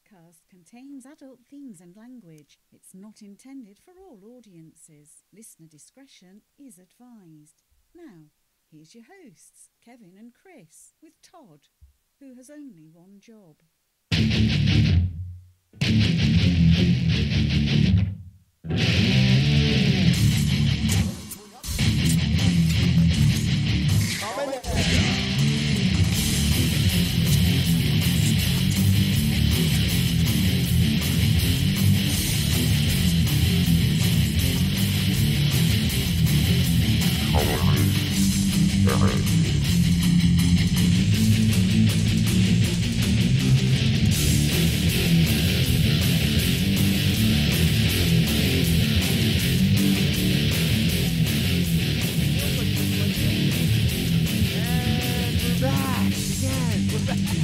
podcast contains adult themes and language. It's not intended for all audiences. Listener discretion is advised. Now, here's your hosts, Kevin and Chris, with Todd, who has only one job.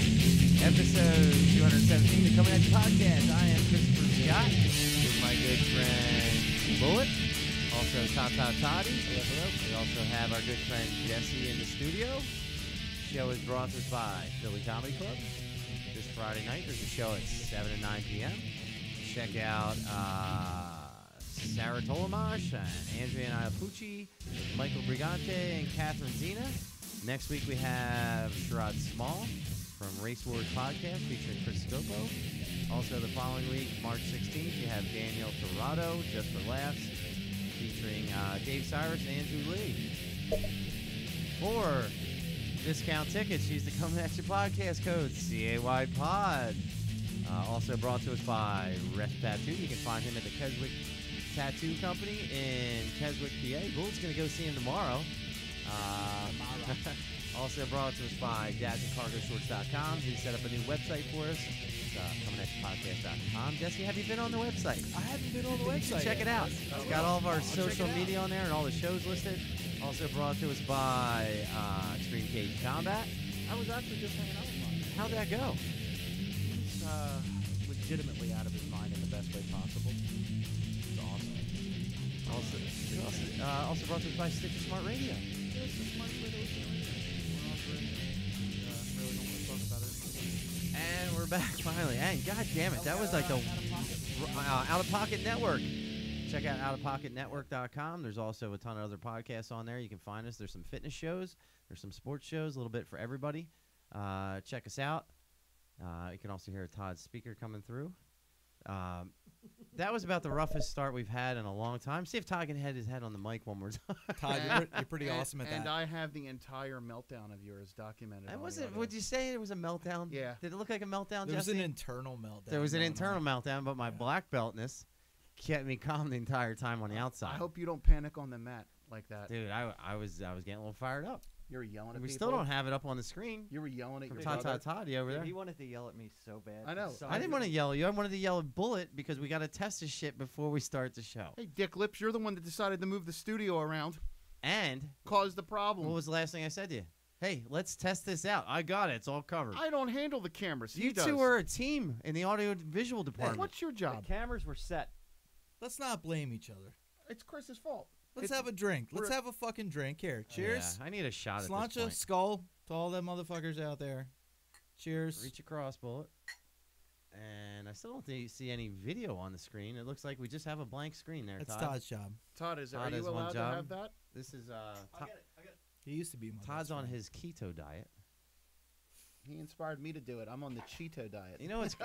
Episode 217 of Comin At Ya Podcast. I am Christopher Scott with my good friend Bullet. Also Toddy. Hello. We also have our good friend Jesse in the studio. The show is brought to us by Philly Comedy Club. This Friday night there's a show at 7 and 9 p.m. Check out Sarah Tolamash and Andrea Iapucci, Michael Brigante, and Catherine Zena. Next week we have Sherrod Small from Race Wars Podcast featuring Chris Scopo. Also the following week, March 16th, you have Daniel Torado, Just for Laughs, featuring Dave Cyrus and Andrew Lee. For discount tickets, use the Comin At Ya Podcast code, CAY Pod. Also brought to us by Rest Tattoo. You can find him at the Keswick Tattoo Company in Keswick, PA. Bull's going to go see him tomorrow. Also brought to us by dadsandcargoshorts.com. He set up a new website for us. It's cominatyapodcast.com. Jesse, have you been on the website? I haven't been on the website. Check it out. It's got all of our social media on there and all the shows listed. Also brought to us by Extreme Cage Combat. I was actually just hanging out with mine. How'd that go? He's legitimately out of his mind in the best way possible. It's awesome. Also brought to us by Stitcher Smart Radio. Yeah, it's the smartest way to listen to radio. We're offering, really don't want to talk about it. And we're back finally. And god damn it, that was like the Out of Pocket Network. Check out outofpocketnetwork.com. There's also a ton of other podcasts on there. You can find us. There's some fitness shows. There's some sports shows, a little bit for everybody. Check us out. You can also hear Todd's speaker coming through. That was about the roughest start we've had in a long time. See if Todd can hit his head on the mic one more time. Todd, you're pretty awesome at that. And I have the entire meltdown of yours documented. And would you say it was a meltdown? Yeah. Did it look like a meltdown, There was Jesse? an internal meltdown. There was an going internal on. meltdown, but my black beltness kept me calm the entire time on the outside. I hope you don't panic on the mat like that. Dude, I was getting a little fired up. You were yelling at We people. still don't have it up on the screen. You were yelling at From your Todd brother. Toddy over there. He wanted to yell at me so bad. I know. I didn't want to yell at you. I wanted to yell at Bullet because we got to test his shit before we start the show. Hey, Dick Lips, you're the one that decided to move the studio around. And Caused the problem. what was the last thing I said to you? Hey, let's test this out. I got it. It's all covered. I don't handle the cameras. You two are a team in the audio visual department. What's your The job? cameras were set. Let's not blame each other. It's Chris's fault. Let's It's- have a drink. Let's we're- have a fucking drink. Here, cheers. Yeah, I need a shot at this Slancha, point. skull to all them motherfuckers out there. Cheers. Reach across, Bullet. And I still don't see any video on the screen. It looks like we just have a blank screen there, That's Todd. Todd's job. Todd, are Todd you has one allowed to job. have that? This is He used to be my Todd's best on friend. his keto diet. He inspired me to do it. I'm on the Cheeto diet. You know what's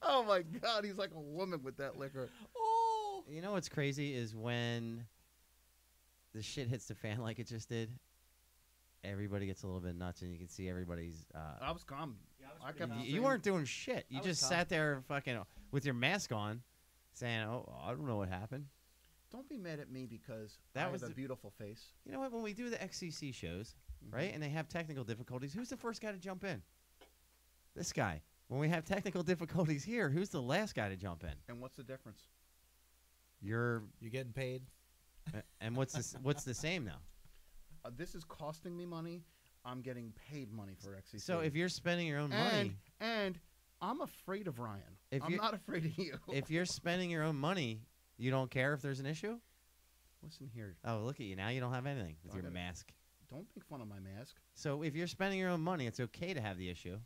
Oh my God, he's like a woman with that liquor. Oh! you know what's crazy is when the shit hits the fan like it just did. Everybody gets a little bit nuts, and you can see everybody's. I was calm. I kept You weren't doing shit. You I was just calm. sat there, fucking, with your mask on, saying, "Oh, I don't know what happened." Don't be mad at me because That I was have a the- beautiful face. You know what? When we do the XCC shows, right, and they have technical difficulties, who's the first guy to jump in? This guy. When we have technical difficulties here, who's the last guy to jump in? And what's the difference? You're. You getting paid? And what's the same now? This is costing me money. I'm getting paid money for XCC. So if you're spending your own money, and I'm afraid of Ryan. If I'm you- not afraid of you. if you're spending your own money, you don't care if there's an issue? Listen here, Oh, look at you. Now you don't have anything with I your gotta- mask. don't make fun of my mask. So if you're spending your own money, it's okay to have the issue.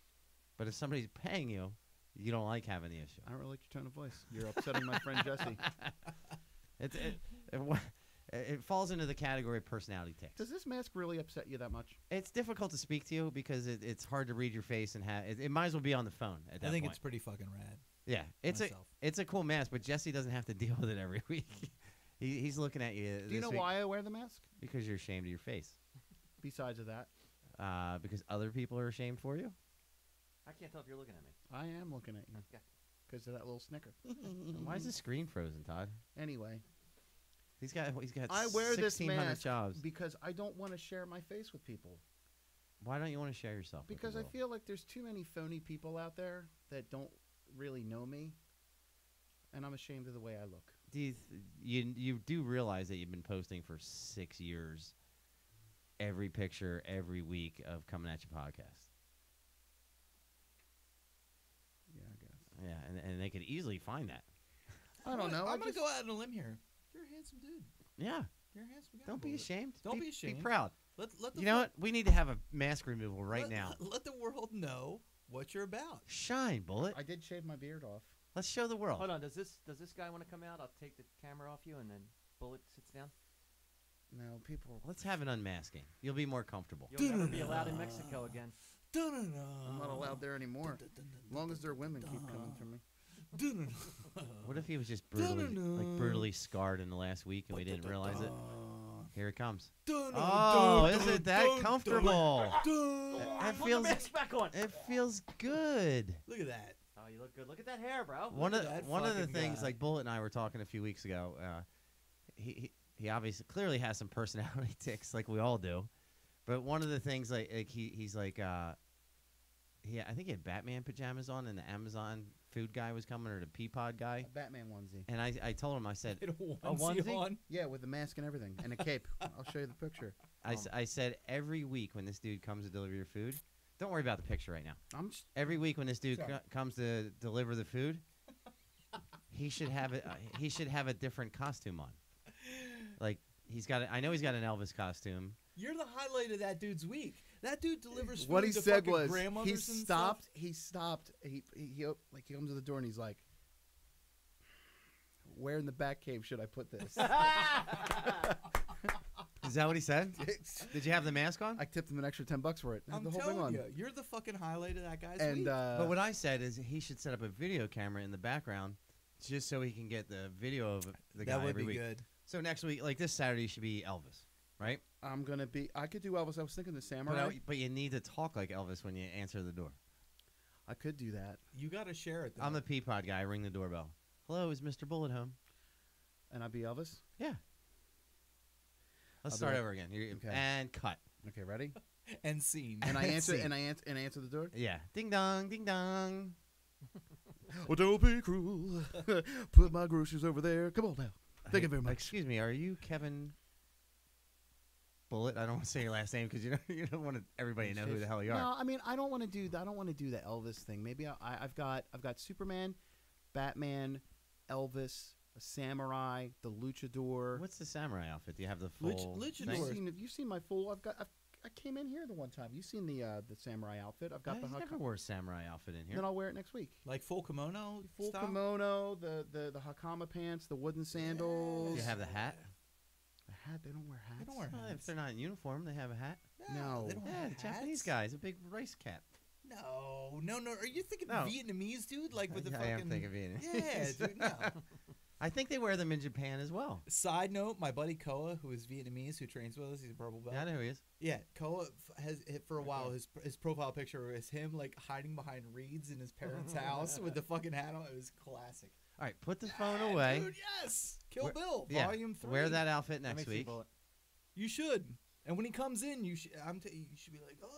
But if somebody's paying you, you don't like having the issue. I don't really like your tone of voice. You're upsetting my friend Jesse. It falls into the category of personality tics. Does this mask really upset you that much? It's difficult to speak to you because it's hard to read your face and it might as well be on the phone at that I think point. it's pretty fucking rad. Yeah, myself. it's a cool mask, but Jesse doesn't have to deal with it every week. He's looking at you. Do you know why I wear the mask? Because you're ashamed of your face. Besides of that, because other people are ashamed for you. I can't tell if you're looking at me. I am looking at you Okay. because of that little snicker. Why is the screen frozen, Todd? Anyway, He's got I wear this 1,600 mask jobs. because I don't want to share my face with people. Why don't you want to share yourself? with Because the I world? feel like there's too many phony people out there that don't really know me, and I'm ashamed of the way I look. You do realize that you've been posting for 6 years, every picture every week of Coming At Ya Podcast. Yeah, I guess. Yeah, and they could easily find that. I don't know. I'm gonna go out on a limb here. You're a handsome dude. Yeah, You're a handsome guy. don't be Bullet. ashamed. Don't be ashamed. Be proud. Let the You know what? We need to have a mask removal right now. Let the world know what you're about. Shine, Bullet. I did shave my beard off. Let's show the world. Hold on. Does this guy want to come out? I'll take the camera off you, and then Bullet sits down. No, people. Let's have an unmasking. You'll be more comfortable. You'll never be allowed in Mexico again. I'm not allowed there anymore. As long as their women keep coming to me. What if he was just brutally scarred in the last week and we didn't realize it? Here it comes. Oh, isn't that comfortable? It Put the feels mask back on. it feels good. Look at that. Oh, you look good. Look at that hair, bro. One of that the fucking things, guy. like Bullet and I were talking a few weeks ago. He obviously clearly has some personality tics, like we all do. But one of the things, like he's like, I think he had Batman pajamas on, and the Amazon food guy was coming, or the Peapod guy. A Batman onesie. And I told him, I said, A onesie on. Yeah, with the mask and everything, and a cape. I'll show you the picture. I said every week when this dude comes to deliver your food, don't worry about the picture right now. I'm just, Every week when this dude Sorry. comes to deliver the food, he should have it. He should have a different costume on. Like I know he's got an Elvis costume. You're the highlight of that dude's week. That dude delivers food what he to said fucking was grandmothers he and stopped. stuff. He stopped. He comes to the door and he's like, "Where in the back cave should I put this?" Is that what he said? Did you have the mask on? I tipped him an extra $10 for it. I had I'm the whole thing telling on. you, you're the fucking highlight of that guy's And week. But what I said is he should set up a video camera in the background, just so he can get the video of the guy that would every be week. good. So next week, like this Saturday, should be Elvis, right? I'm gonna be. I could do Elvis. I was thinking the Samurai. But you need to talk like Elvis when you answer the door. I could do that, You got to share it. Though. I'm the Peapod guy. I ring the doorbell. Hello, is Mr. Bullet home? and I'd be Elvis. Yeah. Let's I'll start do it. over again. Okay. And cut. Okay, ready? and scene. And I answer. See. and I answer the door. Yeah. Ding dong, ding dong. Well, don't be cruel. Put my groceries over there. Come on now. Thank you very much. Excuse me, are you Kevin Bullet? I don't want to say your last name because you don't want everybody to know who the hell you are. No, I mean I don't want to do. I don't want to do the Elvis thing. Maybe I've got Superman, Batman, Elvis, a samurai, the luchador. What's the samurai outfit? Do you have the full luchador. thing? You've seen my full. I came in here the one time. You've seen the samurai outfit. I've got I the never wore a samurai outfit in here. Then I'll wear it next week. like full kimono. Full style? kimono, the hakama pants, the wooden sandals. Do you have the hat? The hat? They don't wear hats. They don't wear Well, if hats. they're not in uniform, they have a hat. No. they don't Yeah, have the Japanese hats. guys, a big rice cap. No. Are you thinking No. Vietnamese dude? Like with the I fucking. am thinking Vietnamese. Yeah, dude. No. I think they wear them in Japan as well. Side note: my buddy Koa, who is Vietnamese, who trains with us, he's a purple belt. Yeah, I know who he is. Yeah, Koa has for a while. His profile picture is him like hiding behind reeds in his parents' house with the fucking hat on. It was classic. All right, put the phone away. Dude, yes. Kill Wear- Bill, Yeah, Volume 3. wear that outfit That next makes you week. Bullet. You should. And when he comes in, you should. You should be like, oh.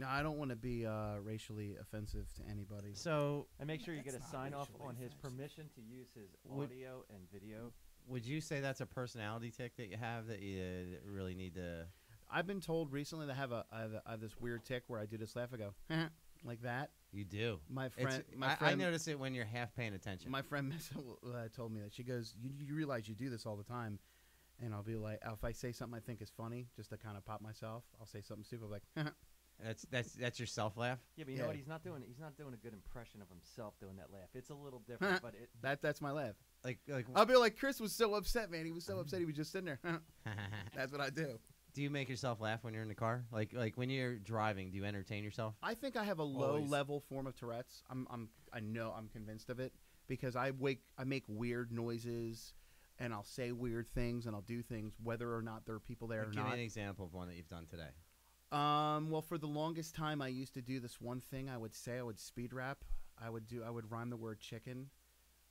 No, I don't want to be racially offensive to anybody. So, And make sure you get a That's not sign off racially on his offensive. permission to use his Would- audio and video. would you say that's a personality tick that you have that you really need to? I've been told recently that I have this weird tick where I do this laugh. I go like that. You do. My friend, I notice it when you're half paying attention. my friend told me that. She goes, you realize you do this all the time, and I'll be like, if I say something I think is funny, just to kind of pop myself, I'll say something stupid like, That's your self laugh. Yeah, but you Yeah. know what? He's not doing a good impression of himself doing that laugh. It's a little different, but it. That's my laugh. Like I'll be like, Chris was so upset, man. He was so upset. He was just sitting there. That's what I do. Do you make yourself laugh when you're in the car? Like when you're driving, do you entertain yourself? I think I have a Always. low-level form of Tourette's. I'm convinced of it because I make weird noises, and I'll say weird things, and I'll do things whether or not there are people there or Give me not. an example of one that you've done today. Well, for the longest time, I used to do this one thing. I would speed rap. I would rhyme the word chicken,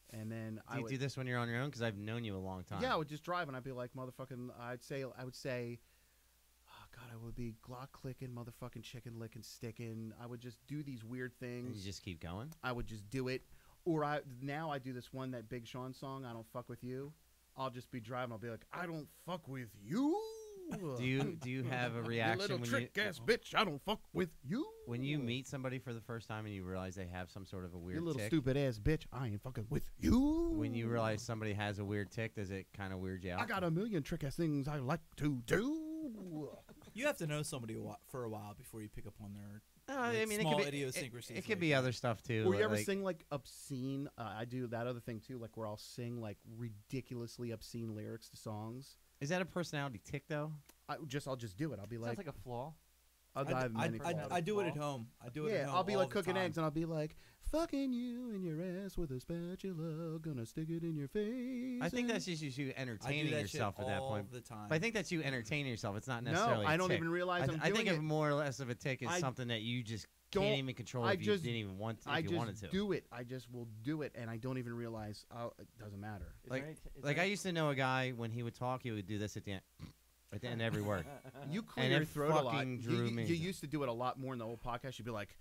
and then Do you do this when you're on your own? Because I've known you a long time. Yeah, I would just drive, and I'd be like, motherfucking. I would say, oh God, I would be Glock clicking, motherfucking chicken licking, sticking. I would just do these weird And things. you just keep going. I would just do it, or now I do this one, that Big Sean song, I don't fuck with you. I'll just be driving. I'll be like, I don't fuck with you. Do you have a You reaction little when trick ass bitch, I don't fuck with you. when you meet somebody for the first time and you realize they have some sort of a weird You little tick? stupid ass bitch, I ain't fucking with you. When you realize somebody has a weird tick, does it kind of weird you out? I got a million trick ass things I like to do. You have to know somebody for a while before you pick up on their I mean, small it could be idiosyncrasies It could like be that. other stuff too. Or you ever like- sing like obscene? I do that other thing too, like where I'll sing like ridiculously obscene lyrics to songs. Is that a personality tick though? I'll just do it. I'll be Sounds like, like a flaw. I'll dive many I- flaws. I do it at home. I do it at Yeah, home. I'll be all like the cooking time. eggs, and I'll be like, fucking you in your ass with a spatula, gonna stick it in your face. I think and-" that's just you I do entertaining that yourself shit at that all point. the time. But I think that's you entertaining yourself. It's not No, necessarily. I a don't tick. even realize I'm I doing think it. of more or less of a tick is I something that you just don't- can't even control I if you just- didn't even want to, I if you just wanted to. do it. I just will do it, and I don't even realize. Oh, it doesn't matter. Is Like- there any is Like there I any- used to know a guy when he would talk, he would do this at the end of every word. You clear And your it throat a lot. fucking drew You me. used to do it a lot more in the old podcast. You'd be like,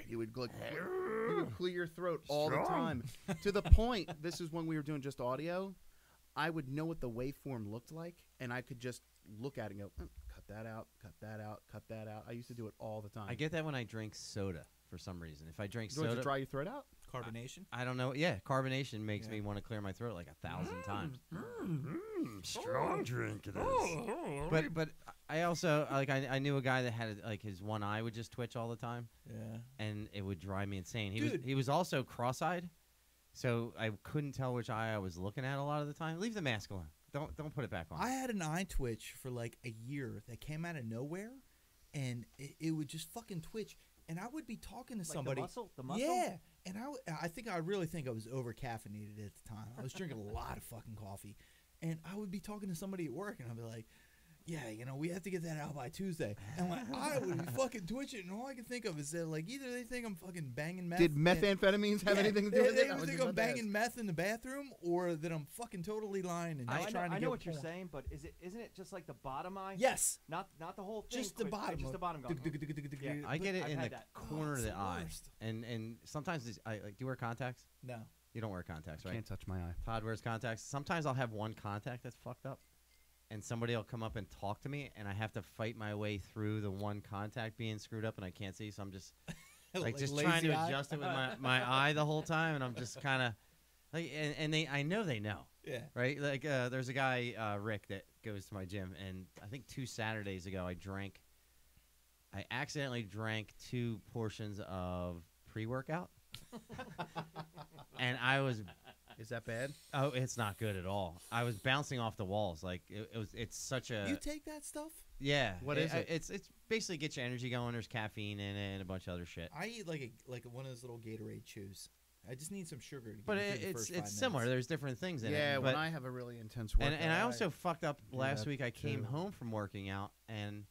you would clear your throat all the time to the point. This is when we were doing just audio. I would know what the waveform looked like, and I could just look at it and go, cut that out, cut that out, cut that out. I used to do it all the time. I get that when I drink soda for some reason. If I drink Do you want soda, to dry your throat out? Carbonation. I don't know. Yeah, carbonation makes Yeah. me want to clear my throat like 1,000 times. Strong drink it is. But I also like I knew a guy that had like his one eye would just twitch all the time, Yeah. and it would drive me insane. Dude. He was also cross-eyed, so I couldn't tell which eye I was looking at a lot of the time. Leave the mask alone. Don't put it back on. I had an eye twitch for like a year that came out of nowhere, and it would just fucking twitch. And I would be talking to like somebody. the muscle? Yeah, and I really think I was over caffeinated at the time. I was drinking a lot of fucking coffee, and I would be talking to somebody at work, and I'd be like, "Yeah, we have to get that out by Tuesday." And my eye would be fucking twitching, and all I can think of is that like either they think I'm fucking banging meth. Did methamphetamines have anything to do with They it? I either was think just I'm about to banging meth in the bathroom, or that I'm fucking totally lying and No, just trying to I get know what you're porn. saying, but isn't it just like the bottom eye? Yes. Not the whole thing. Just the quit- bottom. Just the bottom. Going, Yeah. I get it I've in had the that. corner Oh, of it's the the eye, worst. and sometimes I like. Do you wear contacts? No. You don't wear contacts, right? Can't touch my eye. Todd wears contacts. Sometimes I'll have one contact that's fucked up, and somebody will come up and talk to me, and I have to fight my way through the one contact being screwed up, and I can't see, so I'm just like just trying lazy to eye? adjust it with my eye the whole time, and I'm just kind of like, and I know they know, Yeah. right? Like there's a guy Rick that goes to my gym, and I think 2 Saturdays ago I accidentally drank 2 portions of pre-workout, and I was. Is that bad? Oh, it's not good at all. I was bouncing off the walls. Like it's such a You take that stuff? yeah. What is it? It's basically gets your energy going. There's caffeine in it and a bunch of other shit. I eat like one of those little Gatorade chews. I just need some sugar to get But me through the it's first 5 similar. minutes. There's different things in it. Yeah, but, when I have a really intense workout. and I also fucked up do last that week. I came too. home from working out and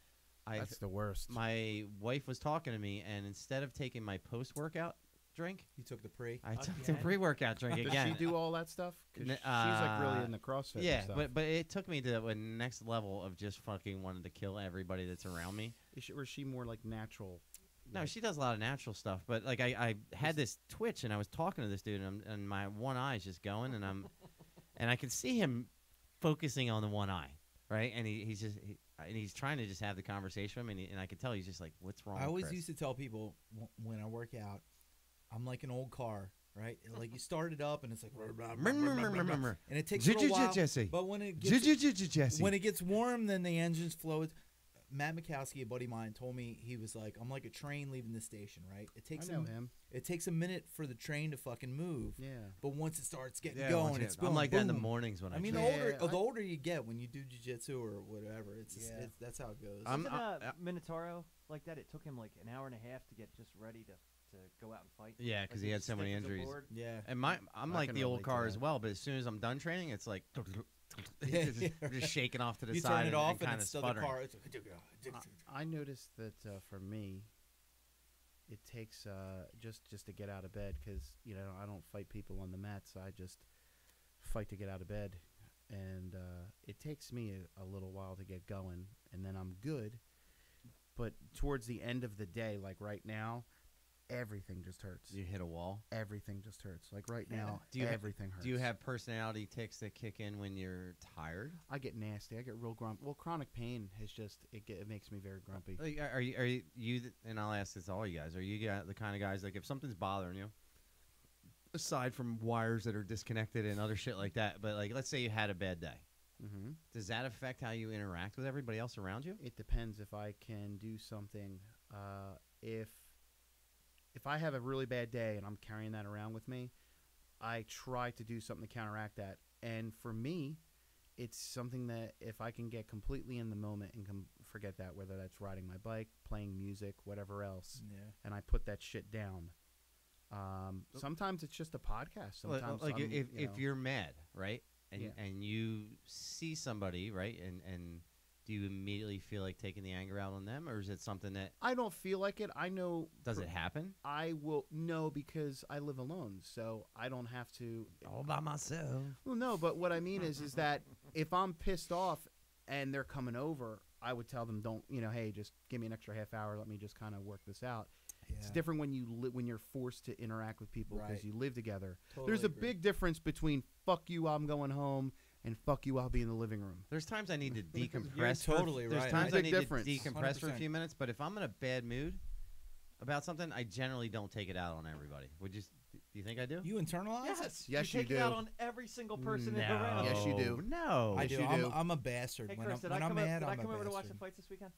That's the worst. my wife was talking to me, and instead of taking my post workout drink, You took the pre. I took the Again? pre workout drink Does again. she do all that stuff? 'Cause N- she's like really in the CrossFit. and Yeah, stuff. but it took me to a next level of just fucking wanting to kill everybody that's around me. Or is she more like natural? No, like- she does a lot of natural stuff, but like I had this twitch, and I was talking to this dude, and my one eye is just going, and I can see him focusing on the one eye, right? And he's trying to just have the conversation with me, and I could tell he's just like, "What's wrong?" I always with Chris? used to tell people when I work out, I'm like an old car, right? Like you start it up and it's like, and it takes a little while. Jesse. But when it gets Jesse. when it gets warm, then the engines flow. Matt Mikowski, a buddy of mine, told me, he was like, I'm like a train leaving the station, right? I know him. It takes a minute for the train to fucking move. Yeah. But once it starts getting Yeah, going, once you- it's going. I'm like that in the boom. mornings when I mean, train. the older you get when you do jiu-jitsu or whatever, it's that's how it goes. I'm- Wasn't Minotauro like that? It took him like an hour and a half to get just ready to go out and fight. Yeah, Like, because he had so many stick to the injuries. board. yeah. And I'm I like can the old relate to car that. as well, but as soon as I'm done training, it's like Yeah, just, yeah, just shaking off to the You side turn it off and kind it's of still the sputtering. car. It's I noticed that for me, it takes just to get out of bed because I don't fight people on the mats. I just fight to get out of bed, and it takes me a little while to get going, and then I'm good. But towards the end of the day, like right now, everything just hurts. You hit a wall. Everything just hurts. Like right now, everything hurts. Do you have personality tics that kick in when you're tired? I get nasty. I get real grumpy. Well, chronic pain has just it makes me very grumpy. Like, are you and I'll ask this to all you guys. Are you the kind of guys like if something's bothering you, aside from wires that are disconnected and other shit like that, but like let's say you had a bad day, Mm-hmm. does that affect how you interact with everybody else around you? It depends if I can do something. If I have a really bad day and I'm carrying that around with me, I try to do something to counteract that. And for me, it's something that if I can get completely in the moment and forget that, whether that's riding my bike, playing music, whatever else, and I put that shit down. Sometimes it's just a podcast. Sometimes like if know. you're mad, right, and Yeah. and you see somebody, right, and do you immediately feel like taking the anger out on them, or is it something that I don't feel like it. I know. does it happen? I will no because I live alone, so I don't have to. All by myself. Well, no, but what I mean is that if I'm pissed off and they're coming over, I would tell them, don't, hey, just give me an extra half hour. Let me just kind of work this out. Yeah. It's different when when you're forced to interact with people because Right. you live together. Totally There's a agree. big difference between fuck you, I'm going home, and fuck you, I'll be in the living room. There's times I need to decompress. totally There's right. times Big I need difference. to decompress for a 100%. few minutes, but if I'm in a bad mood about something, I generally don't take it out on everybody. Do you think I do? You internalize it? Yes, you you take it out do. on every single person no. around. Yes, you do. No. I Yes, do. you do. I'm a bastard. Hey when Chris, I'm mad, did I I'm come a over to watch the bastard. fights this weekend?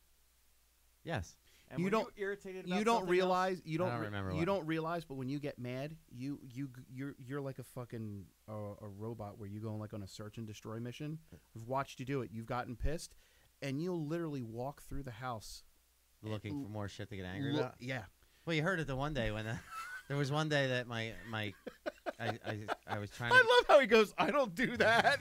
Yes. And You were don't- irritated about You don't something realize you don't I don't re- remember you what. don't realize, but when you get mad, you're like a fucking a robot where you go like on a search and destroy mission. I've watched you do it. You've gotten pissed, and you'll literally walk through the house Looking for more shit to get angry Look- about. Yeah, Well, you heard it the one day when there was one day that I was trying to. I love how he goes. I don't do that.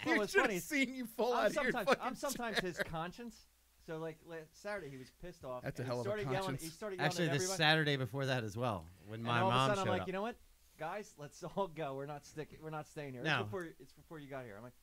Well, You what's should funny have is seen you fall I'm out of your sometimes, fucking I'm sometimes chair. his conscience. So like Saturday, he was pissed off. That's a and hell he of a started yelling. He conscience. started yelling Actually, at the everybody. Saturday before that as well, when And my all of a mom sudden, I'm showed like, up. you know what, guys, let's all go. We're not staying here. No. It's before you got here. I'm like,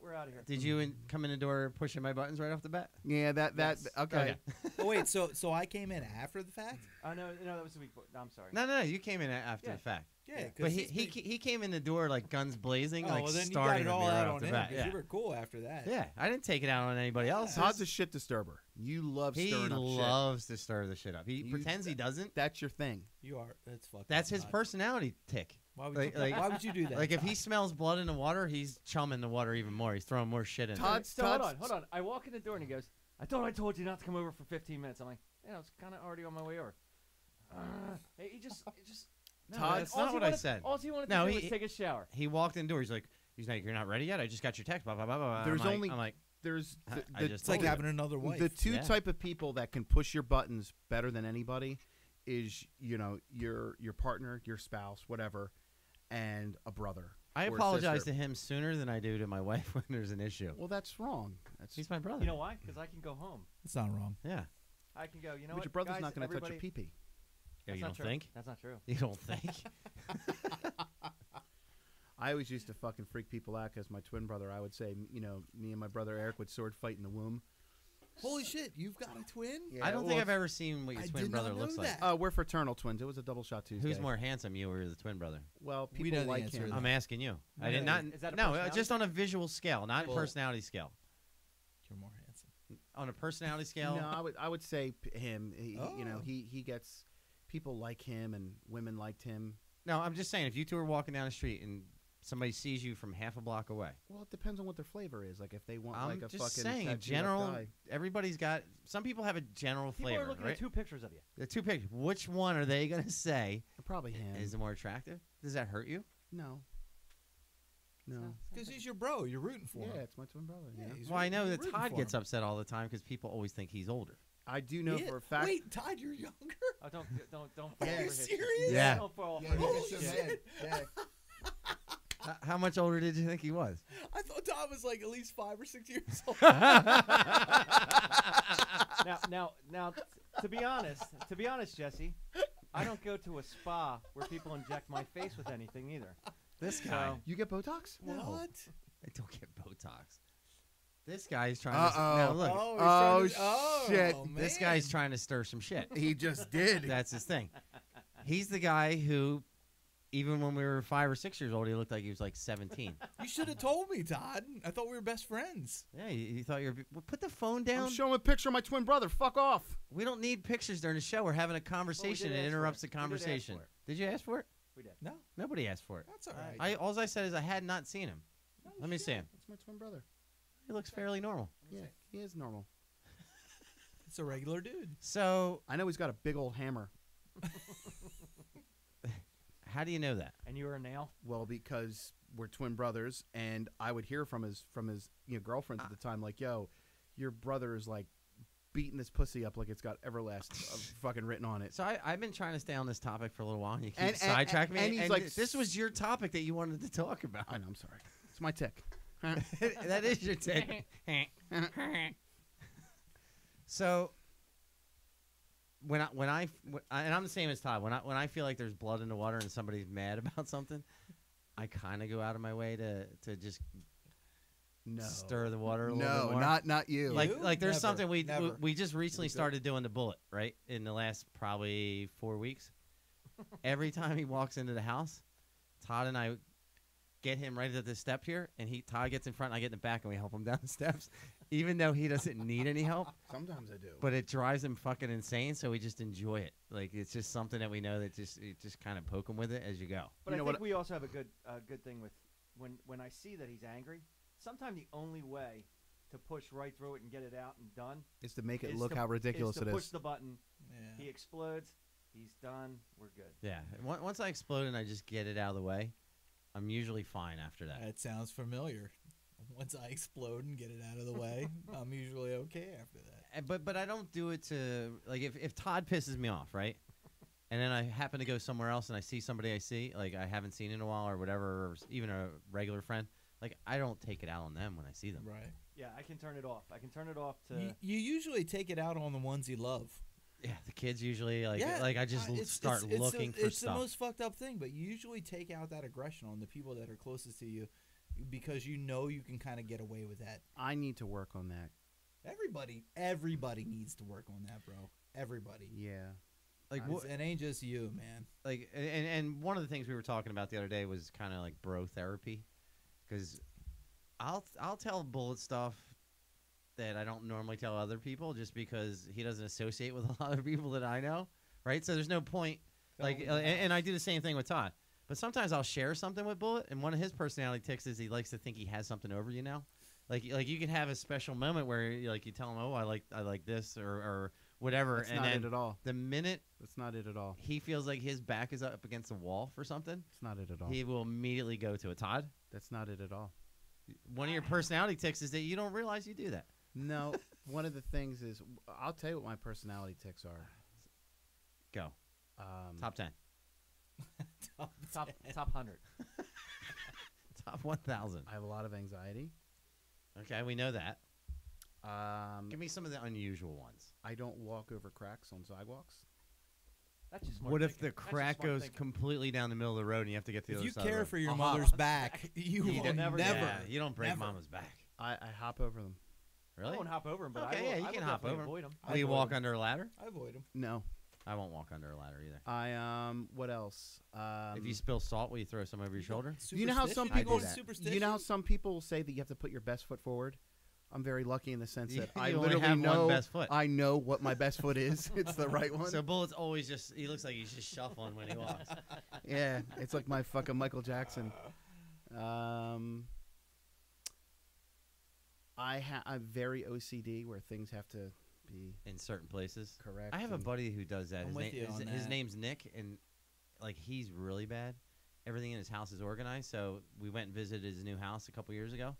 we're out of here. Did you come in the door pushing my buttons right off the bat? Yeah, that Yes. okay. Oh, wait, so I came in after the fact? Oh no, that was the week before. No, I'm sorry. No, you came in after Yeah. the fact. Yeah, But he came in the door like guns blazing, Oh, like well, then you got starting it with all me right out off on the him bat. 'cause Yeah. you were cool after that. Yeah, I didn't take it out on anybody else. Todd's a shit disturber. You love He stirring up shit. loves to stir the shit up. He You- pretends he doesn't. That's your thing. You are. That's fucking. That's his odd. personality tick. Why would like- you? like- why would you do that? Like if he Todd? smells blood in the water, he's chumming the water even more. He's throwing more shit in there. Todd- So hold on. I walk in the door and he goes, I thought I told you not to come over for 15 minutes. I'm like, I was kind of already on my way over. Hey, he just. No, Todd, that's not what I said. All he wanted No, to do he- was take a shower. He walked in the door. He's like, you're not ready yet. I just got your text. Blah blah blah blah. There's I'm only- like, There's I just It's like told you. having another wife. the two Yeah. type of people that can push your buttons better than anybody is your partner, your spouse, whatever, and a brother. I or a apologize sister. to him sooner than I do to my wife when there's an issue. Well, that's wrong. That's He's my brother. You know why? Because I can go home. It's not wrong. Yeah. I can go. You know but what? your brother's guys, not going to touch everybody- your pee-pee. Yeah, That's you not don't true. think? That's not true. You don't think? I always used to fucking freak people out because my twin brother, I would say, me and my brother Eric would sword fight in the womb. Holy shit! You've got a twin? I don't think well, I've ever seen what your I twin did not brother know looks like. that. We're fraternal twins. It was a double shot Tuesday. Who's more handsome, you or the twin brother? Well, We people know the like answer him. to that. I'm asking you. I Yeah. did not. Is that a no, personality? just on a visual scale, not a Well- personality scale. You're more handsome. On a personality scale, No, I would say him. Oh. He gets people like him and women liked him. no. I'm just saying, if you two were walking down the street and somebody sees you from half a block away? Well, it depends on what their flavor is. Like if they want I'm like a just fucking saying, tattooed up general. guy. Everybody's got. Some people have a general People flavor, are looking right? at 2 pictures of you. The 2 pictures. Which one are they gonna say Probably him. is the more attractive? Does that hurt you? No. No. Because he's your bro. You're rooting for Yeah, him. it's my twin brother. Yeah, Yeah. he's Well, I know you're that rooting Todd for gets him. upset all the time because people always think he's older. I do know Yeah. for a fact. Wait, Todd, you're younger? Oh, don't fall Are for you his shit. serious? Yeah. Don't fall Yeah, for holy his shit. shit. How much older did you think he was? I thought Todd was like at least 5 or 6 years old. Now, to be honest, Jesse, I don't go to a spa where people inject my face with anything either. This guy. So- You get Botox? What? I don't get Botox. This guy's trying to. Uh-oh. No, look. Oh, Oh, shit. This man. guy's trying to stir some shit. He just did. That's his thing. He's the guy who, even when we were 5 or 6 years old, he looked like he was like 17. You should have told me, Todd. I thought we were best friends. Yeah, you thought you were. Well, put the phone down. I'm showing a picture of my twin brother. Fuck off. We don't need pictures during the show. We're having a conversation. ask It for interrupts it. the We did ask conversation. for it. Did you ask for it? We did. No, Nobody asked for it. that's all right. All I said is I had not seen him. Let me see him. That's my twin brother. He looks fairly normal. Yeah, he is normal. It's a regular dude. So, I know he's got a big old hammer. how do you know that? And you were a nail? Well, because we're twin brothers, and I would hear from his girlfriends at the time, like, "Yo, your brother is like beating this pussy up like it's got Everlast fucking written on it." So I've been trying to stay on this topic for a little while, and you keep And- sidetracking me. and he's like, this was your topic that you wanted to talk about. I know. I'm sorry. It's my tick. That is your take. So when I and I'm the same as Todd. When I feel like there's blood in the water and somebody's mad about something, I kind of go out of my way to just No. stir the water a little bit No, more. not you. Like You? there's Never, something we never. just recently started doing the bullet, right? In the last probably 4 weeks. Every time he walks into the house, Todd and I get him right at the step here, and Todd gets in front, and I get in the back, and we help him down the steps, even though he doesn't need any help. Sometimes I do. But it drives him fucking insane, so we just enjoy it. Like it's just something that we know that just kind of poke him with it as you go. But You I know think what- we also have a good thing with when I see that he's angry. Sometimes the only way to push right through it and get it out and done is to make it is look to- how ridiculous is it to push is. the button. Yeah. He explodes. He's done. We're good. Yeah. Once I explode and I just get it out of the way, I'm usually fine after that. That sounds familiar. Once I explode and get it out of the way, I'm usually okay after that. But I don't do it to like if Todd pisses me off, right? And then I happen to go somewhere else and I see somebody I see like I haven't seen in a while or whatever, or even a regular friend. Like I don't take it out on them when I see them. Right. Yeah, I can turn it off. I can turn it off to. You usually take it out on the ones you love. Yeah, the kids usually like Yeah, I just start looking for It's stuff. the most fucked up thing, but you usually take out that aggression on the people that are closest to you because you know you can kind of get away with that. I need to work on that. Everybody needs to work on that, bro. Everybody. Yeah. Like what? It ain't just you, man. Like and one of the things we were talking about the other day was kind of like bro therapy, because I'll tell Bullet stuff that I don't normally tell other people just because he doesn't associate with a lot of people that I know, right? So there's no point. Like, and I do the same thing with Todd. But sometimes I'll share something with Bullet, and one of his personality tics is he likes to think he has something over you now. Like you can have a special moment where you tell him, oh, I like this or whatever, That's and not then it at all. the minute That's not it at all. he feels like his back is up against the wall for something, It's not it at all. he will immediately go to it. Todd, That's not it at all. one of your personality tics is that you don't realize you do that. No, one of the things is I'll tell you what my personality tics are. Go. Top 10. top 100. Top 1,000. I have a lot of anxiety. Okay, we know that. Give Give me some of the unusual ones. I don't walk over cracks on sidewalks. That's just smart What if thinking. the That's just crack smart goes thinking. completely down the middle of the road and you have to get to the If other you side of the care road? for your Uh-huh. mother's back, you You will will never. never- Yeah, you don't break Never. mama's back. I hop over them. Really? I won't hop over him, but Okay, I will, yeah, you I can will hop definitely over 'em. avoid him. Will you avoid walk them. under a ladder? I avoid them. No. I won't walk under a ladder either. What else? If you spill salt, will you throw some over your shoulder? You know how some Superstition? people You go superstition? you know how some people say that you have to put your best foot forward? I'm very lucky in the sense that You I only literally have one know best foot. I know what my best foot is. It's the right one. So Bullet's always he looks like he's just shuffling when he walks. Yeah, it's like my fucking Michael Jackson. I'm very OCD where things have to be in certain places. correct. I have a and- buddy who does that. I'm with you on His that. name's Nick, and like he's really bad. Everything in his house is organized. So we went and visited his new house a couple years ago,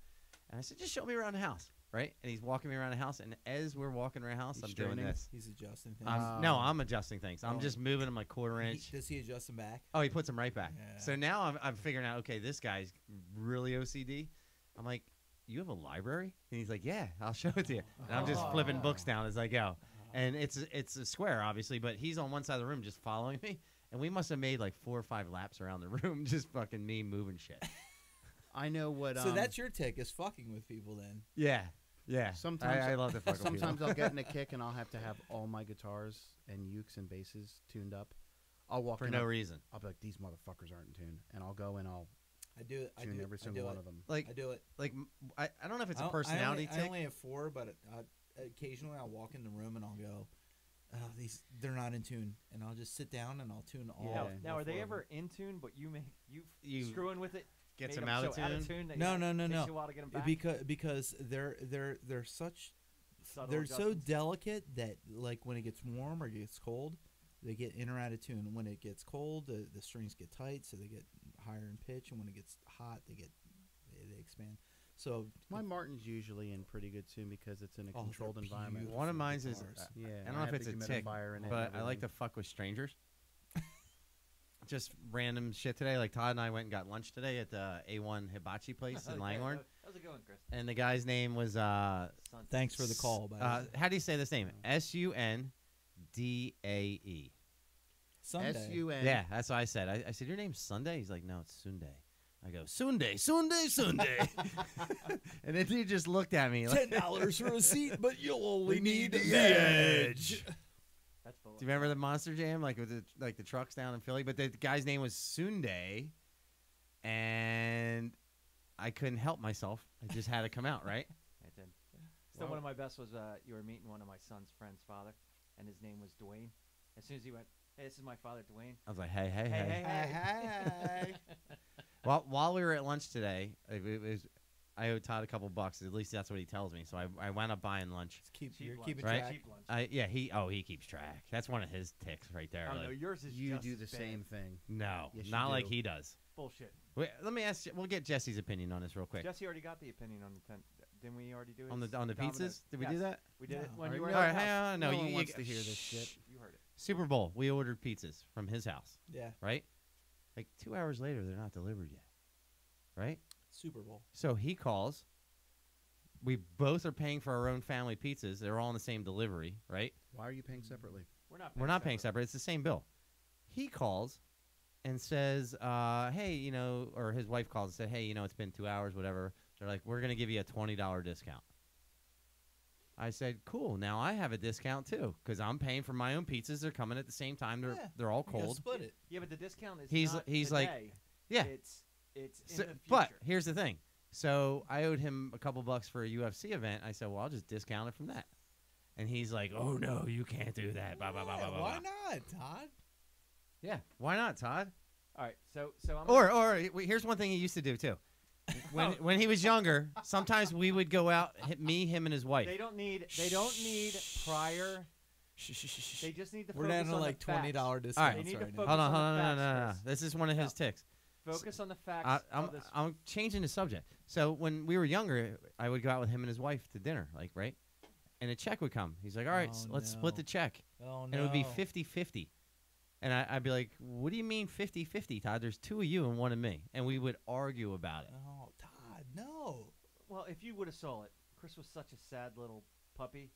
and I said, "Just show me around the house." Right? And he's walking me around the house, and as we're walking around the house, He's I'm doing straightening. this. He's adjusting things. No, I'm adjusting things. I'm Oh. just moving them like quarter inch. Does he adjust them back? Oh, he puts them right back. Yeah. So now I'm figuring out, okay, this guy's really OCD. I'm like, you have a library? And he's like, yeah, I'll show it to you. And I'm just flipping books down as I go. And it's a square, obviously, but he's on one side of the room just following me. And we must have made like 4 or 5 laps around the room, just fucking me moving shit. I know what. So that's your tick, is fucking with people then. Yeah. Yeah. Sometimes I love to fuck with people. Sometimes I'll get in a kick and I'll have to have all my guitars and ukes and basses tuned up. I'll walk For in, no reason. I'll be like, these motherfuckers aren't in tune, and I'll go and I'll I do it. I tune do every I single do one it. of them. Like, I do it. I don't know if it's I a don't- personality I tick. only have 4, but occasionally I'll walk in the room and I'll go, oh, they're not in tune, and I'll just sit down and I'll tune all. Yeah. Now, all now are 4 they of them. ever in tune? But you You screwing with it Gets made him them out so of tune. that No, no, no, takes no. you a while to get them back. Because they're such Subtle they're so adjustments. delicate that like when it gets warm or gets cold, they get in or out of tune. When it gets cold, the strings get tight, so they get higher in pitch, and when it gets hot, they expand. So My Martin's usually in pretty good tune because it's in a they're controlled environment. beautiful One of mine's is, guitars. Yeah, I don't know if it's a tick, but I like to fuck with strangers. Just random shit today. Like Todd and I went and got lunch today at the A1 Hibachi place in Okay, Langhorne. How's it going, Chris? And the guy's name was Son. Thanks for the call, by the way. how do you say this name? Sundae. Sunday. S-U-N. Yeah, that's what I said. I said, your name's Sunday? He's like, no, it's Sunday. I go, Sunday. And then he just looked at me. Like, $10 for a seat, but you'll only need the edge. That's full. do you remember the Monster Jam, like with the trucks down in Philly? But the guy's name was Sunday, and I couldn't help myself. I just had to come out, right? I did. Still, one of my best was you were meeting one of my son's friend's father, and his name was Dwayne. As soon as he went, hey, this is my father, Dwayne. I was like, hey, hey, Hey, hey. hey, hey. While we were at lunch today, I owed Todd a couple bucks. At least that's what he tells me. So I wound up buying lunch. You're lunch. keeping Right? track. Cheap lunch. He keeps track. That's one of his ticks right there. Oh, like, no, yours is You just do as the bad. same thing. no, Yes, you not like do. he does. Bullshit. Wait, let me ask you. We'll get Jesse's opinion on this real quick. Jesse already got the opinion on the tent. Didn't we already do it? On the Domino's. pizzas? Did we do Yes. that? We did it No. when All you right, were no. All at right, the hang house. on. No, No one you wants to hear this shit. You heard it. Super Bowl. We ordered pizzas from his house, Yeah, right? Like 2 hours later, they're not delivered yet, right? Super Bowl. So he calls. We both are paying for our own family pizzas. They're all in the same delivery, right? Why are you paying separately? We're not paying separate. It's the same bill. He calls and says, hey, or his wife calls and said, hey, it's been 2 hours, whatever. They're like, we're going to give you a $20 discount. I said, cool. Now I have a discount too because I'm paying for my own pizzas. They're coming at the same time. They're all You gotta cold. split it. Yeah, but the discount is He's- not he's like- today. Yeah. It's in So, the future. but here's the thing. So I owed him a couple bucks for a UFC event. I said, well, I'll just discount it from that. And he's like, oh, no, you can't do that. Blah, blah, blah, blah, blah, Why blah. not, Todd? Yeah, why not, Todd? All right, so I'm Or here's one thing he used to do too. When he was younger, sometimes we would go out, me, him, and his wife. They don't need prior. They just need to We're focus down to on like the facts. $20 They discounts need to right now. focus Hold on, on hold the on, facts, no. Chris. This is one of his ticks. Focus on the facts. I'm of this. I'm changing the subject. So when we were younger, I would go out with him and his wife to dinner, like right, and a check would come. He's like, all right, Oh, let's split no. the check, Oh, and it would be no. 50-50. And I'd be like, what do you mean 50-50, Todd? There's 2 of you and 1 of me, and we would argue about it. Oh, Todd, no. Well, if you would have saw it, Chris was such a sad little puppy.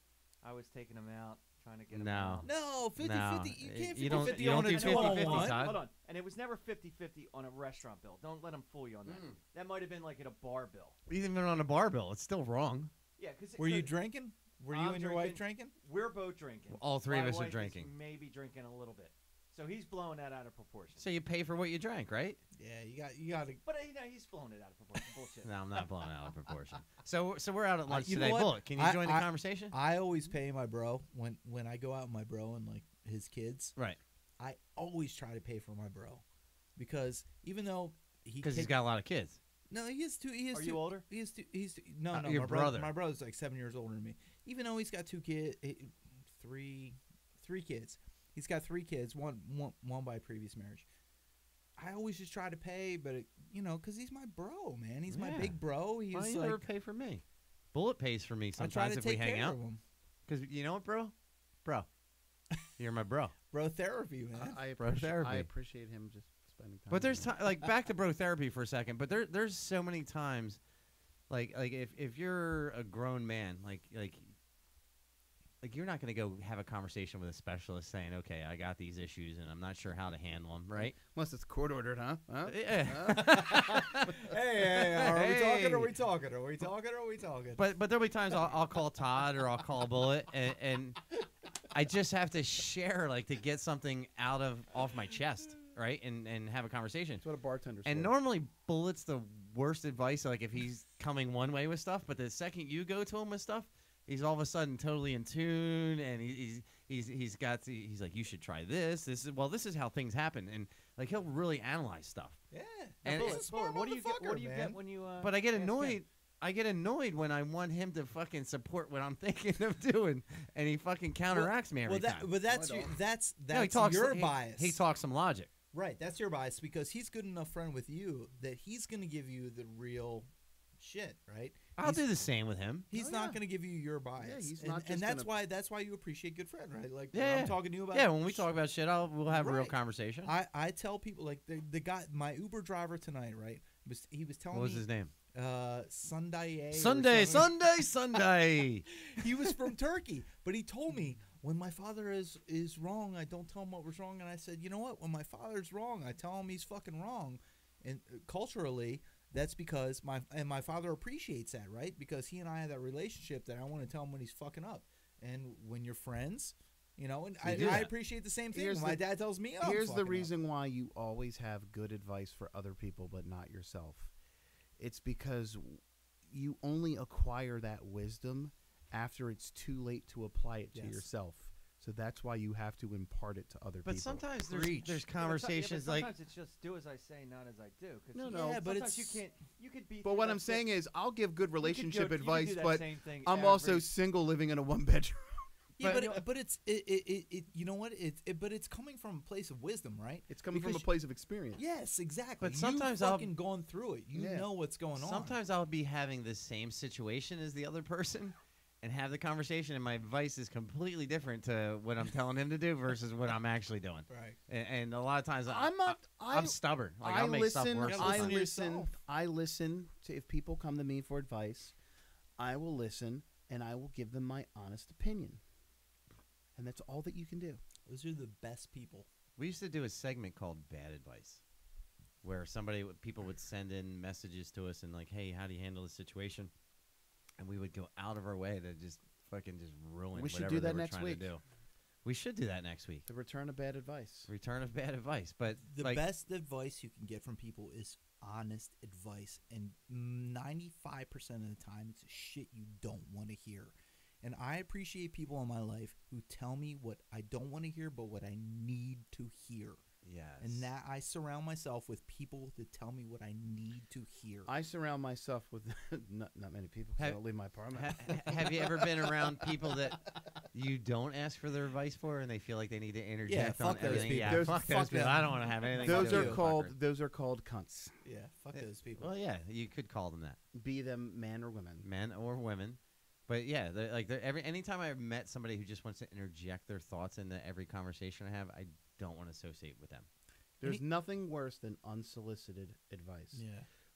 I was taking him out, trying to get him No. out. No, 50-50. No, You can't you don't- 50-50 you don't on do a 50-50, 2-on-1. Todd. Hold on. And it was never 50-50 on a restaurant bill. Don't let him fool you on that. That might have been like at a bar bill. Even on a bar bill, it's still wrong. Yeah, because Were you drinking? Were you I'm and your wife drinking? We're both drinking. All 3 of My us are wife is drinking. Maybe drinking a little bit. So he's blowing that out of proportion. So you pay for what you drank, right? Yeah, you got to. But he's blowing it out of proportion. Bullshit. No, I'm not blowing out of proportion. So we're out at lunch you know today. what? Bullet, can you join the conversation? I always pay my bro when I go out with my bro and like his kids. Right. I always try to pay for my bro because even though Because he's got a lot of kids. No, he has two. He has Are two. you older? He has two. No. your My brother. My brother's like 7 years older than me. Even though he's got three kids. He's got 3 kids. One by previous marriage. I always just try to pay, but because he's my bro, man. He's my Yeah. big bro. He's Why you like never pay for me? Bullet pays for me I try sometimes to if we take hang care out. of him. Because you know what, bro? You're my bro. Bro therapy, man. I Bro appreciate, therapy. I appreciate him just spending time. But there's with me. like back to bro therapy for a second. But there's so many times, like if you're a grown man, like you're not gonna go have a conversation with a specialist saying, okay, I got these issues and I'm not sure how to handle them, right? Unless it's court ordered, huh? Yeah. Hey, are we talking? Are Hey. we talking? Are we talking? Are we talking? But there'll be times I'll call Todd or I'll call Bullet and I just have to share like to get something off my chest, right? And have a conversation. That's what a bartender's And for. normally Bullet's the worst advice, like if he's coming one way with stuff, but the second you go to him with stuff, he's all of a sudden totally in tune, and he's like, you should try this. This is how things happen, and like he'll really analyze stuff. yeah. And He's a Bullet, smart what do you get? What do you motherfucker, get man. when you? But I get ask him? annoyed. I get annoyed when I want him to fucking support what I'm thinking of doing, and he fucking counteracts me every time. But that's No, I your, don't. that's No, he talks, your he- bias. He talks some logic. Right, that's your bias because he's good enough friend with you that he's going to give you the real shit, right? I'll He's- do the same with him. He's Oh, not yeah. going to give you your bias. he's and, not just and that's gonna- why you appreciate good friend, right? Like Yeah, when yeah. I'm talking to you about Yeah, when we talk about shit, we'll have a real Right. conversation. I tell people like the guy, my Uber driver tonight, right? He was telling What was me his name? Sunday. Sunday. He was from Turkey, but he told me when my father is wrong, I don't tell him what was wrong, and I said, you know what? When my father's wrong, I tell him he's fucking wrong, and culturally, that's because my father appreciates that, right? Because he and I have that relationship that I want to tell him when he's fucking up, and when you're friends, and I do that. appreciate the same thing. Here's When my the- dad tells me, I'm Here's the fucking up. reason why you always have good advice for other people but not yourself. It's because you only acquire that wisdom after it's too late to apply it to Yes. yourself. So that's why you have to impart it to other But people. sometimes Preach. there's Yeah, but conversations like sometimes it's just do as I say, not as I do. 'Cause No, you- no. Yeah, but sometimes it's you can't. You could be. But what I'm saying is, I'll give good relationship advice, but I'm also single living in a one bedroom. Yeah, But- but it's it you know what but it's coming from a place of wisdom, right? It's coming from Because a place of experience. Yes, exactly. But sometimes you've I'll- fucking gone through it. You Yeah. know what's going on. sometimes I'll be having the same situation as the other person and have the conversation, and my advice is completely different to what I'm telling him to do versus what I'm actually doing. right. And a lot of times I'm stubborn. Like I I'll make stuff listen. worse. gotta I listen to listen. yourself. I listen to if people come to me for advice, I will listen and I will give them my honest opinion, and that's all that you can do. Those are the best people. We used to do a segment called Bad Advice, where people would send in messages to us and like, hey, how do you handle this situation? And we would go out of our way to just fucking just ruin We should whatever do they that were next trying week. to do. We should do that next week. The return of bad advice. Return of bad advice. But The like, best advice you can get from people is honest advice, and 95% of the time, it's shit you don't want to hear. And I appreciate people in my life who tell me what I don't want to hear, but what I need to hear. yes. And that I surround myself with people that tell me what I need to hear. I surround myself with not many people. 'Cause I Have- don't leave my apartment. Have you ever been around people that you don't ask for their advice for, and they feel like they need to interject on fuck those everything? people. Yeah, Those- fuck fuck those people. them. I don't want to have anything. Those to do are with called. fuckers. Those are called cunts. Yeah, fuck those people. Well, yeah, you could call them that, Be them man or women. men or women. But yeah, anytime I've met somebody who just wants to interject their thoughts into every conversation I have, I don't want to associate with them. There's nothing worse than unsolicited advice, Yeah.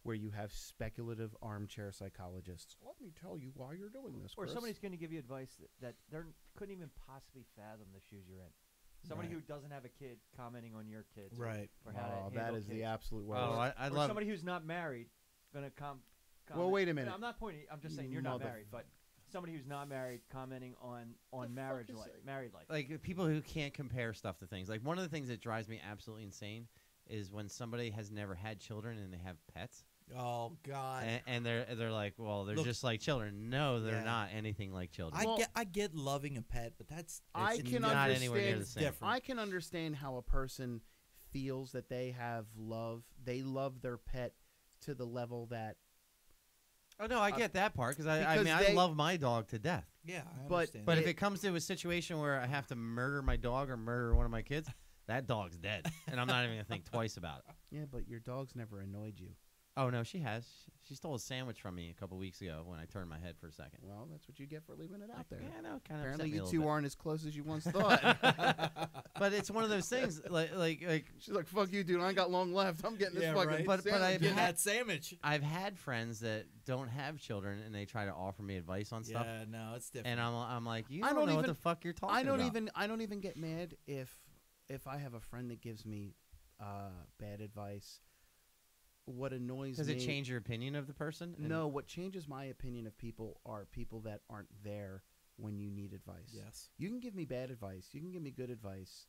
where you have speculative armchair psychologists. Let me tell you why you're doing this. Or Chris." somebody's going to give you advice that they couldn't even possibly fathom the shoes you're in. Somebody Right. who doesn't have a kid commenting on your kids. Right. Or how to Oh, that handle is the kids. absolute worst. Oh, I Or love. somebody who's not married going to comment. Well, wait a minute. No, I'm not pointing. I'm just saying You you're not mother- married, but somebody who's not married commenting on marriage is life, it? married life. Like people who can't compare stuff to things. Like one of the things that drives me absolutely insane is when somebody has never had children and they have pets, Oh God. and they're like, well, they're Look- just like children. No, they're Yeah. not anything like children. Well- I get loving a pet, but that's I it's can not anywhere near understand. the same. different. I can understand how a person feels that they have love. They love their pet to the level that. Oh no, I get that part because I because mean I they- love my dog to death. Yeah, I But- understand. But if it comes to a situation where I have to murder my dog or murder one of my kids, that dog's dead, and I'm not even gonna think twice about it. Yeah, but your dog's never annoyed you. Oh no, she has. She stole a sandwich from me a couple weeks ago when I turned my head for a second. Well, that's what you get for leaving it out there. Yeah, no, kind of. Apparently, you two aren't as close as you once thought. But it's one of those things, like She's like, "Fuck you, dude. I ain't got long left. I'm getting this Yeah, fucking." right. But sandwich." I've Get had- that sandwich. I've had friends that don't have children and they try to offer me advice on stuff, Yeah, no, it's different. and I'm like, you I don't don't know what even- the fuck you're talking I don't about. I don't even get mad if I have a friend that gives me bad advice. What annoys Does me? it change your opinion of the person? And- No, what changes my opinion of people are people that aren't there when you need advice. Yes. You can give me bad advice. You can give me good advice,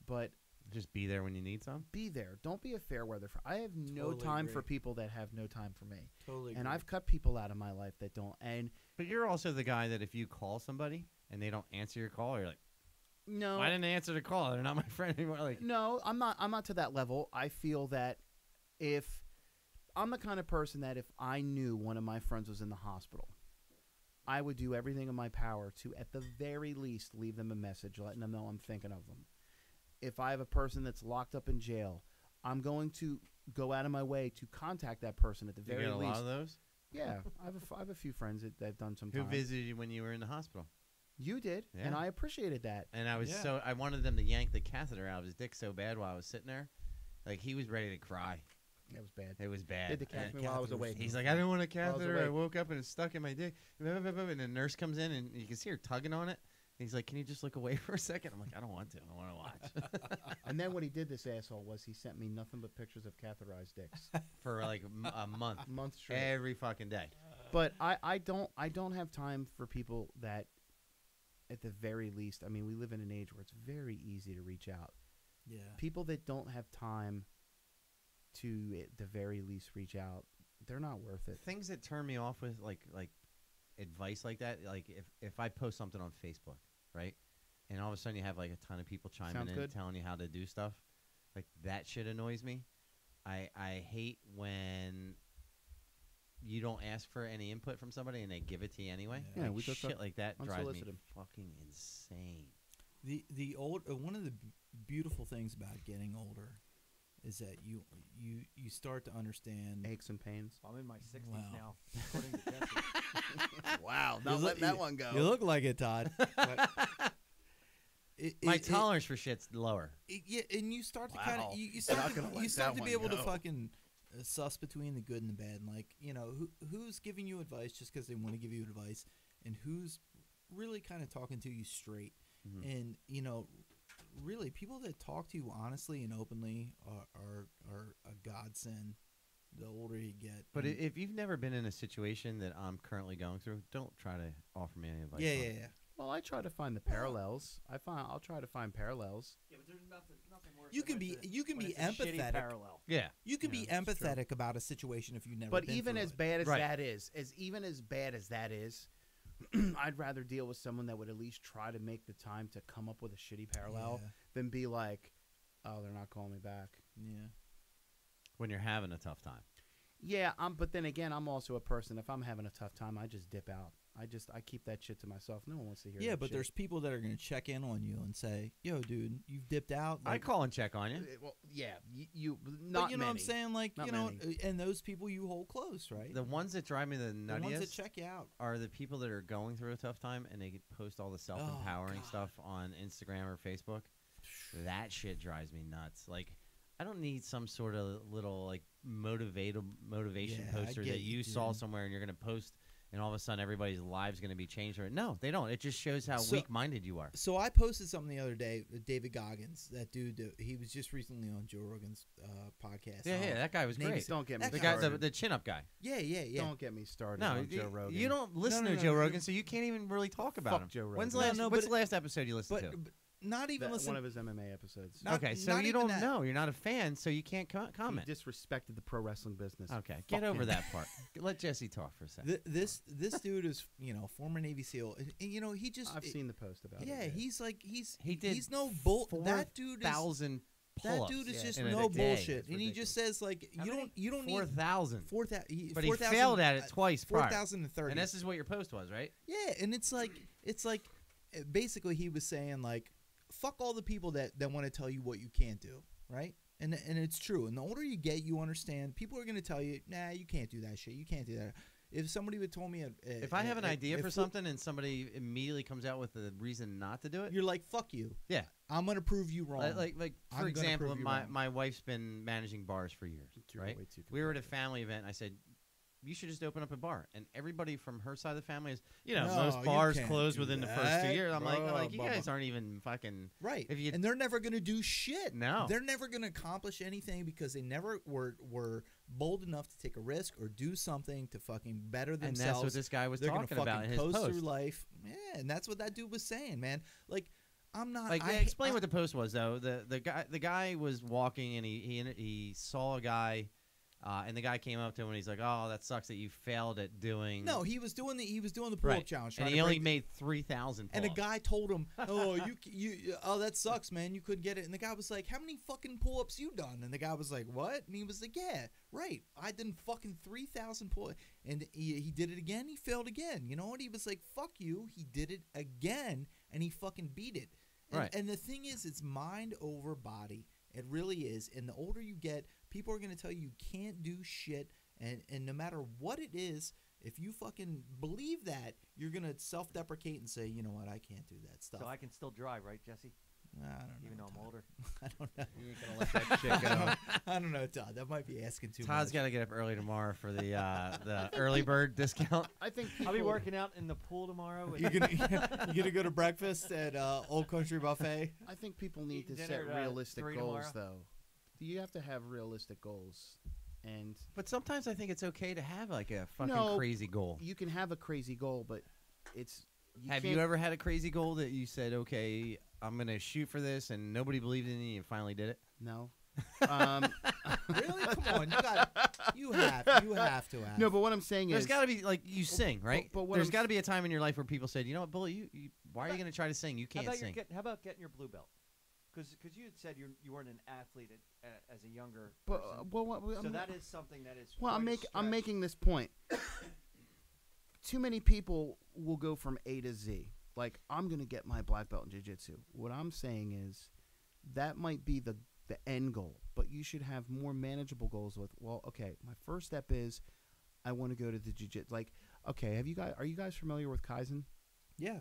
but Just be there when you need some. be there. Don't be a fair weather friend. I have no Totally time agree. for people that have no time for me. Totally. And I've cut people out of my life that don't. And But you're also the guy that if you call somebody and they don't answer your call, you're like, no, why didn't they answer the call? They're not my friend anymore. Like, no, I'm not. I'm not to that level. I feel that if I'm the kind of person that if I knew one of my friends was in the hospital, I would do everything in my power to, at the very least, leave them a message, letting them know I'm thinking of them. If I have a person that's locked up in jail, I'm going to go out of my way to contact that person at the you very get a least. lot of those. Yeah, I have a few friends that have done some Who time. visited you when you were in the hospital? You did, Yeah. and I appreciated that. And I was Yeah. I wanted them to yank the catheter out of his dick so bad while I was sitting there. Like, he was ready to cry. That was bad. It was bad. Did the catch And me while I was catheters. awake. he's like, I didn't want a While I was catheter. I awake. woke up and it's stuck in my dick. And the nurse comes in and you can see her tugging on it. He's like, can you just look away for a second? I'm like, I don't want to. I want to watch. And then what he did, this asshole, was he sent me nothing but pictures of catheterized dicks. For like a month. Months straight. Every fucking day. But I don't have time for people that, at the very least, I mean, we live in an age where it's very easy to reach out. Yeah. People that don't have time to, at the very least, reach out, they're not worth it. Things that turn me off with like advice like that, like if I post something on Facebook, right, and all of a sudden you have like a ton of people chiming Sounds in good. telling you how to do stuff, like that shit annoys me. I hate when you don't ask for any input from somebody and they give it to you anyway. Yeah. Yeah, Like, we just shit like that drives me unsolicited. fucking insane. The old one of the beautiful things about getting older is that you start to understand. Aches and pains. I'm in my 60s Wow. now, according to Jesse. Wow, You look- You look like it, Todd. But My tolerance for shit's lower. yeah, and you start to kind Wow. of you You're start not to, gonna you let start that to be one able to go. fucking suss between the good and the bad, and like who's giving you advice just because they want to give you advice, and who's really kind of talking to you straight. Mhm. And really people that talk to you honestly and openly are a godsend the older you get. But And- if you've never been in a situation that I'm currently going through, don't try to offer me any advice. yeah, on yeah, it. yeah. Well, I try to find the parallels. I'll try to find parallels. Yeah, but there's nothing worse. You can be empathetic. Parallel. Yeah. You can be Yeah, that's true. empathetic about a situation if you've never. But been even through as it. bad as Right. that is, I'd rather deal with someone that would at least try to make the time to come up with a shitty parallel Yeah. than be like, oh, they're not calling me back. Yeah. When you're having a tough time. Yeah, but then again, I'm also a person. If I'm having a tough time, I just dip out. I keep that shit to myself. No one wants to hear. Yeah, that but shit. there's people that are going to check in on you and say, "Yo, dude, you've dipped out." I Like, call and check on you. Well, yeah, you not but you know what I'm many. saying? Like, Not you know, many. and those people you hold close, right? The ones that drive me the The ones that nuttiest check you out. are the people that are going through a tough time and they post all the self-empowering God. stuff on Instagram or Facebook. That shit drives me nuts. Like, I don't need some sort of little like motivation Yeah, I poster get that you, you saw dude. somewhere and you're gonna post, and all of a sudden everybody's lives gonna be changed. Or no, they don't. It just shows how So- weak-minded you are. So I posted something the other day. David Goggins, that dude, he was just recently on Joe Rogan's podcast. Yeah, that guy was Maybe great. Don't get me That The guy- guy, started. the chin-up guy. yeah. Don't get me started No, on Joe Rogan. you don't listen No, to no, Joe no. Rogan, so you can't even really talk about Fuck him. Joe When's Rogan. the No, what's but- the last episode you listened But, to? but not even That- listen. one of his MMA episodes. Not- Okay, so not you even don't that. know. You're not a fan, so you can't comment. He disrespected the pro wrestling business. Okay, Fuck get over him. that part. Let Jesse talk for a second. This dude is former Navy SEAL, and he just I've seen the post about it. yeah, he's like He did he's no bull. That dude is 4,000 That pull-ups. dude is just in a no day. bullshit, and he just says like How many? you don't need 4,000. 4,000. But he failed at it twice prior. 4,030. And this is what your post was, right? Yeah, and it's like basically he was saying like, fuck all the people that want to tell you what you can't do, right? And it's true. And the older you get, you understand. People are going to tell you, nah, you can't do that shit. You can't do that. If somebody would told me, If I have an idea for something and somebody immediately comes out with a reason not to do it, you're like, fuck you. yeah. I'm going to prove you wrong. Like I'm for gonna example, prove you my wrong. wife's been managing bars for years, right? We were at a family event. And I said, you should just open up a bar. And everybody from her side of the family is, No, most you bars can't close do within the first that, 2 years. I'm bro, like, you blah, guys blah. aren't even fucking Right. If you, And they're never going to do shit. No. They're never going to accomplish anything because they never were bold enough to take a risk or do something to fucking better and themselves. that's what this guy was They're gonna talking about in fucking his coast post. through life. Yeah, and that's what that dude was saying, man. Like, I'm not. Like, I, explain what the post was though. The guy was walking and he saw a guy, and the guy came up to him and he's like, "Oh, that sucks that you failed at doing." No, he was doing the pull-up right. challenge, and trying he to only break- made 3,000. And a guy told him, "Oh, oh, that sucks, man. You couldn't get it." And the guy was like, "How many fucking pull-ups you done?" And the guy was like, "What?" And he was like, "Yeah, right. I done fucking 3,000 pull." And he did it again. He failed again. You know what? He was like, "Fuck you." He did it again, and he fucking beat it. And, Right. And the thing is, it's mind over body. It really is. And the older you get, people are going to tell you can't do shit. And no matter what it is, if you fucking believe that, you're going to self-deprecate and say, you know what, I can't do that stuff. So I can still drive, right, Jesse? I don't know. Even though I'm Todd. older. I don't know. You ain't gonna let that shit go. I don't know, Todd. That might be asking too Todd's much. got to get up early tomorrow for the early bird discount. I think I'll be people- working out in the pool tomorrow. You gonna go to breakfast at Old Country Buffet? I think people need to Eating set dinner at realistic 3 goals, tomorrow. though. You have to have realistic goals, and But sometimes I think it's okay to have like a fucking No. crazy goal. you can have a crazy goal, but it's. Have can't- you ever had a crazy goal that you said, okay, I'm going to shoot for this, and nobody believed in you and you finally did it? No. Really? Come on, you have to have. No, but what I'm saying There's is, got to be, like, you sing, right? but what There's I'm got to be a time in your life where people said, you know what, Bully, why are you going to try to sing? You can't sing. How about getting your blue belt? Because you had said you weren't an athlete as a younger but person. what, So that is something that is. well, I'm quite a I'm stretch. making this point. Too many people will go from A to Z. Like, I'm gonna get my black belt in jiu-jitsu. What I'm saying is, that might be the end goal, but you should have more manageable goals. With, well, okay, my first step is, I want to go to the jiu-jitsu. Like, okay, are you guys familiar with Kaizen? Yeah.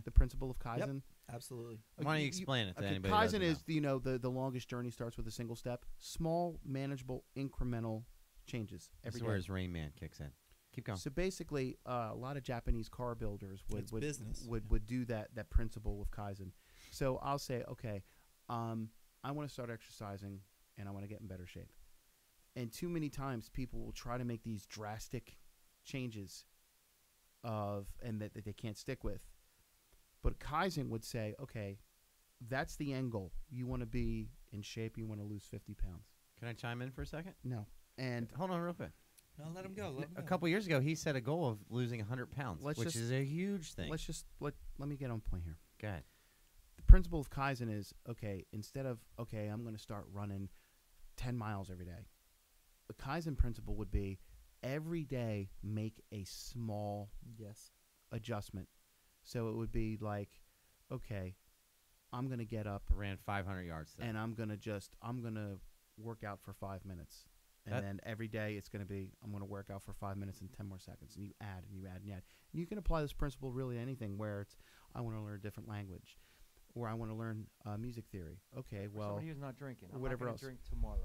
The principle of Kaizen. Absolutely. Why don't you explain it to Okay, anybody who Kaizen doesn't is know? the longest journey starts with a single step, small, manageable, incremental changes This every is day. where his Rain Man kicks in. Keep going. So basically, a lot of Japanese car builders It's business. would do that principle with Kaizen. So I'll say, okay, I want to start exercising and I want to get in better shape. And too many times people will try to make these drastic changes and that they can't stick with. But Kaizen would say, okay, that's the end goal. You want to be in shape. You want to lose 50 pounds. Can I chime in for a second? No. And Hold on real quick. No, let him go. A couple years ago, he set a goal of losing 100 pounds, Let's which just- is a huge thing. let me get on point here. Go ahead. The principle of Kaizen is, okay, instead of, okay, I'm going to start running 10 miles every day, the Kaizen principle would be every day make a small Yes. adjustment. So it would be like, okay, I'm going to get up Ran 500 yards today. and I'm going to work out for 5 minutes. And That- then every day it's going to be, I'm going to work out for 5 minutes and 10 more seconds. And you add and you add and you add. And you can apply this principle really to anything where it's, I want to learn a different language or I want to learn music theory. Okay, For well, somebody who's not drinking, I'm whatever not else. gonna drink tomorrow.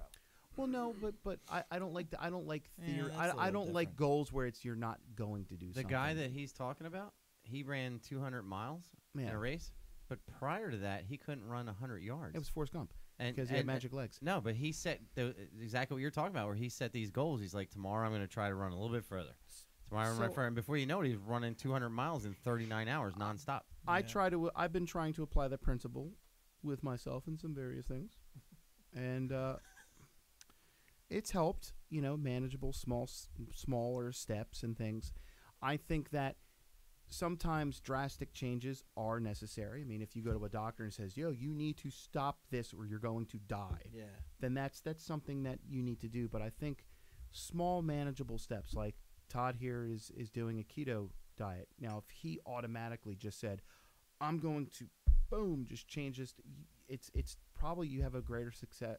well, no, but I don't like I don't like Yeah, theory. that's a I little don't like different. goals where it's you're not going to do The something. guy that he's talking about, he ran 200 miles in Yeah. a race, but prior to that, he couldn't run 100 yards. It was Forrest Gump and, because he had magic legs. No, but he set exactly what you're talking about, where he set these goals. He's like, tomorrow I'm going to try to run a little bit further. Tomorrow I'm going to run So- further. And before you know it, he's running 200 miles in 39 hours nonstop. I've been trying to apply that principle with myself and some various things, and it's helped. Manageable, smaller steps and things. I think that sometimes drastic changes are necessary. I mean, if you go to a doctor and says, "Yo, you need to stop this or you're going to die," then that's something that you need to do. But I think small, manageable steps, like Todd here is doing a keto diet. Now, if he automatically just said, "I'm going to, boom, just change this," it's probably you have a greater success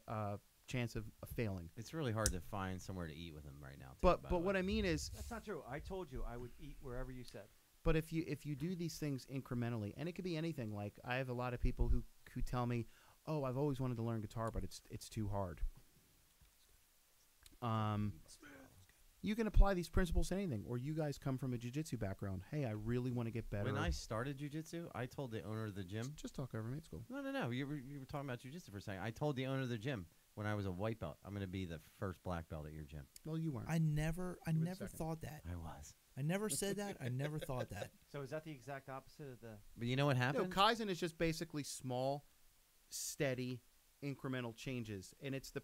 chance of failing. It's really hard to find somewhere to eat with him right now. But what I mean is, That's not true. I told you I would eat wherever you said. but if you do these things incrementally, and it could be anything. Like I have a lot of people who tell me, "Oh, I've always wanted to learn guitar, but it's too hard." You can apply these principles to anything. Or you guys come from a jiu-jitsu background. Hey, I really want to get better. When I started jiu-jitsu, I told the owner of the gym. Just talk over me. It's cool. No. You were talking about jiu-jitsu for a second. I told the owner of the gym when I was a white belt, I'm going to be the first black belt at your gym. Well, you weren't. I never were the second. thought that. I was. I never said that. I never thought that. So is that the exact opposite of the? But you know what No, happened? Kaizen is just basically small, steady, incremental changes, and it's the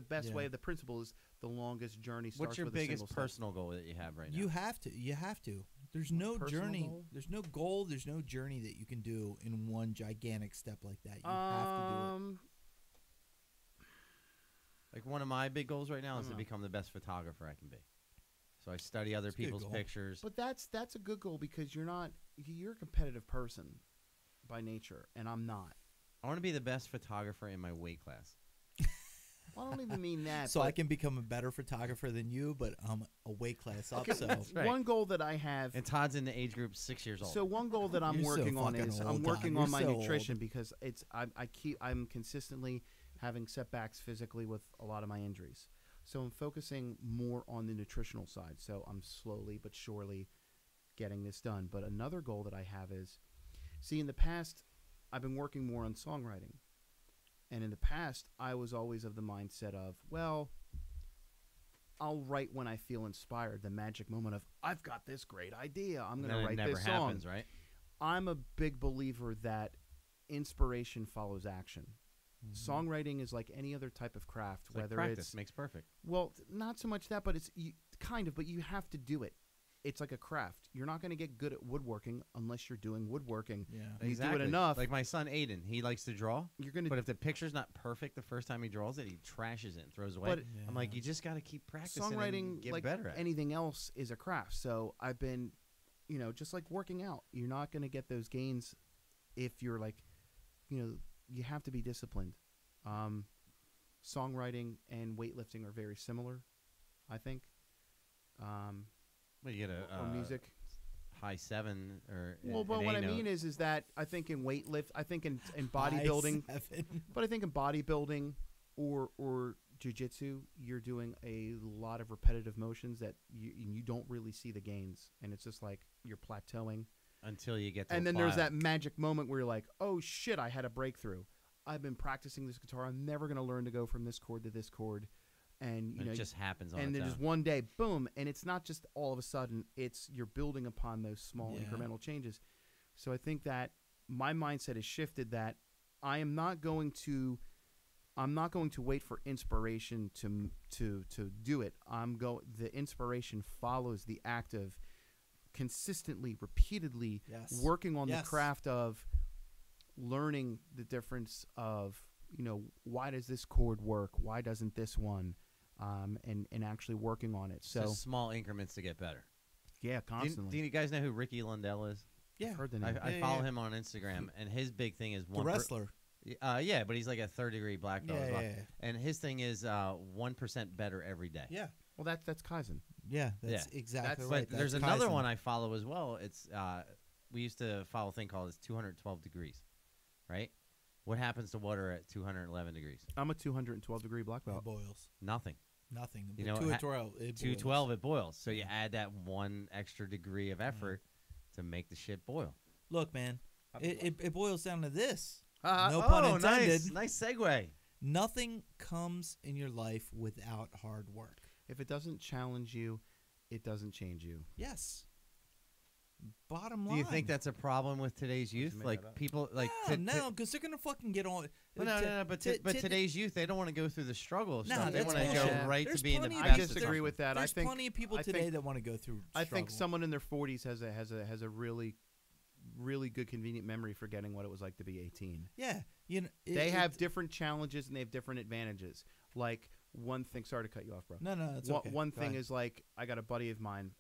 best way. The principle is the longest journey starts What's your with biggest a single personal goal that you have right now? You have to. You have to. There's no Personal journey. goal? There's no goal. There's no journey that you can do in one gigantic step like that. You step. have to do it. Like one of my big goals right now is to Uh-huh. become the best photographer I can be. So I study other That's a good people's goal. pictures. But that's a good goal because you're a competitive person by nature, and I'm not. I want to be the best photographer in my weight class. Well, I don't even mean that. So but I can become a better photographer than you, but I'm a weight class up. Okay, So That's right. one goal that I have. And Todd's in the age group 6 years old. So one goal that I'm You're so working on fucking is old, I'm working Todd. on my You're so nutrition old. because I'm consistently having setbacks physically with a lot of my injuries. So I'm focusing more on the nutritional side. So I'm slowly but surely getting this done. But another goal that I have is, see, in the past, I've been working more on songwriting. And in the past, I was always of the mindset of, well, I'll write when I feel inspired, the magic moment of, I've got this great idea. I'm going to write it never this song. happens, right? I'm a big believer that inspiration follows action. Songwriting is like any other type of craft, It's like whether practice it's makes perfect. well, not so much that, but it's but you have to do it. It's like a craft. You're not going to get good at woodworking unless you're doing woodworking. yeah. You do it enough, Like my son Aiden, he likes to draw, you're going but to. if the picture's not perfect the first time he draws it, he trashes it and throws it away. But I'm like, you just got to keep practicing and Songwriting, get like better at it. anything else, is a craft. So I've been, just like working out. You're not going to get those gains if you're like, you have to be disciplined. Songwriting and weightlifting are very similar, I think. Well, you get Or music. high 7 or Well, but an what A I note. mean is that I think in I think in High bodybuilding, 7. but I think in bodybuilding or jiu-jitsu, you're doing a lot of repetitive motions that you don't really see the gains, and it's just like you're plateauing. until you get to And then apply there's it. that magic moment where you're like, oh shit, I had a breakthrough. I've been practicing this guitar. I'm never going to learn to go from this chord to this chord. And it just happens on and its then just own. one day, boom, and it's not just all of a sudden, it's you're building upon those small Yeah. incremental changes. So I think that my mindset has shifted that I'm not going to wait for inspiration to do it. The inspiration follows the act of consistently, repeatedly Yes. working on Yes. the craft of learning the difference of, why does this chord work? Why doesn't this one? And actually working on it. So So small increments to get better. yeah, Do constantly. you guys know who Ricky Lundell is? Yeah. I've heard the name. I Yeah, follow yeah. him on Instagram, and his big thing is The one. wrestler. Yeah, but he's like a third-degree black belt Yeah, as well. yeah, And his thing is 1% better every day. yeah. Well, that's Kaizen. Yeah, that's Yeah. exactly But right. there's That's another Kaizen. one I follow as well. It's we used to follow a thing called 212 degrees, right? What happens to water at 211 degrees? I'm a 212-degree black It belt. boils. Nothing. Nothing. You But know, 212. It 212 boils. it boils. So you add that one extra degree of effort to make the shit boil. Look, man, it boils down to this. Uh, No pun Oh, intended. nice segue. Nothing comes in your life without hard work. If it doesn't challenge you, it doesn't change you. Yes. Bottom line. Do you think that's a problem with today's youth? made Like that up. people, like no, because they're gonna fucking get on. Well, no, but today's youth, they don't want to go through the struggle of No, stuff. They that's want to go bullshit. right There's to being the plenty of best. I people of disagree stuff. with that. There's I think plenty of people I today think- that want to go through. I think struggle. someone in their 40s has a really good convenient memory forgetting what it was like to be 18. Yeah, you know, They have different challenges and they have different advantages. Like one thing, sorry to cut you off, bro. No, it's One- okay. One Go thing ahead. is like I got a buddy of mine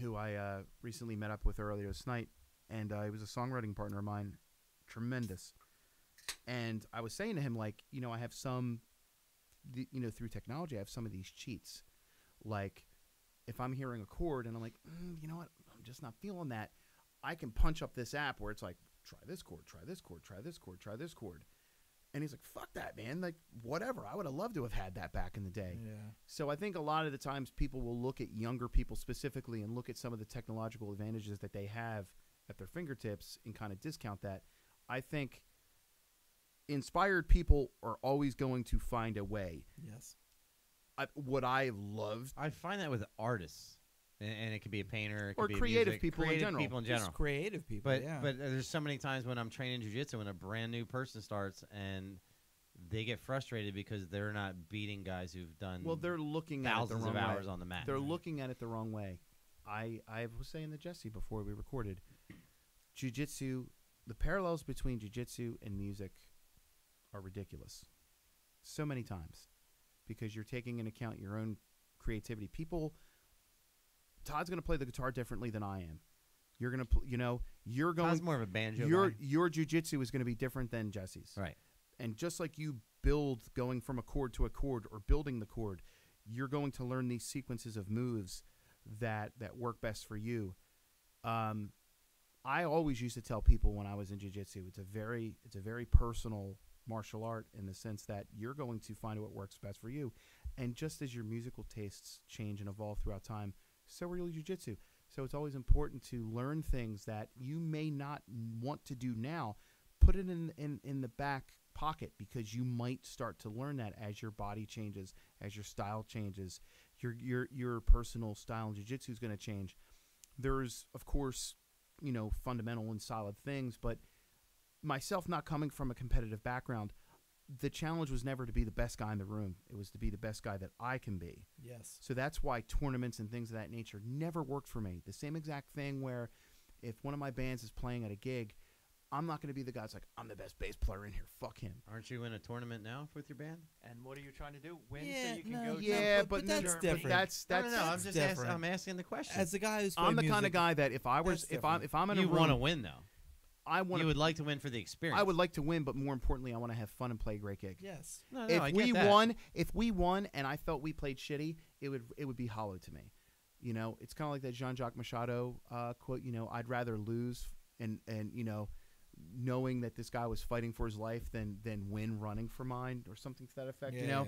who I recently met up with earlier this night, and he was a songwriting partner of mine, tremendous. And I was saying to him, like, you know, I have through technology, I have some of these cheats. Like, if I'm hearing a chord and I'm like, you know what, I'm just not feeling that, I can punch up this app where it's like, try this chord, try this chord, try this chord, try this chord. And he's like, fuck that, man. Like, whatever. I would have loved to have had that back in the day. Yeah. So I think a lot of the times people will look at younger people specifically and look at some of the technological advantages that they have at their fingertips and kind of discount that. I think inspired people are always going to find a way. Yes. What I loved, I find that with artists, and it could be a painter, it Or could be creative music, people in creative general. people in Just general. creative people. But yeah. but there's so many times when I'm training jiu-jitsu when a brand new person starts and they get frustrated because they're not beating guys who've done well, they're looking at it the thousands wrong of hours way. on the mat. They're looking at it the wrong way. I was saying to Jesse before we recorded, jiu-jitsu, the parallels between jiu-jitsu and music are ridiculous. So many times. Because you're taking into account your own creativity. Todd's going to play the guitar differently than I am. You're going to, you're going. Todd's more of a banjo guy. Your jiu-jitsu is going to be different than Jesse's. Right. And just like you build going from a chord to a chord or building the chord, you're going to learn these sequences of moves that work best for you. I always used to tell people when I was in jiu-jitsu, it's a very personal martial art in the sense that you're going to find what works best for you. And just as your musical tastes change and evolve throughout time, so will your jiu-jitsu. So it's always important to learn things that you may not want to do now. Put it in the back pocket because you might start to learn that as your body changes, as your style changes, your personal style in jiu-jitsu is going to change. There's, of course, fundamental and solid things, but myself not coming from a competitive background, the challenge was never to be the best guy in the room. It was to be the best guy that I can be. Yes. So that's why tournaments and things of that nature never worked for me. The same exact thing where if one of my bands is playing at a gig, I'm not going to be the guy that's like, I'm the best bass player in here. Fuck him. Aren't you in a tournament now with your band? And what are you trying to do? Win Yeah, so you can no, go. no, Yeah, but but, that's no, but different. that's No, I'm that's just different. I'm asking the question. As the guy who's I'm the played kind of music- guy that if I was That's if I'm in a you room, want to win though. I want You would like to win for the experience. I would like to win, but more importantly, I want to have fun and play a great gig. Yes. No, I If get we that. we won, and I felt we played shitty, it would be hollow to me. It's kind of like that Jean-Jacques Machado quote. I'd rather lose and knowing that this guy was fighting for his life than win running for mine or something to that effect. Yeah.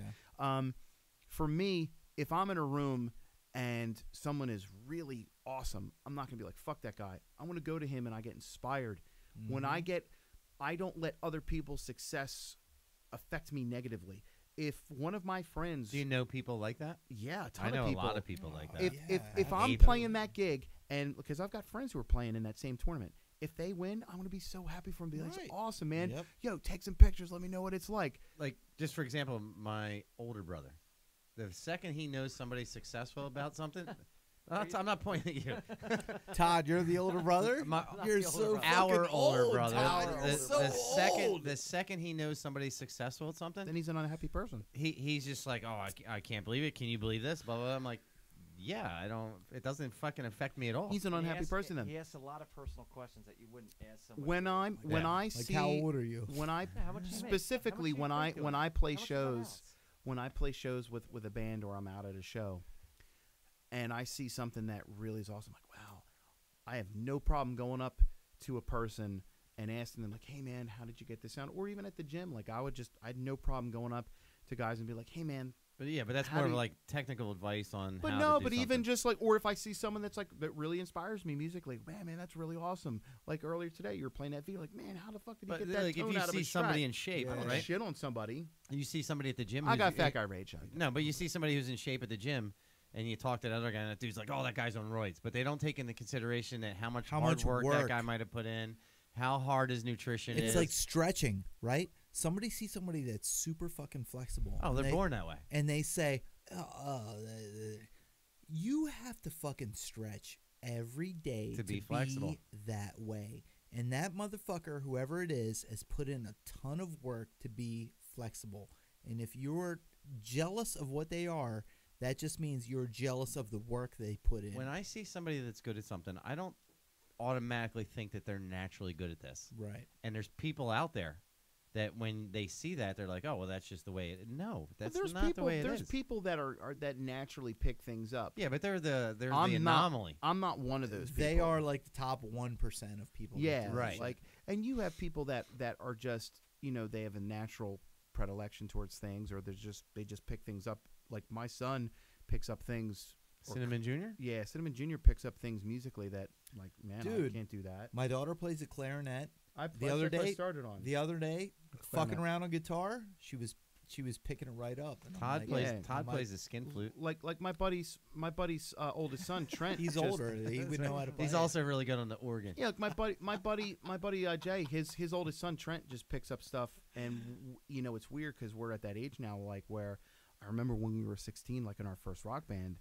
For me, if I'm in a room and someone is really awesome, I'm not gonna be like, fuck that guy. I want to go to him and I get inspired. When I don't let other people's success affect me negatively. If one of my friends, Do you know people like that? yeah, a ton I know of people. a lot of people like that. If I'm hate playing that gig, and because I've got friends who are playing in that same tournament, if they win, I'm gonna be so happy for them. Be like, Right. "That's awesome, man! Yep. Yo, take some pictures. Let me know what it's like." Like, just for example, my older brother. The second he knows somebody's successful about something, I'm not pointing at you. Todd, you're the older brother. My- You're the older so brother. Our fucking older old, brother. Todd. You're so The second he knows somebody's successful at something, Then he's an unhappy person. he's just like, oh, I can't believe it. Can you believe this? Blah, blah, blah. I'm like, yeah, I don't. It doesn't fucking affect me at all. He's an unhappy person. Then He asks a lot of personal questions that you wouldn't ask somebody. when I Like, see how old are you? when I Yeah, how much do you make? specifically How much do you think when doing I it? play How much is that shows house? when I play shows with a band or I'm out at a show, and I see something that really is awesome, like, wow, I have no problem going up to a person and asking them, like, hey man, how did you get this sound? Or even at the gym, like I had no problem going up to guys and be like, hey man. But yeah, but that's How more do of you- like technical advice on. But how no, to do but even something. just like, or if I see someone that's like that really inspires me musically, man, that's really awesome. Like earlier today, you were playing that V, like, man, how the fuck did he But get that like, if tone you out of see his somebody track? in shape, I don't right? shit on somebody. You see somebody at the gym. I who's- got fat guy rage. No, but you see somebody who's in shape at the gym. and you talk to the other guy, and that dude's like, "Oh, that guy's on roids," but they don't take into consideration that how much How hard much work that work. guy might have put in, how hard his nutrition It's is. like stretching, right? Somebody sees somebody that's super fucking flexible. oh, and they're they- born that way. and they say, you have to fucking stretch every day To be flexible. that way. And that motherfucker, whoever it is, has put in a ton of work to be flexible. And if you're jealous of what they are, that just means you're jealous of the work they put in. When I see somebody that's good at something, I don't automatically think that they're naturally good at this. Right. And there's people out there that when they see that, they're like, "Oh, well, that's just the way it." No, that's there's not people, the way it there's is. people that are that naturally pick things up. Yeah, but they're the I'm anomaly. I'm not one of those people. They are like the top 1% of people. that Yeah, do that right. shit. Like, and you have people that are just, they have a natural predilection towards things, or they just pick things up. Like my son picks up things. Cinnamon Junior. Yeah, Cinnamon Jr. picks up things musically that, like, man, Dude. I can't do that. My daughter plays the clarinet. The other day- started on. The other day, Clarinet. fucking around on guitar, she was picking it right up. And I'm Todd like, plays. Yeah, Todd my- plays the skin flute. like my buddy's oldest son Trent. He's just- older. He would know how to play. He's it. also really good on the organ. Yeah, like my buddy Jay, his oldest son Trent just picks up stuff, and it's weird because we're at that age now, like where I remember when we were 16, like in our first rock band,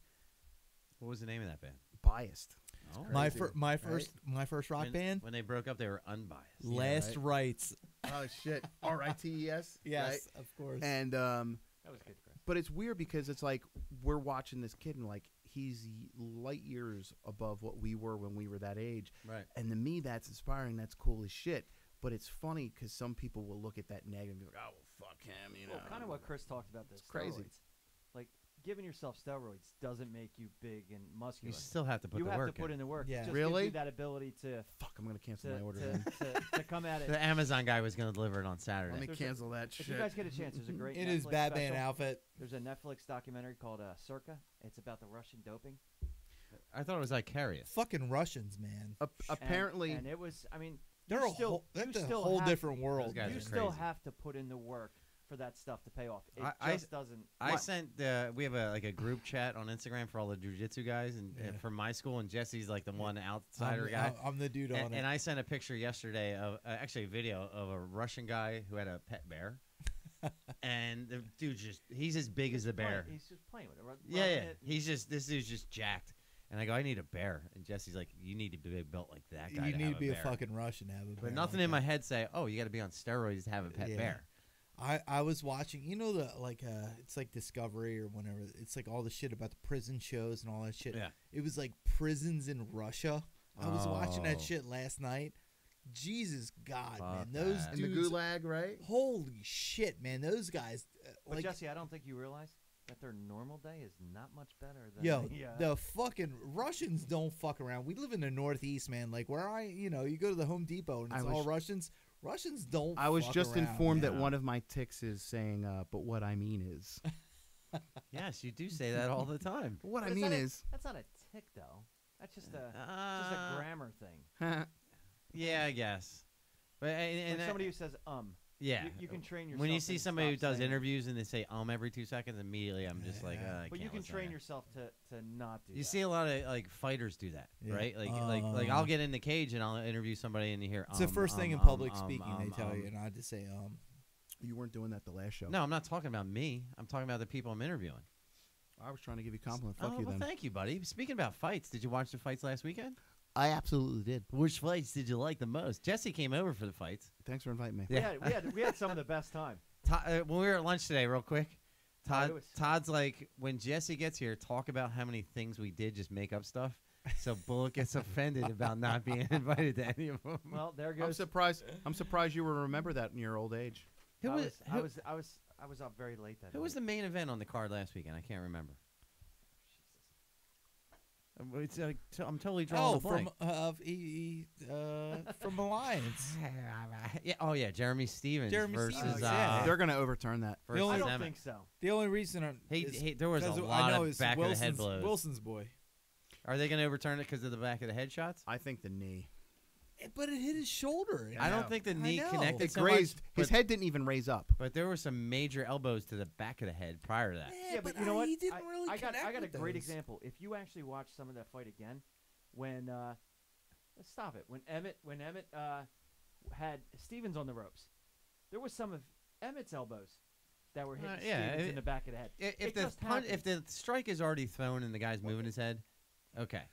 What was the name of that band? Biased. Oh. my crazy, my first rock when, band. When they broke up, they were unbiased. Last Rites. Oh shit, RITES. Yes, of course. And That was good, Chris. but it's weird because it's like we're watching this kid and like he's light years above what we were when we were that age. Right. And to me, that's inspiring. That's cool as shit. But it's funny because some people will look at that negative and be like, "Oh, well, fuck him," Well, kind of what Chris talked about. This crazy. Steroids. Like giving yourself steroids doesn't make you big and muscular. You still have to put You the have work to put in the work. Yeah. It just Really? gives you that ability to Fuck, I'm gonna cancel to, my order. to, then. to come at it. The Amazon guy was going to deliver it on Saturday. Let me There's a- cancel that If shit. you guys get a chance, there's a great in Netflix his Batman special. outfit. There's a Netflix documentary called Circa. It's about the Russian doping. I thought it was Icarius. Fucking Russians, man. Apparently, and it was. I mean, They're you a still, whole, you that's a still whole have, different world. Those guys You are still crazy. have to put in the work for that stuff to pay off. It I- just doesn't. I What? sent. We have a group chat on Instagram for all the jujitsu guys and from my school, and Jesse's like the one outsider guy. I'm the dude on And, it. and I sent a picture yesterday of actually a video of a Russian guy who had a pet bear, and the dude he's as big as the bear. He's just playing with it. Yeah, rubbing yeah. it. This dude's just jacked. And I go, I need a bear. And Jesse's like, you need to be built like that guy. you to need have to be a bear. fucking Russian to have a bear But nothing like in my that. head say, oh, you got to be on steroids to have a pet Yeah. bear. I was watching, it's like Discovery or whenever. It's like all the shit about the prison shows and all that shit. Yeah. It was like prisons in Russia. I was watching that Oh. shit last night. Jesus God, man, Fuck those that. in the dudes. gulag, right? Holy shit, man, those guys. But Like, Jesse, I don't think you realize that their normal day is not much better than yo, the, the fucking Russians don't fuck around. We live in the Northeast, man. Like where you go to the Home Depot and I it's was- all Russians. Russians don't. I was fuck just around, informed man. that one of my ticks is saying, "But what I mean is, Yes, you do say that all the time. what I But mean it's is." that's not a tick though. That's just a Uh, grammar thing. yeah, I guess. But and Like somebody who says yeah, you can train yourself. when you see to somebody who stop does saying it. interviews and they say every 2 seconds, immediately I'm just like, Yeah. I But you can't can listen train to yourself to not do You that. see a lot of like fighters do that, Yeah. right? Like I'll get in the cage and I'll interview somebody and you hear. It's the first thing in public speaking they tell you, and I just say You weren't doing that the last show. No, I'm not talking about me. I'm talking about the people I'm interviewing. I was trying to give you a compliment. Fuck Oh, you well, then. thank you, buddy. Speaking about fights, did you watch the fights last weekend? I absolutely did. Which fights did you like the most? Jesse came over for the fights. Thanks for inviting me. Yeah. We had some of the best time. When we were at lunch today, real quick, it was- Todd's like, when Jesse gets here, talk about how many things we did, just make up stuff. So Bullock gets offended about not being invited to any of them. Well, there I'm goes. surprised you will remember that in your old age. Who was I was up very late that who was the night. main event on the card last weekend? I can't remember. It's I'm totally drawing a blank. from Alliance. Yeah. Oh yeah, Jeremy Stevens Jeremy versus Stevens, yeah. They're going to overturn that. versus I don't Emmett. think so. The only reason There was a lot of back of the head blows. Wilson's boy. Are they going to overturn it because of the back of the head shots? I think the knee. But it hit his shoulder. I don't think the knee know. connected It so grazed. much, His but, head didn't even raise up. but there were some major elbows to the back of the head prior to that. Yeah, but you know what? He didn't really I got a with great those. example. If you actually watch some of that fight again, when let's stop it. When Emmett had Stevens on the ropes, there was some of Emmett's elbows that were hitting Stevens in the back of the head. If the strike is already thrown and the guy's moving his head, okay.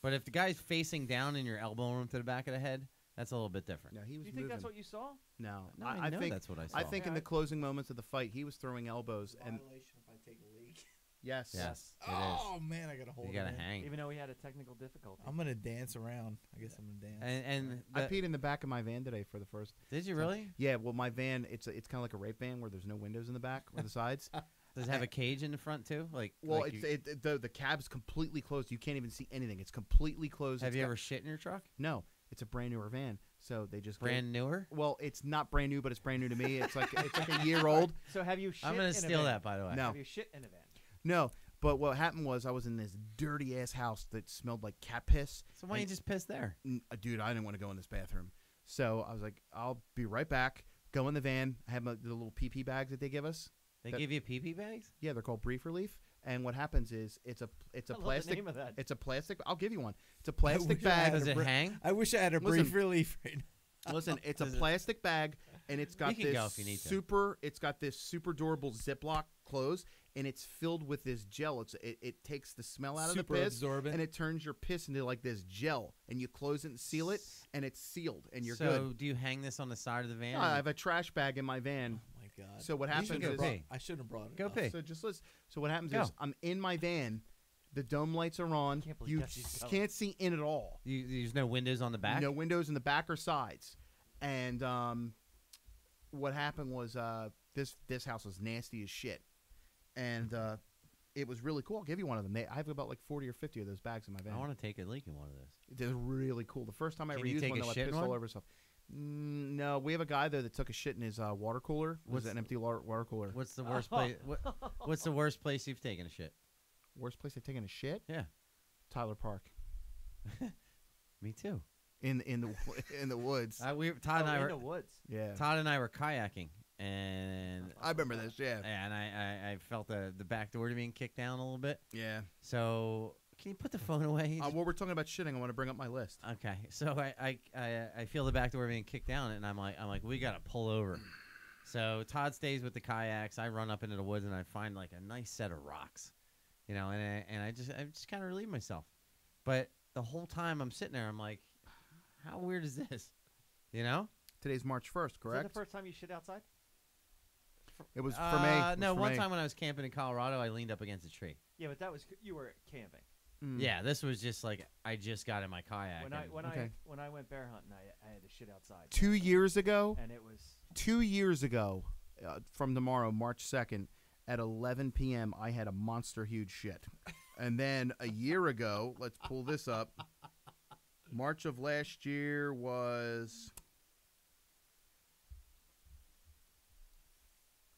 But if the guy's facing down and you're elbowing him to the back of the head, that's a little bit different. No, he was Do you think moving. that's what you saw? No, No, I know think that's what I saw. I think in the closing moments of the fight, he was throwing elbows and Violation if I take a leak. yes, Yes, it is. Oh man, I gotta hold. You gotta it in. hang. Even though he had a technical difficulty. I'm gonna dance around. I guess I'm gonna dance. And I peed in the back of my van today for the first. did you really? Yeah, well, my van it's kind of like a rape van where there's no windows in the back or the sides. Does it have a cage in the front too? Well, like the cab's completely closed. You can't even see anything. It's completely closed. have It's you got- ever shit in your truck? No, it's a brand newer van. So they just Brand newer? Well, it's not brand new, but it's brand new to me. It's like a year old. So have you shit I'm gonna in a steal van? that, by the way. No. Have you shit in a van? No, but what happened was I was in this dirty ass house that smelled like cat piss. So why don't you And- just piss there? Dude, I didn't want to go in this bathroom. So I was like, I'll be right back. Go in the van. I have the little PP bags that they give us. They That- give you pee-pee bags? Yeah, they're called Brief Relief. And what happens is it's a I love plastic. the name of that. It's a plastic. I'll give you one. It's a plastic wish I bag. had Does it hang? I wish I had a Listen. brief relief right now. Listen, it's a Does it- plastic bag, and it's got You can this go if you need to. super. It's got this super durable Ziploc close, and it's filled with this gel. It takes the smell out Super of the piss, absorbent. and it turns your piss into like this gel, and you close it and seal it, and it's sealed, and you're so good. do you hang this on the side of the van? I have a trash bag in my van. Oh my god. So what You happens shouldn't have is- brought- Pee. I shouldn't have brought it. Go up. pee. So just listen. So what happens Go. is I'm in my van. The dome lights are on. Can't believe You that's just going. can't see in at all. There's no windows on the back? No windows in the back or sides. And what happened was this house was nasty as shit, and it was really cool. I'll give you one of them. I have about like 40 or 50 of those bags in my van. I want to take a leak in one of those. They're really cool. The first time I Can ever you used take one, a though, I shit in pissed all one? over stuff. No, we have a guy though that took a shit in his water cooler. It was What's- an empty water cooler. What's the worst place? What's the worst place you've taken a shit? Worst place I've taken a shit? Yeah. Tyler Park Me too. in the in the woods. Todd and Oh, I in were the woods. Yeah, Todd and I were kayaking, and I remember this. Yeah, and I felt the back door being kicked down a little bit. yeah. So can you put the phone away? While we're talking about shitting, I want to bring up my list. Okay, so I feel the back door being kicked down, and I'm like we gotta pull over. So Todd stays with the kayaks. I run up into the woods and I find like a nice set of rocks, and I just kind of relieve myself. But the whole time I'm sitting there, I'm like, how weird is this? You know? Today's March 1st, Is that correct? the first time you shit outside? It was for me. It was No, for one me. time when I was camping in Colorado, I leaned up against a tree. Yeah, but that was you were camping. Mm. Yeah, this was just like I just got in my kayak. When and- I went bear hunting, I had to shit outside. 2 years ago, And it was 2 years ago, from tomorrow, March 2nd, at 11 p.m., I had a monster huge shit. And then a year ago, let's pull this up. March of last year was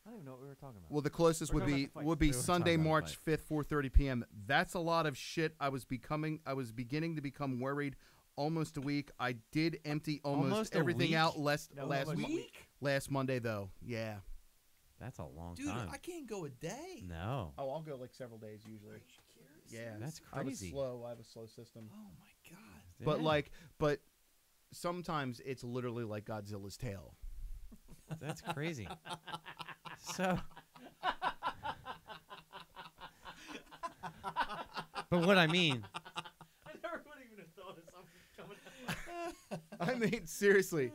I don't even know what we were talking about. well, the closest We're would talking be about the fight. would be We were Sunday, talking about March the 5th, 4:30 p.m. That's a lot of shit. I was beginning to become worried. Almost a week. I did empty almost Almost a everything week? out last No, last almost a mo- week? last Monday though. Yeah. That's a long Dude, time. I can't go a day. No, Oh, I'll go like several days usually. Yeah, that's I was crazy. slow. I have a slow system. Oh my god. But Yeah, but sometimes it's literally like Godzilla's tail. that's crazy. So, but what I mean, I never would even have thought of something coming. I mean, seriously.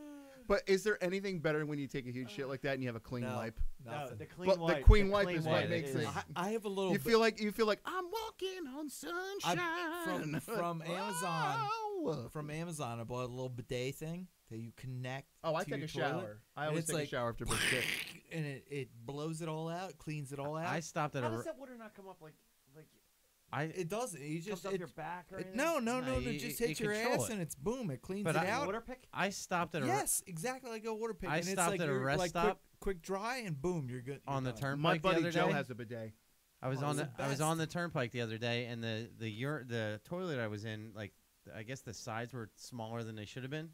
But is there anything better when you take a huge shit like that and you have a clean No. wipe? No, Nothing. the clean But wipe. the queen the wipe clean is what wipe makes is- it- I have a little. You feel like I'm walking on sunshine. from Amazon. Wow. From Amazon, I bought a little bidet thing that you connect. Oh, I to take your a shower. toilet, I and always it's take like- a shower after brush shit. and it blows it all out, cleans it all out. I stopped at How a. does that water not come up like It doesn't. You comes just up your back or anything? no, No, it you- just you hits your control ass it. and it's boom. It cleans But it I- out. Water pick? I stopped at a. Yes, exactly like a water pick. I and it's stopped like at a you're rest like stop. quick dry, and boom, you're good. On you're the done. turnpike My the buddy other Joe day. has a bidet. I was Oh, on it's the the I was on the best. turnpike the other day, and the toilet I was in, like I guess the sides were smaller than they should have been,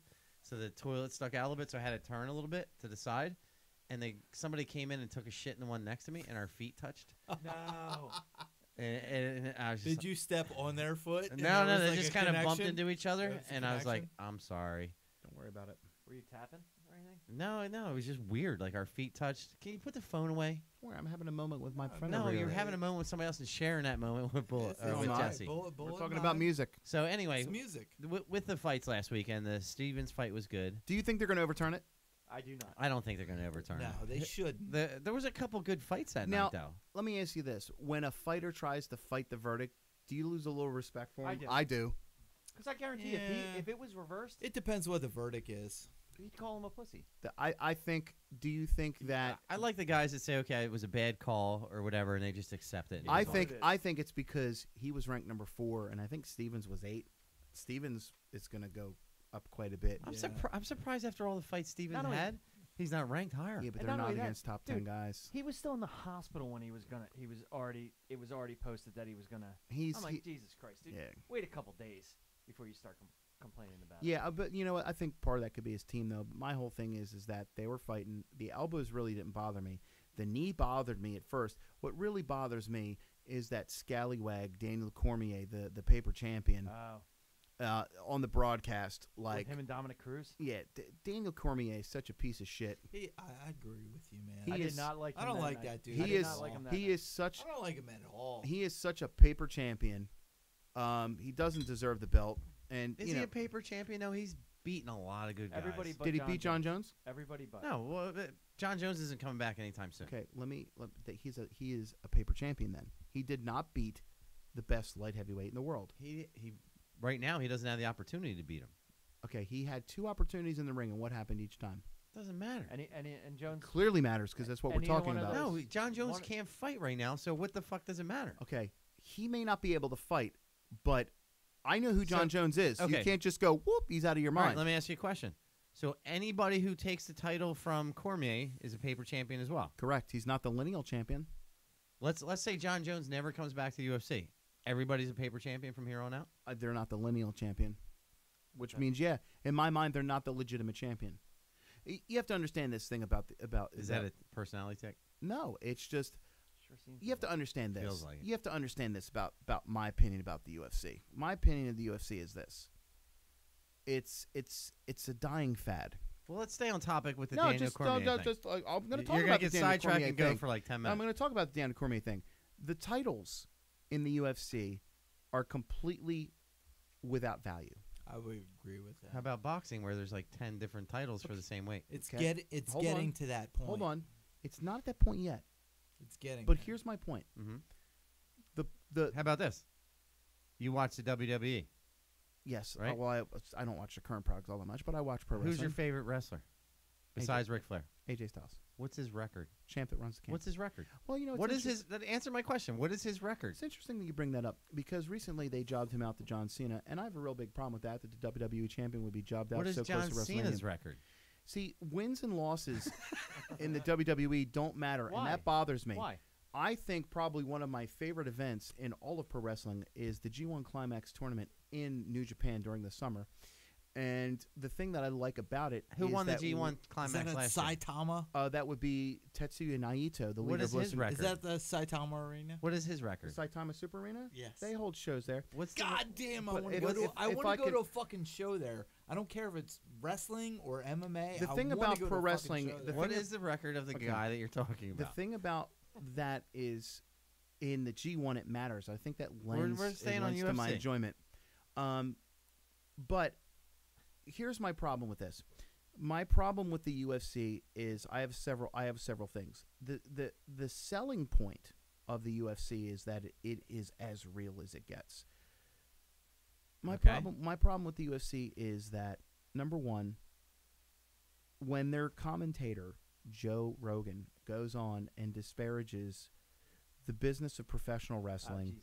So the toilet stuck out a little bit, so I had to turn a little bit to the side. And somebody came in and took a shit in the one next to me, and our feet touched. No. And I was just Did you step on their foot? and No, there was, they like, just a kind of bumped connection? into each other, There was a and I was like, connection? I'm sorry. Don't worry about it. Were you tapping or anything? No, it was just weird. Like our feet touched. Can you put the phone away? Don't worry, I'm having a moment with my friend. No, over you're here. having a moment with somebody else and sharing that moment with It's with all right. Jesse. Bullet, We're bullet, talking mine. about music. So anyway, It's music. with the fights last weekend, the Stevens fight was good. Do you think they're going to overturn it? I do not. I don't think they're going to overturn No, it. they shouldn't. There was a couple good fights that Now- night, though. Let me ask you this: when a fighter tries to fight the verdict, do you lose a little respect for him? I do. I do. Because I guarantee Yeah. if it was reversed, It depends what the verdict is. he'd call him a pussy. I think. Do you think that? I like the guys that say, okay, it was a bad call or whatever, and they just accept it. I what think. it is. I think it's because he was ranked number 4, and I think Stevens was 8. Stevens is going to go up quite a bit. I'm, Yeah. I'm surprised after all the fights Stevens Not only- had, he's not ranked higher. Yeah, but And they're not not only that, against top 10 dude, guys. He was still in the hospital when it was already posted that he was gonna. He's. I'm like, Jesus Christ, dude. yeah. Wait a couple days before you start complaining about it. Yeah, but you know what? I think part of that could be his team, though. But my whole thing is that they were fighting. The elbows really didn't bother me. The knee bothered me at first. What really bothers me is that scallywag Daniel Cormier, the paper champion, Oh, on the broadcast. with Like, him and Dominic Cruz. yeah, Daniel Cormier is such a piece of shit. I agree with you, man. He I is- did not like. I him don't that like night. that dude. I He did is. not like him that He night. is such. I don't like him at all. He is such a paper champion. He doesn't deserve the belt. And Is you he know, a paper champion? No, he's beaten a lot of good guys. Everybody but did he John beat John Jones? Everybody but. No, well, John Jones isn't coming back anytime soon. Okay, he is a paper champion. Then he did not beat the best light heavyweight in the world. He right now he doesn't have the opportunity to beat him. Okay, he had 2 opportunities in the ring, and what happened each time? Doesn't matter. And Jones. Clearly matters because that's what And we're neither talking one of about. those- No, John Jones one- can't fight right now, so what the fuck does it matter? Okay, he may not be able to fight, but I know who John So- Jones is. You okay. can't just go whoop. He's out of your All right, mind. let me ask you a question. So anybody who takes the title from Cormier is a paper champion as well. Correct. He's not the lineal champion. Let's say John Jones never comes back to the UFC. Everybody's a paper champion from here on out. They're not the lineal champion, which means in my mind they're not the legitimate champion. You have to understand this thing about Is that a personality tick? No, it's just Sure seems. you have to understand this. Feels like it. You have to understand this about my opinion about the UFC. My opinion of the UFC is this: it's a dying fad. Well, let's stay on topic with the no, Daniel just Cormier no, thing. just I'm going to talk You're about get the Daniel sidetracked Cormier and go thing. for like 10 I'm minutes. going to talk about the Daniel Cormier thing. The titles in the UFC are completely without value. I would agree with that. How about boxing, where there's like 10 different titles for the same weight? It's Okay. it's Hold getting on. to that point. Hold on, it's not at that point yet. It's getting. But there. here's my point: Mm-hmm. the How about this? You watch the WWE. yes, Right. well, I don't watch the current products all that much, but I watch pro wrestling. Who's your favorite wrestler besides Ric Flair? AJ Styles, What's his record? champ that runs the camp. What's his record? Well, you know, What is his? Answer my question. What is his record? It's interesting that you bring that up because recently they jobbed him out to John Cena, and I have a real big problem with that. That the WWE champion would be jobbed out What is so John close to WrestleMania. Cena's record? See, wins and losses in the WWE don't matter, and Why? that bothers me. Why? I think probably one of my favorite events in all of pro wrestling is the G1 Climax tournament in New Japan during the summer. And the thing that I like about it Who is won the that G1 Is climax that at last year? Saitama? that would be Tetsuya Naito, the What leader is of his Listen- record? Is that the Saitama Arena? What is his record? Saitama Super Arena? Yes. They hold shows there. What's the God damn! I But want to if- go if- to. I if want I to go could- to a fucking show there. I don't care if it's wrestling or MMA. The I thing wanna about go to pro a fucking wrestling, show the there. What thing is the record of the Okay. guy that you're talking The about? thing about that is, in the G1 it matters. I think that lends, we're it staying on lends to my UFC. enjoyment. But here's my problem with this. My problem with the UFC is I have several things. The selling point of the UFC is that it is as real as it gets. My Okay. problem with the UFC is that, number one, when their commentator Joe Rogan goes on and disparages the business of professional wrestling.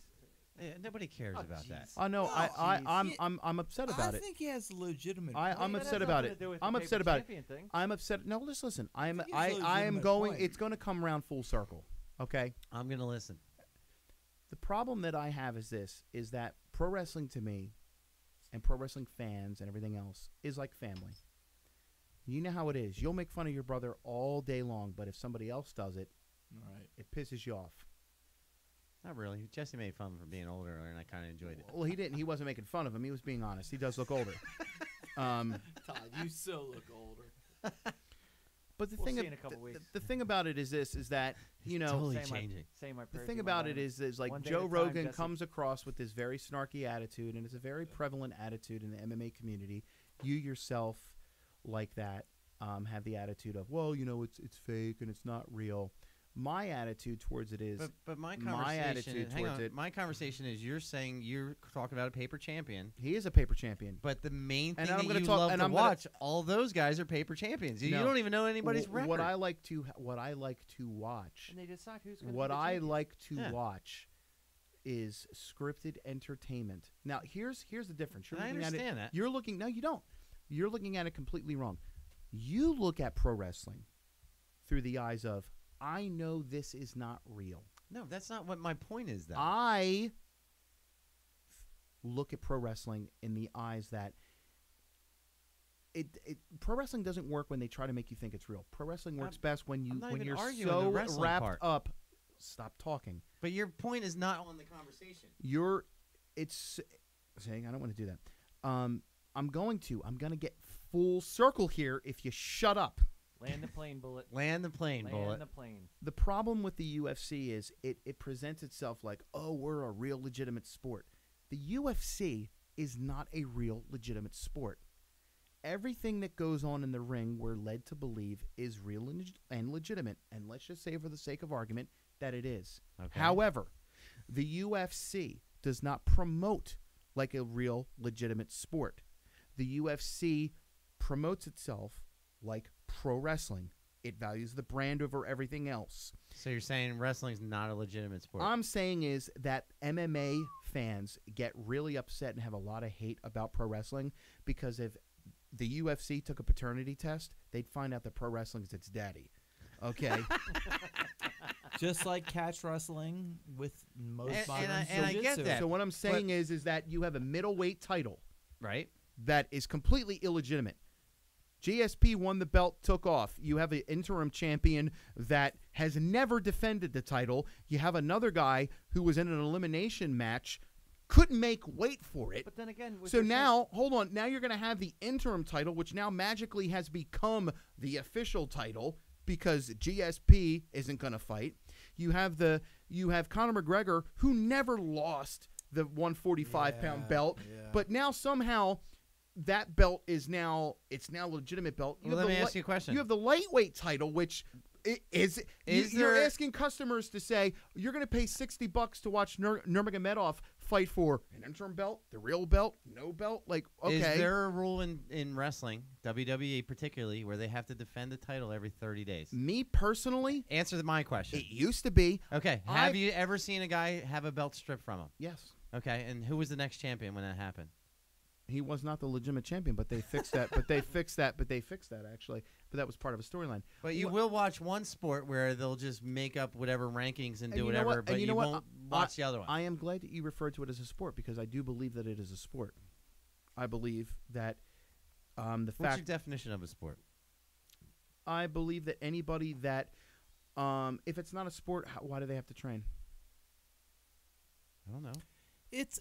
Yeah, nobody cares Oh, about that. jeez. I know. No, I'm upset about I it. think he has legitimate. I'm That has upset about nothing it. to do with the I'm paper upset about it. champion thing. I'm upset. No, just listen. think it's a I am legitimate going. point. It's going to come around full circle. Okay. I'm gonna listen. The problem that I have is this: is that pro wrestling to me, and pro wrestling fans and everything else is like family. You know how it is. You'll make fun of your brother all day long, but if somebody else does it, Right. it pisses you off. Not really. Jesse made fun for being older, and I kind of enjoyed it. Well, he didn't. He wasn't making fun of him. He was being honest. He does look older. Todd, you so look older. But the We'll thing, see in a couple weeks. the thing about it is this: is that you know, totally Say my- changing. Say my the prayers thing in my about it Bible. is like One day Joe at a time, Rogan Jesse. comes across with this very snarky attitude, and it's a very prevalent attitude in the MMA community. You yourself, like that, have the attitude of, well, you know, it's fake and it's not real. My attitude towards it is, But my my conversation, attitude hang towards on, it- my conversation is you're saying you're talking about a paper champion, he is a paper champion. but the main And thing I'm that gonna you talk- love and to I'm gonna- watch, all those guys are paper champions. You No. don't even know anybody's Wh- record. What I like to watch. And they decide who's going to What be the I champion. like to Yeah. watch is scripted entertainment. Now, here's the difference. You're And I looking at it. understand that. You're looking. No, you don't. You're looking at it completely wrong. You look at pro wrestling through the eyes of, I know this is not real. No, that's not what my point is, though. I look at pro wrestling in the eyes that pro wrestling doesn't work when they try to make you think it's real. Pro wrestling works best when I'm not when even you're arguing so the wrestling wrapped part. up. Stop talking. But your point is not on the conversation. It's saying I don't want to do that. I'm going to get full circle here if you shut up. Land the plane, Bullet. Land the plane, Land Bullet. the plane. The problem with the UFC is it presents itself like, oh, we're a real legitimate sport. The UFC is not a real legitimate sport. Everything that goes on in the ring, we're led to believe, is real and legitimate. And let's just say, for the sake of argument, that it is. Okay. However, the UFC does not promote like a real legitimate sport. The UFC promotes itself like pro wrestling. It values the brand over everything else. So you're saying wrestling's not a legitimate sport? I'm saying is that MMA fans get really upset and have a lot of hate about pro wrestling because if the UFC took a paternity test, they'd find out that pro wrestling is its daddy. Okay? Just like catch wrestling with most And- modern and I get jiu-jitsu. that. So what I'm saying is that you have a middleweight title right? that is completely illegitimate. GSP won the belt, took off. You have an interim champion that has never defended the title. You have another guy who was in an elimination match, couldn't make weight for it. But then again, with So your now, hold on. Now you're going to have the interim title, which now magically has become the official title because GSP isn't going to fight. You have Conor McGregor, who never lost the 145-pound belt, but now somehow that belt is now a legitimate belt. Well, let me ask you a question. You have the lightweight title, which is you're there- asking customers to say you're going to pay $60 to watch Nurmagomedov fight for an interim belt, the real belt, no belt. Like, okay, Is there a rule in wrestling, WWE particularly, where they have to defend the title every 30 days? me personally, Answer my question. it used to be Okay. I- Have you ever seen a guy have a belt stripped from him? yes. Okay. And who was the next champion when that happened? He was not the legitimate champion, but they fixed that. But they fixed that actually. But that was part of a storyline. But you will watch one sport where they'll just make up whatever rankings and do you know whatever, what? but And you you know what? won't watch the other one. I am glad that you referred to it as a sport because I do believe that it is a sport. I believe that the What's fact your definition of a sport? I believe that anybody that if it's not a sport, why do they have to train? I don't know. It's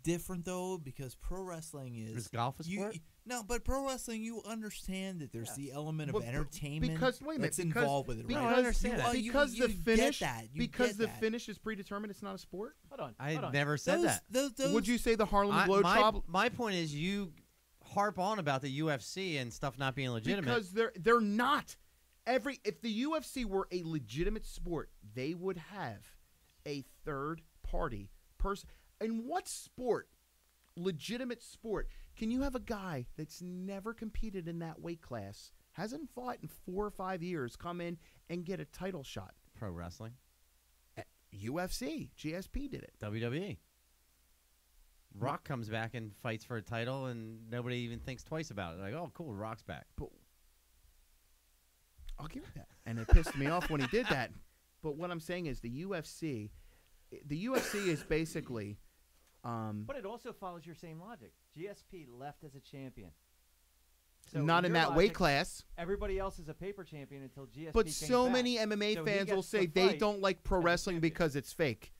different though because pro wrestling Is is golf a sport? no, but pro wrestling you understand that there's the element of But- entertainment because wait a minute, that's because, involved with it. because, Right? I understand that. because You the get finish that. You because get the that. finish is predetermined. It's not a sport. Hold on. I hold on. never said that. Would you say the Harlem my, Globetrotters? my point is you harp on about the UFC and stuff not being legitimate. Because they're not. If the UFC were a legitimate sport, they would have a third party person. In what sport, legitimate sport, can you have a guy that's never competed in that weight class, hasn't fought in 4 or 5 years, come in and get a title shot? Pro wrestling, UFC, GSP did it. WWE. Rock comes back and fights for a title, and nobody even thinks twice about it. Like, oh, cool, Rock's back. I'll give it that. And it pissed me off when he did that. But what I'm saying is the UFC is basically But it also follows your same logic. GSP left as a champion. So Not in your that weight logic, class. Everybody else is a paper champion until GSP But came so back. many MMA So he fans will gets say to they fight don't like pro as a wrestling champion. because it's fake.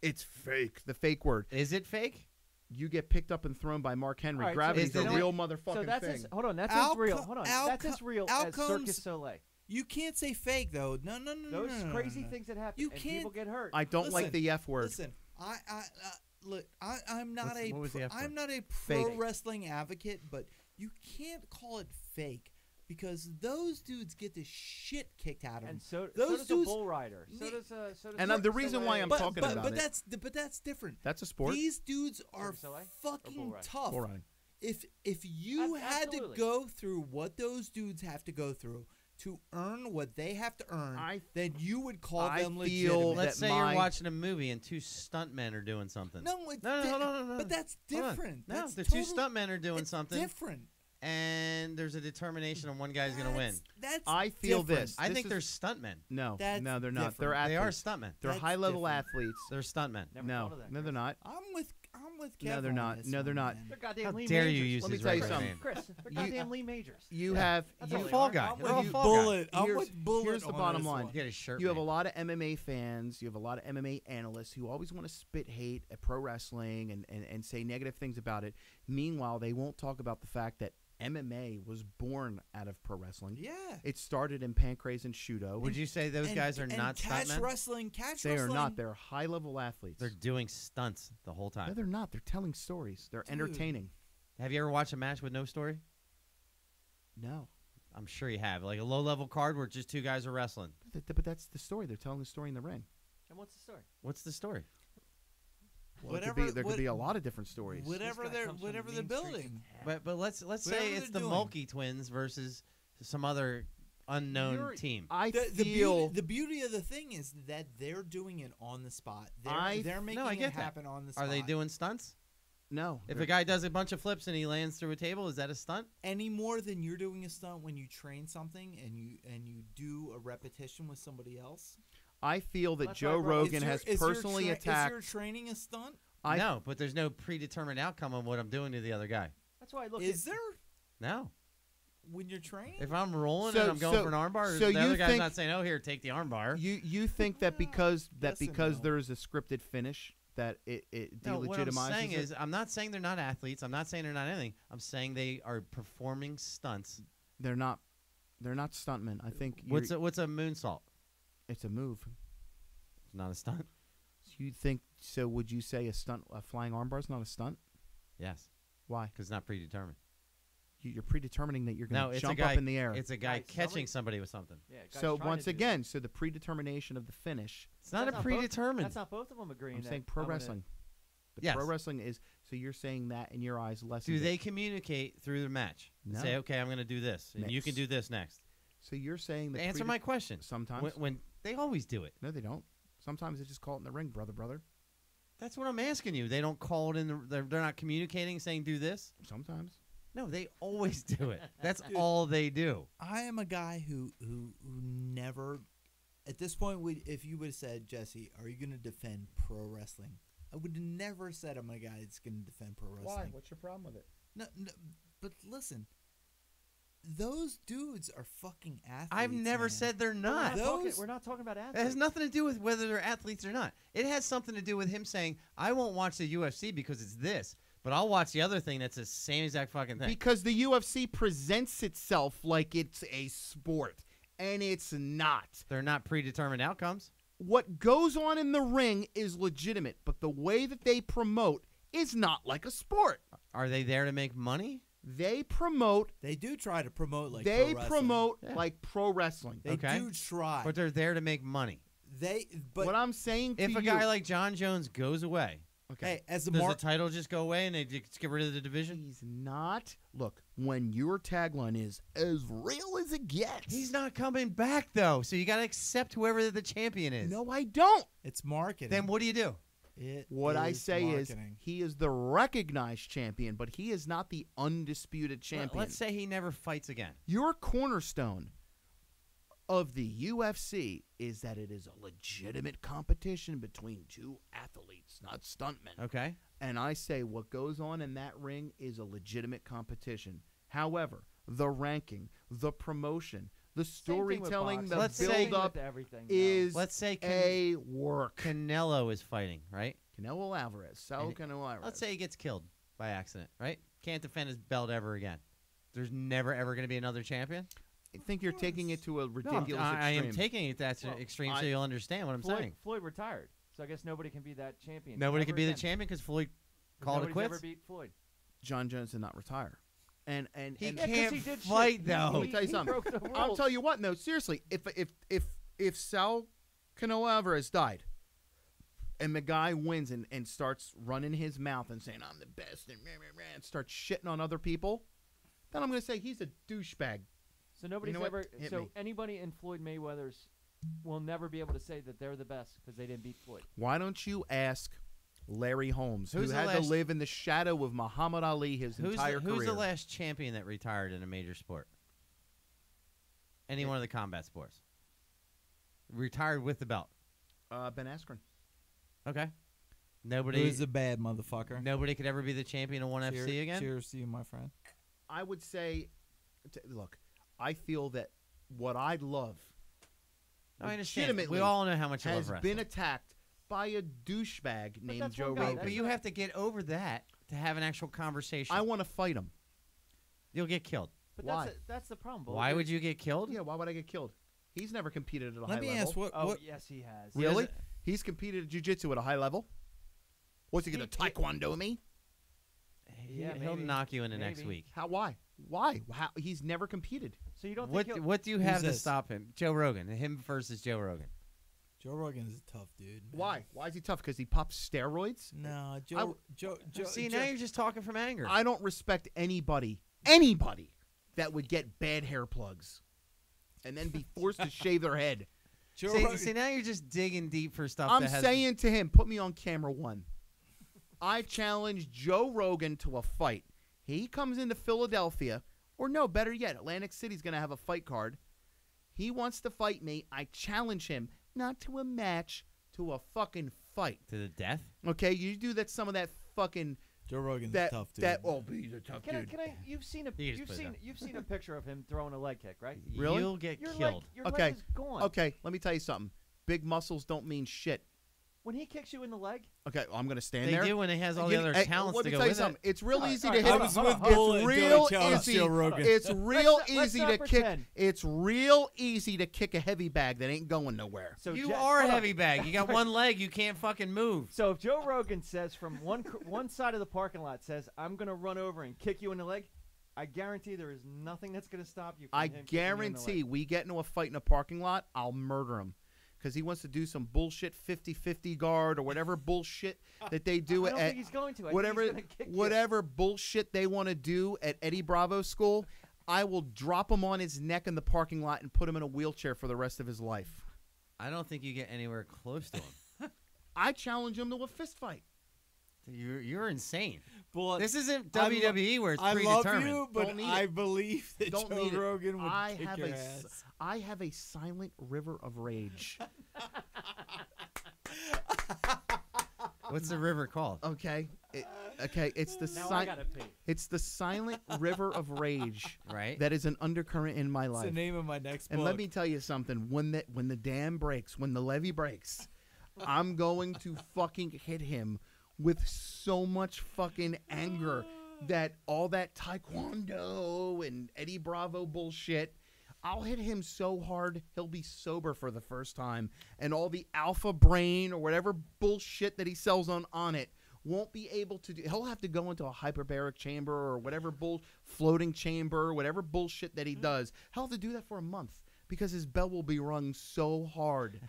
It's fake. The fake word. Is it fake? You get picked up and thrown by Mark Henry. All right, so Gravity's is the it- real So motherfucking that's thing. as, hold on. That's Outco- as real. Hold on. That's as outco- real as Circus outcomes- Soleil. You can't say fake though. No. Those no, no, crazy no, no. things that happen. You and can't- people get hurt. I don't like Listen, the F word. Listen, look. I'm not What was the F I'm word? not a pro Fake. wrestling advocate, but you can't call it fake because those dudes get the shit kicked out of them. and so those does dudes- a bull rider. So Li- does And Cirque the du reason why Soleil. I'm but, talking but, about but it. that's different. That's a sport. These dudes are du Soleil or fucking bull riding? tough. Bull riding. If you had to Absolutely. go through what those dudes have to go through to earn what they have to earn, then you would call I them feel legitimate. Let's that say my- you're watching a movie and two stuntmen are doing something. No, it's No, hold on, hold on. but that's Hold on. different. No, That's the two total- stuntmen are doing it's something, different. and there's a determination on one guy's going to win. That's I feel different. this. I This think is- they're stuntmen. No, That's no, they're not. different. They're They athletes. are stuntmen. They're That's high-level different. athletes. They're stuntmen. Never No, thought of that, no, they're Chris. not. I'm with Kev No, they're on not. this No, they're one, not. man. They're goddamn How Lee dare Majors. you use Let me his tell you regular something. name? Chris, they're You- goddamn Lee Majors. You Yeah. have That's You're all a they fall are. guy. I'm You're all with fall Bullet. guy. I'm Here's- with Bullet. here's the on bottom this line. one. Get his shirt. You have a made. lot of MMA fans. You have a lot of MMA analysts who always want to spit hate at pro wrestling and say negative things about it. Meanwhile, they won't talk about the fact that MMA was born out of pro wrestling. Yeah. It started in Pancrase and Shudo. Would you say those guys are not catch stuntmen? wrestling. They are not. They're high-level athletes. They're doing stunts the whole No, time. they're not. They're telling stories. They're Dude. entertaining. Have you ever watched a match with no story? No. I'm sure you have. Like a low-level card where just two guys are wrestling. But that's the story. They're telling the story in the ring. And what's the story? What's the story? Well, Whatever- there could be a lot of different stories. Whatever This guy they're comes from whatever the they're mean streets of building. town. But let's Whatever say it's the they're doing. Mulkey twins versus some other unknown You're- team. I The feel beauty of the thing is that they're doing it on the spot. I- They're making I it get that. happen on the spot. Are they doing stunts? no. If they're- a guy does a bunch of flips and he lands through a table, is that a stunt? any more than you're doing a stunt when you train something and you do a repetition with somebody else? I feel that That's Joe why, bro, Rogan has personally attacked. Is your training a stunt? No, but there's no predetermined outcome on what I'm doing to the other guy. That's why I look Is at there No. when you're training? If I'm rolling So- and I'm going so- for an armbar, so the you other guy's think- not saying, "Oh, here, take the armbar." You think that because Yes and no. there's a scripted finish that it No, what I'm delegitimizes saying it? is, I'm not saying they're not athletes. I'm not saying they're not anything. I'm saying they are performing stunts. they're not stuntmen. I think What's a moonsault? it's a move. It's not a stunt. You think so? Would you say a flying armbar is not a stunt? Yes, Why? because it's not predetermined. You're predetermining that you're No, going to it's jump a guy up in the air. It's a guy Guys, catching somebody with something. yeah, guys So trying once to do again, so the predetermination of the finish. It's not That's a not both- predetermined. That's not both of them agreeing. I'm that saying pro I'm gonna- wrestling. The Yes. pro wrestling is so you're saying that in your eyes less. Do they communicate through the match? No. Say, okay, I'm going to do this, and you can Mix. do this next. So you're saying that Answer my question. sometimes When they always do it. no, they don't. Sometimes they just call it in the ring, brother. That's what I'm asking you. They don't call it in the. They're not communicating, saying do this. Sometimes. No, they always do it. That's all they do. I am a guy who never, at this point, if you would have said, Jesse, are you going to defend pro wrestling? I would have never said I'm a guy that's going to defend pro wrestling. What's your problem with it? No, but listen, those dudes are fucking athletes. I've never man. said they're We're not. not talking- Those- We're not talking about It athletes. has nothing to do with whether they're athletes or not. It has something to do with him saying, I won't watch the UFC because it's this, but I'll watch the other thing that's the same exact fucking thing. Because the UFC presents itself like it's a sport, and it's not. They're not predetermined outcomes. What goes on in the ring is legitimate, but the way that they promote is not like a sport. Are they there to make money? They promote. They do try to promote like They pro wrestling. promote Yeah. like pro wrestling. They Okay. do try. But they're there to make money. But what I'm saying to If you, a guy like John Jones goes away, okay, hey, as a does the mark, title just go away and they just get rid of the division? he's not. Look, when your tagline is as real as it gets, He's not coming back, though, so you got to accept whoever the champion is. No, I don't. it's marketing. Then what do you do? What I say marketing. is he is the recognized champion, but he is not the undisputed champion. Let's say he never fights again. Your cornerstone of the UFC is that it is a legitimate competition between two athletes, not stuntmen. Okay. And I say what goes on in that ring is a legitimate competition. However, the ranking, the promotion, the Same thing with storytelling, boxing. the Let's say- build-up with everything now. is Let's say a work. Canelo is fighting, right? Canelo Alvarez, Sal And Canelo Alvarez. Let's say he gets killed by accident, right? Can't defend his belt ever again. There's never ever going to be another champion. I think you're taking it to a ridiculous I extreme. am taking it that Well, extreme, so you'll understand what I'm saying. Floyd retired, so I guess nobody can be that champion. Nobody ever can be the again. champion because Floyd 'Cause called it nobody's quits. ever beat Floyd. John Jones did not retire. And He and- Yeah, 'cause can't he did fight shit. though. Let me tell you He something. broke the I'll rules. tell you what. No, seriously. If Sal Canelo Alvarez died, and the guy wins and starts running his mouth and saying I'm the best and starts shitting on other people, then I'm going to say he's a douchebag. So nobody's know what? ever. Hit So me. anybody in Floyd Mayweather's will never be able to say that they're the best because they didn't beat Floyd. Why don't you ask Larry Holmes, Who's who the had to last- live in the shadow of Muhammad Ali his entire career? Who's the last champion that retired in a major sport? Any one of the combat sports. Retired with the belt. Ben Askren. Okay. Nobody. Who's a bad motherfucker? Nobody could ever be the champion of one FC again. Cheers to you, my friend. I would say, look, I feel that what I love I understand. We legitimately all know how much I love has wrestling. been attacked by a douchebag named that's Joe one guy. Rogan. But you have to get over that to have an actual conversation. I want to fight him. You'll get killed. But Why? that's the problem. Bo. Why would you get killed? Yeah, why would I get killed? He's never competed at a high Let me level. ask what. Oh what yes, he has. He Really? doesn't- He's competed at jiu-jitsu at a high level? What's he going to taekwondo me? Yeah, He'll maybe. knock you in the next Maybe. week. Why? Why? How? He's never competed. So you don't What think he'll- What do you Who's have to this? stop him? Joe Rogan. Him versus Joe Rogan. Joe Rogan is a tough dude. man. Why? Why is he tough? Because he pops steroids? No, w- Joe. See, now you're just talking from anger. I don't respect anybody that would get bad hair plugs and then be forced to shave their head. Joe See, Rogan. see, now you're just digging deep for stuff. I'm that has saying to him, put me on camera one. I challenge Joe Rogan to a fight. He comes into Philadelphia, or no, better yet, Atlantic City's going to have a fight card. He wants to fight me. I challenge him, not to a match, to a fucking fight. to the death. Okay, you do that. Some of that fucking Joe Rogan's that a tough dude. that. Oh, he's a tough Can I, dude. can I? You've seen a You can just put it down. you've seen a picture of him throwing a leg kick, right? Really? You'll get Your killed. leg, your Okay. leg is gone. Okay, let me tell you something. Big muscles don't mean shit. When he kicks you in the leg, Okay, well, I'm going to stand They there. do when he has all You- the other hey, talents let to me go tell you with something. it. It's real All right, easy all to right, hit. hold on, was hold with on, hold on. Bull It's until real I challenged easy. Joe Rogan. It's real let's easy not to kick. pretend. It's real easy to kick a heavy bag that ain't going nowhere. so You Jet- are a hold on. heavy bag. You got one leg. You can't fucking move. So if Joe Rogan says from one side of the parking lot says, "I'm gonna run over and kick you in the leg," I guarantee there is nothing that's gonna stop you. From I him kicking you in the guarantee leg. we get into a fight in a parking lot, I'll murder him. Because he wants to do some bullshit 50-50 guard or whatever bullshit that they do I don't at think he's going to. I whatever think he's gonna kick you. whatever bullshit they want to do at Eddie Bravo school. I will drop him on his neck in the parking lot and put him in a wheelchair for the rest of his life. I don't think you get anywhere close to him. I challenge him to a fist fight. You're insane. But This isn't I lo- WWE where it's I predetermined. love you, but Don't need I it. believe that Don't Joe need it. Rogan would I kick have your a ass. I have a silent river of rage. What's the river called? Okay, it's the Now I gotta pee. it's the silent river of rage Right? that is an undercurrent in my It's the life. name of my next And book. let me tell you something: when the dam breaks, when the levee breaks, I'm going to fucking hit him with so much fucking anger that all that taekwondo and Eddie Bravo bullshit. I'll hit him so hard he'll be sober for the first time, and all the alpha brain or whatever bullshit that he sells on it won't be able to do. He'll have to go into a hyperbaric chamber or whatever floating chamber, whatever bullshit that he does. He'll have to do that for a month because his bell will be rung so hard.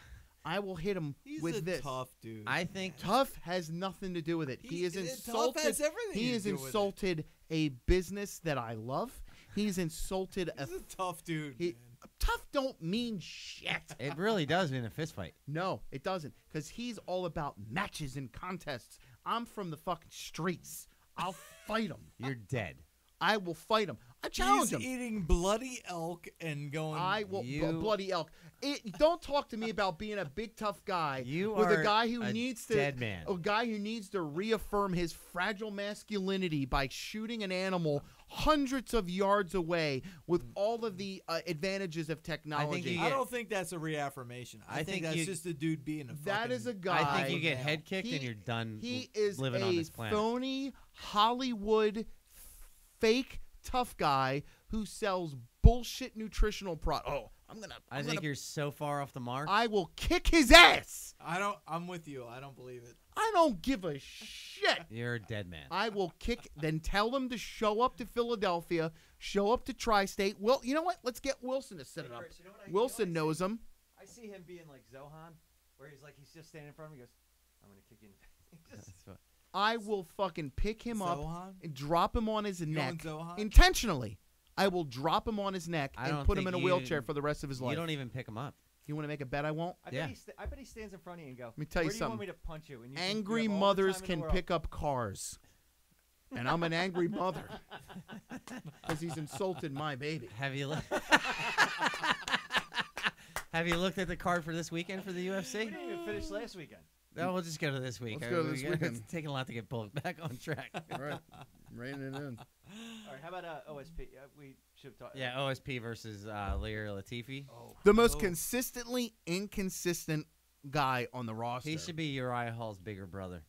I will hit him He's with a this. tough dude. I think Tough has nothing to do with it. He is Tough insulted. has everything He to has do with it. insulted a business that I love. He's insulted a. He's a tough dude. He, man. tough don't mean shit. it really does mean a fist fight. No, it doesn't. Because he's all about matches and contests. I'm from the fucking streets. I'll fight him. You're dead. I will fight him. I challenge He's him. eating bloody elk and going. I will You- bloody elk. Don't talk to me about being a big tough guy You with are a guy who a needs to dead man. a guy who needs to reaffirm his fragile masculinity by shooting an animal hundreds of yards away with all of the advantages of technology. I don't think that's a reaffirmation. I think that's just a dude being a that is a guy. I think you get head kicked and you're done He is living on this a planet. phony Hollywood fake tough guy who sells bullshit nutritional product. Oh, I think you're so far off the mark. I will kick his ass. I'm with you. I don't believe it. I don't give a shit. You're a dead man. I will kick. Then tell him to show up to Philadelphia, show up to Tri-State. Well, you know what? Let's get Wilson to set it up. Chris, you know what Wilson knows him. I see him being like Zohan, where he's just standing in front of me. He goes, "I'm gonna kick you in the face." That's fine. I will fucking pick him up Zohan? and drop him on his neck Zohan? intentionally. I will drop him on his neck I and don't put him think in a you- wheelchair for the rest of his life. You don't even pick him up. You want to make a bet? I won't. I Yeah. bet he stands in front of you and go. Let me tell you Where do you want something. me to punch you? And you Angry you have all the mothers time in the can world. pick up cars, and I'm an angry mother because he's insulted my baby. Have you Have you looked at the card for this weekend for the We UFC? didn't even finish last weekend. No, we'll just go to this week. Let's go to this weekend. It's taking a lot to get pulled back on track. All right, reining it in. All right, how about OSP? We should have talked. Yeah, OSP versus Lear Latifi. Oh, The most consistently inconsistent guy on the roster. He should be Uriah Hall's bigger brother.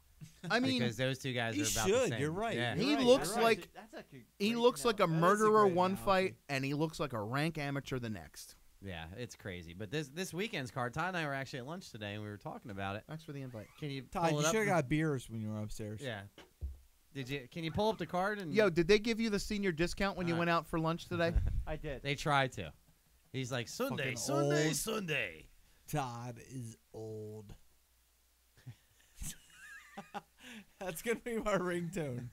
I mean, because those two guys he are about should. the same. You're right. Yeah. He You're right, looks you're right. like That's a he great looks like a analogy. That is a murderer great one analogy. fight, and he looks like a rank amateur the next. Yeah, it's crazy. But this weekend's card, Todd and I were actually at lunch today, and we were talking about it. Thanks for the invite. Can you Todd, pull you it up? should have got beers when you were upstairs. Yeah. Did you? Can you pull up the card? And Yo, did they give you the senior discount when you Uh, went out for lunch today? I did. They tried to. He's like Sunday, Fucking Sunday, old. Sunday. Todd is old. That's gonna be my ringtone.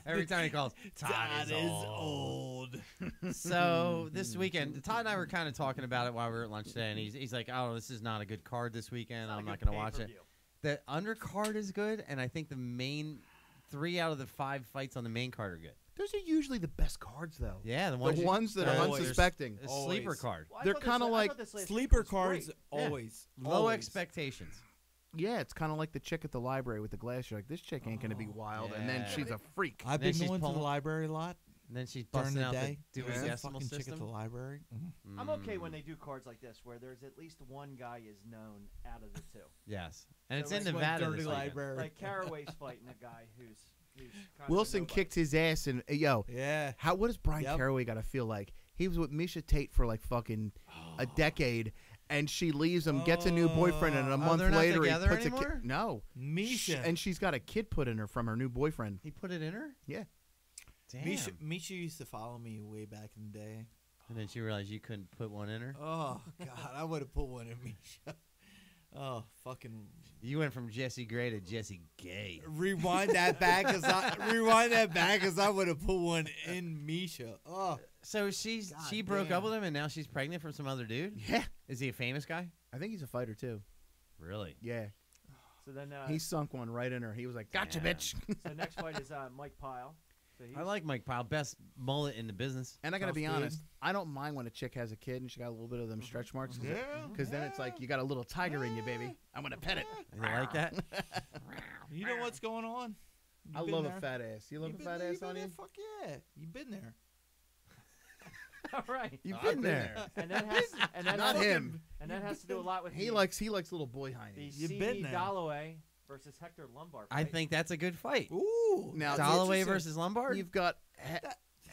Every time he calls, Todd, is old. So this weekend, Todd and I were kind of talking about it while we were at lunch today, and he's like, "Oh, this is not a good card this weekend. I'm not going to watch it." Pay-per-view. The undercard is good, and I think the main 3 out of the 5 fights on the main card are good. Those are usually the best cards, though. Yeah, the The ones, ones that are Always. unsuspecting. a sleeper Always. card, Well, I They're thought this kinda la- I like thought this last week Sleeper was cards great. always. low always. expectations. Yeah, it's kind of like the chick at the library with the glass. You're like, this chick ain't going to be wild, and then yeah. she's a freak. I've Then been she's going to the pulling- library a lot And then she's during busting the out day. the Dewey There's a Decimal fucking chick at the system. library. I'm okay when they do cards like this, where there's at least one guy is known out of the two. Yes, and it's So in like Nevada. Dirty this weekend. library. Like Caraway's fighting a guy who's kind of Wilson a nobody. kicked his ass, and yo, Yeah. what does Brian Yep. Caraway got to feel like? He was with Misha Tate for like fucking a decade, and she leaves him, gets a new boyfriend, and a Oh, month they're not later he together puts a anymore? kid. No, Misha. and she's got a kid put in her from her new boyfriend. He put it in her. Yeah. Damn. Misha used to follow me way back in the day. And then she realized you couldn't put one in her. Oh God, I would have put one in Misha. Oh, fucking You went from Jesse Gray to Jesse Gay. rewind that back as I would have put one in Misha. Oh, So she broke damn. up with him, and now she's pregnant from some other dude. Yeah, Is he a famous guy? I think he's a fighter too. Really? Yeah, So then he sunk one right in her. He was like, "Gotcha, Damn. bitch." so next fight is Mike Pyle. So I like Mike Pyle, best mullet in the business. And I gotta Tough be dude. honest, I don't mind when a chick has a kid and she got a little bit of them stretch marks. Yeah. Because then it's like you got a little tiger in you, baby. I'm gonna pet it. You like that? you know what's going on? You I been love there? a fat ass. You love You a been fat there? ass been on there? you? Fuck yeah, you've been there. All right. You've I've been been there. And that has Not him. And that has to do a lot with He the, likes little boy the heinies. You've CD been there. Dalloway versus Hector Lombard. I fight. think that's a good fight. Ooh, Now, that's Dalloway interesting. versus Lombard. You've got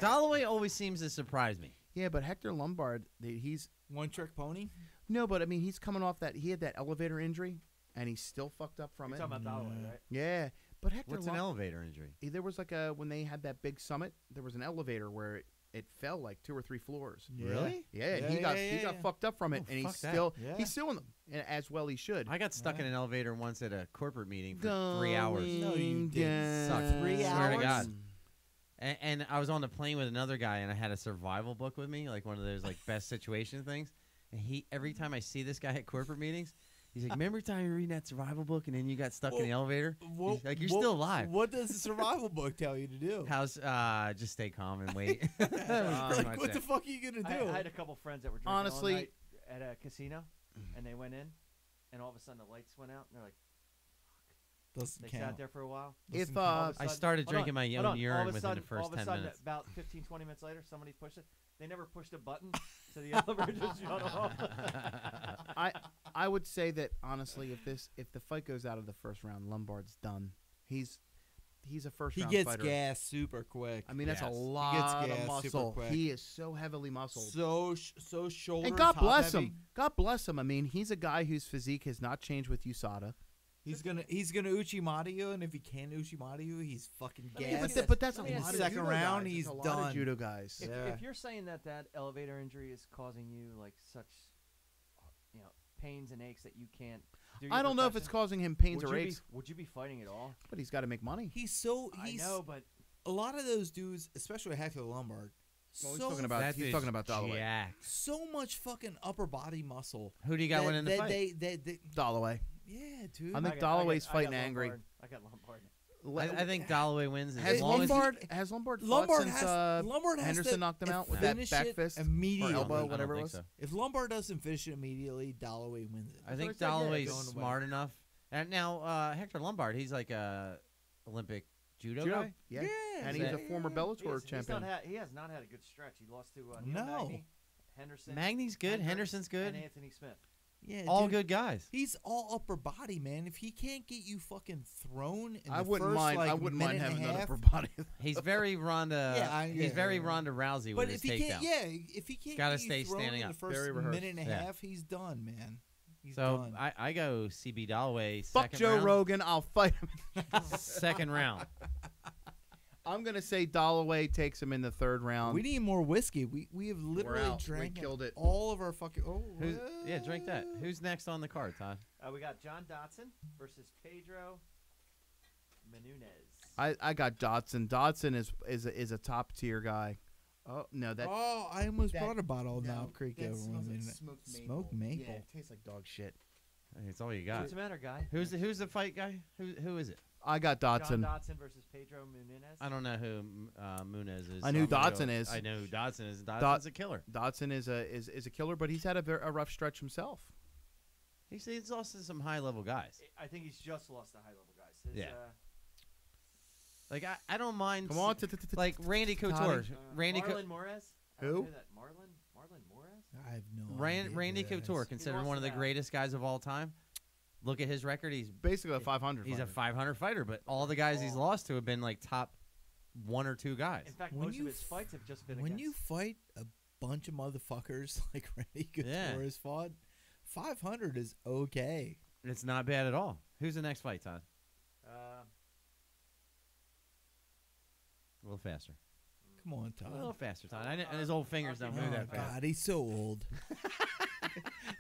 Dalloway always seems to surprise me. yeah, but Hector Lombard, he's one trick pony. no, but I mean he's coming off that he had that elevator injury and he's still fucked up from You're it. talking about Dalloway, right? Yeah, but Hector What's an elevator injury? there was like when they had that big summit, there was an elevator where it fell like 2 or 3 floors. Really? Yeah, Yeah, he got yeah, got yeah. fucked up from it, Oh, and fuck that. Yeah. he's suing them as well. He should. I got stuck in an elevator once at a corporate meeting for Going 3 hours. No, you didn't. Sucked. down. 3 Swear to hours? God. And I was on the plane with another guy, and I had a survival book with me, like one of those like best situation things. And every time I see this guy at corporate meetings, he's like, "Remember the time you were reading that survival book, and then you got stuck in the elevator? He's like, you're still alive. What does the survival book tell you to do? How's just stay calm and wait." That was Like, pretty Like, much what it. the fuck are you gonna do? I had a couple friends that were drinking Honestly- all night at a casino, and they went in, and all of a sudden the lights went out, and they're like, Doesn't They count. sat there for a while. If All of a I sudden- started hold on, drinking my hold own on, urine all of a within sudden, the first all of a 10 sudden, minutes. About 15, 20 minutes later, somebody pushed it. They never pushed a button, so the elevator just shut off. I would say that honestly, if the fight goes out of the first round, Lombard's done. He's a first He round gets fighter. gas super quick. I mean, that's a Yes. lot gas of super muscle. quick. He is so heavily muscled. So shoulder. And God top bless heavy. him. God bless him. I mean, he's a guy whose physique has not changed with USADA. He's gonna Uchimata you, and if he can't Uchimata you, he's fucking Let me gas. ask you But that's a Let me lot ask of you second judo round, guys. he's There's a lot of done. judo guys. If, Yeah. if you're saying that elevator injury is causing you like such, pains and aches that you can't do your I don't know if it's profession, causing him pains would or you aches, would you be fighting at all? but he's got to make money. He's I know, but a lot of those dudes, especially Hector Lombard. Well, he's so, talking about That he's dude's talking about Dalloway. jacked. so much fucking upper body muscle. Who do you got that- winning the that fight? they- Dalloway. yeah, dude. I think I Dalloway's got fighting angry. Lombard. I got Lombard. I think Dalloway wins. Has As long as he- Lombard fought Lombard since has Lombard has Henderson to knocked him out with that finish back it fist immediately. or elbow, I don't whatever it think was. so. If Lombard doesn't finish it immediately, Dalloway wins it. I think what I said, yeah, Dalloway's going away. smart enough. And now Hector Lombard, he's like a Olympic judo Judo? guy. Yeah. And he's a former Bellator champion. He has not had a good stretch. He lost to Neil No. Magny, Henderson. Magny's good. Hendricks, Henderson's good. And Anthony Smith. Yeah, All dude, good guys. He's all upper body, man. If he can't get you fucking thrown in I the wouldn't first, mind. like, I wouldn't mind minute having and an a upper half, body. He's very Ronda. Yeah, he's very yeah. Ronda Rousey But with if his he takedown. can't, if he can't Gotta get you stay thrown standing in up. the first Very rehearsed. minute and a Yeah. half, he's done, man. He's So done. I go CB Dalloway. Fuck Second Joe round. Rogan. I'll fight him. Second round. I'm gonna say Dalloway takes him in the third round. We need more whiskey. We have literally out. We drank killed it. all of our fucking. Oh, Yeah, drink that. Who's next on the card, Todd? We got John Dotson versus Pedro Menunez. I got Dodson. Dodson is a top tier guy. Oh no, that Oh, I almost that- brought a bottle of no, Knob Creek that over smells one like minute. smoked maple. Yeah, it tastes like dog shit. Hey, it's all you got. What's the matter, guy? Who's the fight guy? Who is it? I got John Dodson. Dotson versus Pedro Menunez. I don't know who Munez is. I know who I'm gonna Dodson is. I know who Dodson is. Dodson's a killer. Dodson is a killer, but he's had a rough stretch himself. He's lost to some high level guys. I think he's just lost the high level guys. His, Yeah. Like I don't mind. Come on, Like Randy Couture. Randy Marlon Moraes. I Who? don't know that. Marlon Moraes. I have no idea. Randy who that Couture, is. considered lost one to of the that. greatest guys of all time. Look at his record. He's basically a 500. a fighter. 500 fighter, but all the guys he's lost to have been like top one or two guys. In fact, When most you of his fights have just been When against. you fight a bunch of motherfuckers like Randy Couture Yeah. has fought, 500 is okay. It's not bad at all. Who's the next fight, Todd? A little faster. Come on, A little Todd. faster, Todd. And his old fingers don't Oh, move that fast. God, he's so old.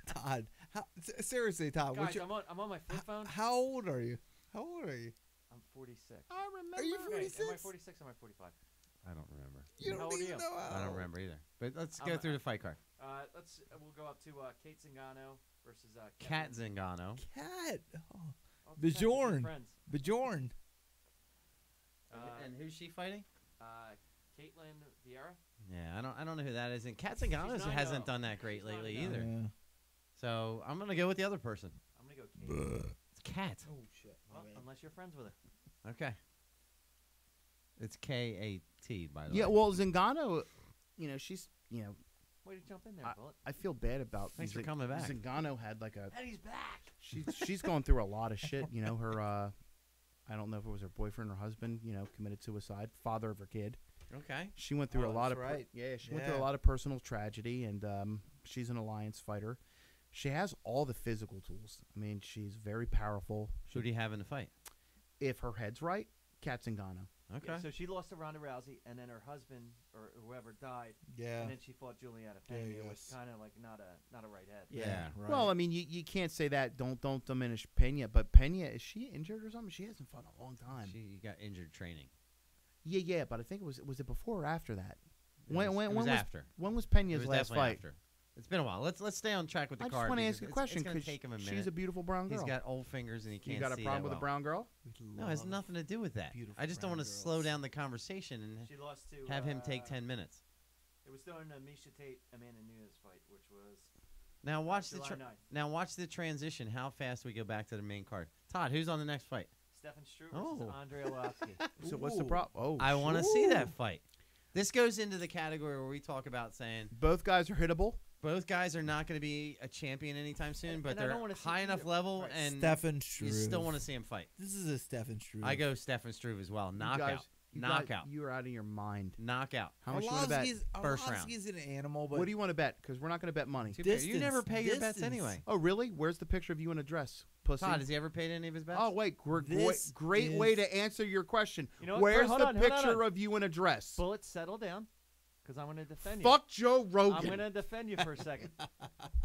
Todd, seriously, Todd, guys, I'm on my flip phone. how old are you? How old are you? I'm 46. I remember. Are you Okay, 46? am I 46 or am I 45? I don't remember. You How don't old are even you? know how I don't old. remember either. But let's I'm- go through the fight card. We'll go up to Kate Zingano versus Kat Kevin. Zingano. Cat. Oh, All the friends, Bjorn. good friends. Bjorn. And who's she fighting? Caitlin Vieira. Yeah, I don't know who that is. And Kat Zingano 9-0. hasn't done that great She's lately 9-0. either. Yeah. So I'm gonna go with the other person. I'm gonna go Kate. It's Kat. Oh shit. Well, unless you're friends with her. Okay. It's K-A-T, by the Yeah, way. well, Zingano, she's, Way to jump in there, Bullet. I feel bad about. Thanks for coming back. Zingano had like a. And he's back. She's going through a lot of shit. Her. I don't know if it was her boyfriend or husband. Committed suicide. Father of her kid. Okay. She went through Oh, a lot that's of. right. She went through a Yeah. lot of personal tragedy, and she's an alliance fighter. She has all the physical tools. I mean, she's very powerful. Who do you have in the fight? If her head's right, Kat Zingano. Okay. Yeah, so she lost to Ronda Rousey, and then her husband or whoever died, Yeah. and then she fought Juliana Pena, Yeah, which yes. kind of like not a right head. Yeah. Right. Well, I mean, you can't say that. Don't diminish Pena. But Pena, is she injured or something? She hasn't fought in a long time. She got injured training. Yeah, but I think was it before or after that? It was after. When was It Pena's was last definitely fight? after. It's been a while. Let's stay on track with the I just card. want to because ask a it's question gonna because take him a minute. she's a beautiful brown girl. He's got old fingers and he can't you got a see problem that with a well. brown girl? No, it has nothing to do with that. Beautiful I just don't brown want to girls. slow down the conversation and She lost to have him take 10 minutes. It was during the Misha Tate Amanda Nunes fight, which was Now watch July the 9th. now watch the transition. How fast we go back to the main card. Todd, who's on the next fight? Stefan Struve versus Oh. Andre Arlovsky. So what's the problem? Oh, I want to see that fight. This goes into the category where we talk about saying both guys are hittable. both guys are not going to be a champion anytime soon, but and I they're don't wanna see high enough either. level, Right. and Stefan you Struve. still want to see him fight. This is a Stefan Struve. I go Stefan Struve as well. You Knockout. guys- you guys- Knockout. You are out of your mind. Knockout. How much you want to bet? First round. Arlovsky's an animal, but What do you want to bet? Because we're not going to bet money. Too bad. You never Distance, pay your bets distance. anyway. Oh, really? Where's the picture of you in a dress, pussy? Todd, has he ever paid any of his bets? Oh, wait. This Great is- way to answer your question. You know what? Where's Hold the on, hold picture on. of you in a dress? Bullets, settle down, because I'm going to defend you. Fuck Joe Rogan. I'm going to defend you for a second.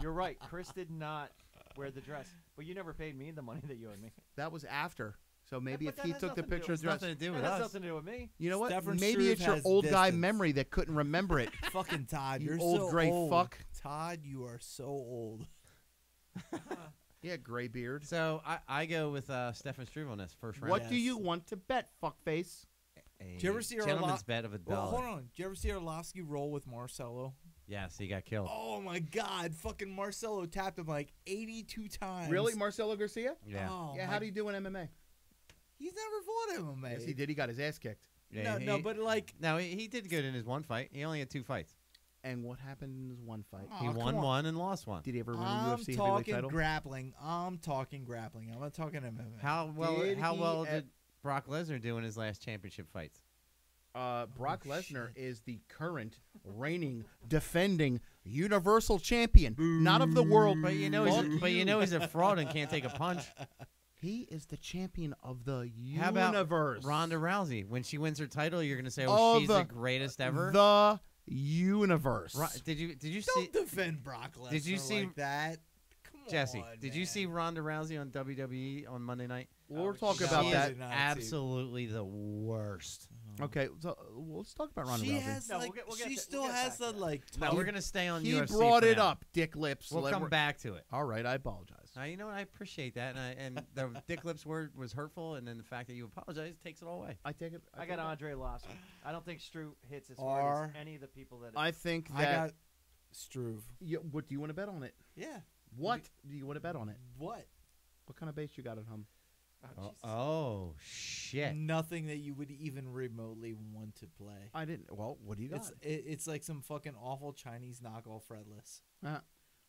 You're right. Chris did not wear the dress, but you never paid me the money that you owed me. That was after. So maybe but if that he has took the nothing to do picture of It's the dress. nothing to do with That has us. nothing to do with me. You know what? Stefan Maybe Struve it's your has old guy distance. memory that couldn't remember it. fucking Todd, You you're old so gray old. fuck. Todd, you are so old. Yeah, gray beard. So I go with Stefan Struve on this first round. What do Yes. you want to bet, fuckface? Did you ever see gentleman's bet of $1? Well, hold on. Did you ever see Arlovsky roll with Marcelo? Yes, he got killed. Oh my God! Fucking Marcelo tapped him like 82 times. Really, Marcelo Garcia? Yeah. Oh, Yeah, my- how do you do in MMA? He's never fought MMA. Yes, he did. He got his ass kicked. Yeah, No, but like, no, he did good in his one fight. He only had 2 fights. And what happened in his one fight? He Aw, won come on. one and lost one. Did he ever win a I'm UFC heavyweight talking title? grappling. I'm talking grappling. I'm not talking MMA. How well? Did How he well at- did Brock Lesnar do in his last championship fights? Brock Oh, Lesnar shit. is the current, reigning, defending Universal Champion, not of the world. But you know, he's a fraud and can't take a punch. He is the champion of the How about universe. Ronda Rousey? When she wins her title, you're gonna say, Of "Oh, she's the greatest ever." The universe. Did you see Don't defend Brock Lesnar Did you see- like that. Come Jesse? on, Did you man. see Ronda Rousey on WWE on Monday night? We'll talk she about is that. an Absolutely the worst. Okay, so let's talk about Ronda She Rousey. has No, like we'll get she to- still we'll get has back the to that. like. No, we're gonna stay on He UFC. brought for it now. up, dick lips. We'll come back to it. All right, I apologize. You know what? I appreciate that, and the Dick Lips word was hurtful, and then the fact that you apologize takes it all away. I take it. I take got it. Andre Arlovsky. I don't think Struve hits as hard as any of the people that. I think I that. got Struve. What do you want to bet on it? Yeah. What do you want to bet on it? What? What kind of base you got at home? Jesus. Oh shit! Nothing that you would even remotely want to play. I didn't. Well, what do you got? It's like some fucking awful Chinese knockoff fretless.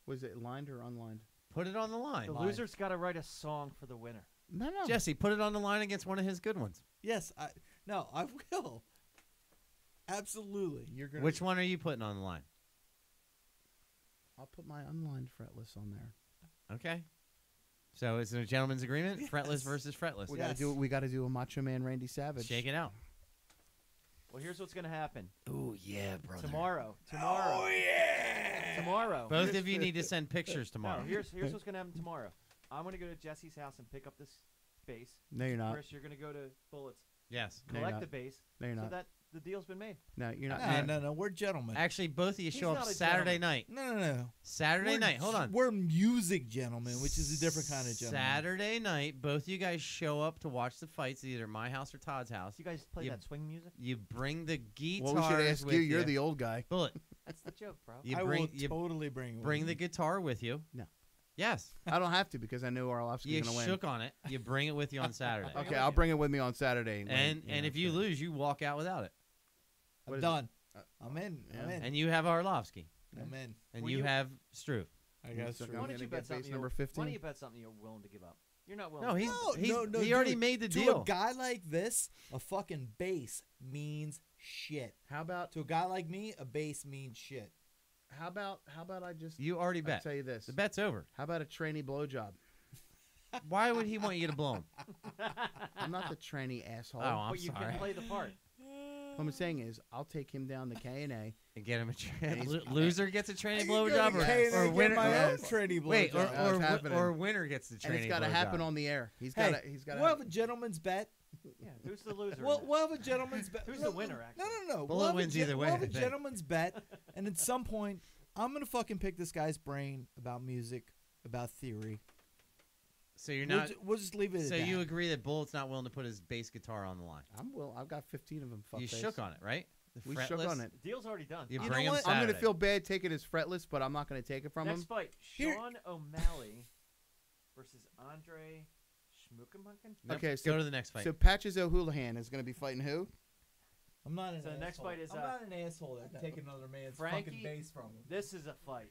Was it lined or unlined? Put it on the line, The loser's got to write a song for the winner. No. Jesse. Put it on the line against one of his good ones. Yes, I will. Absolutely. You're gonna. Which one are you putting on the line? I'll put my unlined fretless on there. Okay. So it's a gentleman's agreement: fretless Yes. versus fretless. We Yes. gotta do. We gotta do a Macho Man Randy Savage. Shake it out. Well, here's what's going to happen Oh, yeah, brother. tomorrow. Oh yeah. Tomorrow. Both of you need to send pictures tomorrow. No, here's what's going to happen tomorrow. I'm going to go to Jesse's house and pick up this base. No, you're not. Chris, you're going to go to Bullets, Yes. No, you're collect not. the base, No, you're so not. that the deal's been made. No, you're not. No. We're gentlemen. Actually, both of you He's show up not a Saturday gentleman. night. No. Saturday We're night. Hold on. We're music gentlemen, which is a different kind of gentleman. Saturday night, both you guys show up to watch the fights, either my house or Todd's house. You guys play You- that swing music? You bring the guitars Well, we should ask with you. You're the old guy. Bullet. That's the joke, bro. You I bring will you totally bring bring the guitar with you. No. Yes. I don't have to because I know Arlovsky's You gonna win. shook on it. You bring it with you on Saturday. Okay, I'll bring it with me on Saturday. And if you lose, you walk out without it. What I'm is done. it? I'm in. I'm Yeah. in. And you have Arlovsky. I'm in. And Well, you you- have Struve. I Yeah, got so Struve. I'm Why gonna don't you get bet base something? number Why 15. don't you bet something you're willing to give up? You're not willing. No, to he's, No, he's no, he already dude. made the To deal. a guy like this, a fucking base means shit. How about To a guy like me, a base means shit. how about I just You already I'll bet. tell you this. The bet's over. How about a trainee blowjob? Why would he want you to blow him? I'm not the trainee asshole. Oh, I'm but you sorry. can play the part. What I'm saying is, I'll take him down to K&A. And get him a And he's- loser gets a training I can go blowjob, to K&A or and winner. get my own Yes. trainee Wait, blowjob. That's happening. or winner gets the And training it's got to blowjob. happen on the air. He's Hey, got to. He's got we'll have a gentleman's bet. Yeah, who's the loser? We'll have a gentleman's bet. Who's the winner, actually? No. Bullet We'll have a wins either way, We'll have I a think. gentleman's bet, and at some point, I'm gonna fucking pick this guy's brain about music, about theory. So you're not. We'll just leave it. So at that. you agree that Bullet's not willing to put his bass guitar on the line? I've got 15 of them. You shook on it, right? The We shook fretless? on it. The deal's already done. You You bring know him what? Saturday. I'm gonna feel bad taking his fretless, but I'm not gonna take it from Next him. fight: Here- Sean O'Malley versus Andre Schmookamunkin? Nope. Okay, Go to the next fight. So Patches O'Houlihan is going to be fighting who? I'm not an So the asshole. next fight is, I'm not an asshole that take another man's fucking Frankie- base from him. This is a fight.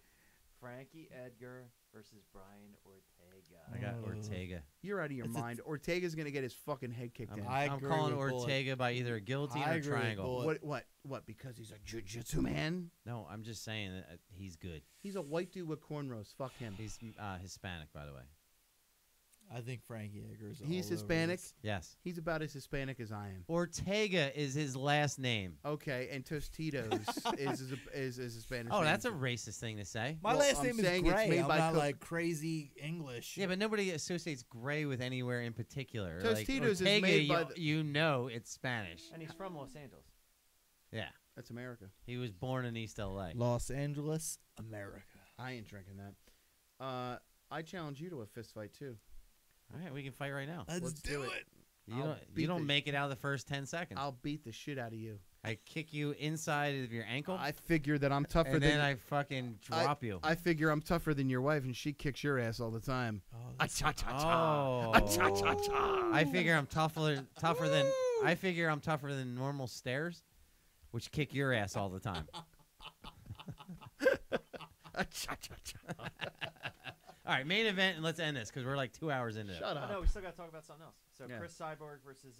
Frankie Edgar versus Brian Ortega. I got Oh. Ortega. You're out of your It's a- mind. Ortega's going to get his fucking head kicked in. I I'm agree calling with Bullet. Ortega by either a guillotine I or agree with triangle. Bullet. What? Because he's a jiu-jitsu man? No, I'm just saying that he's good. He's a white dude with cornrows. Fuck him. He's Hispanic, by the way. I think Frankie Edgar's. He's all over Hispanic? this. Yes. He's about as Hispanic as I am. Ortega is his last name. Okay, and Tostitos is his Spanish Oh, name. that's a racist thing to say. My Well, last I'm name is saying it's Gray. made I'm by not Coke. like crazy English. Yeah, but nobody associates gray with anywhere in particular. Like, Tostitos is Ortega, made by you know it's Spanish. And he's from Los Angeles. Yeah. That's America. He was born in East L.A. Los Angeles, America. I ain't drinking that. I challenge you to a fist fight too. All right, we can fight right now. Let's do it. You I'll don't, beat you don't the- make it out of the first 10 seconds. I'll beat the shit out of you. I kick you inside of your ankle, I figure that I'm tougher and than then I fucking drop you. I figure I'm tougher than your wife, and she kicks your ass all the time. Oh, Ah, that's- Oh. I figure I'm tougher than I figure I'm tougher than normal stairs, which kick your ass all the time. All right, main event, and let's end this because we're like 2 hours into it. Shut Oh, up. no, we still got to talk about something else. So Yeah. Chris Cyborg versus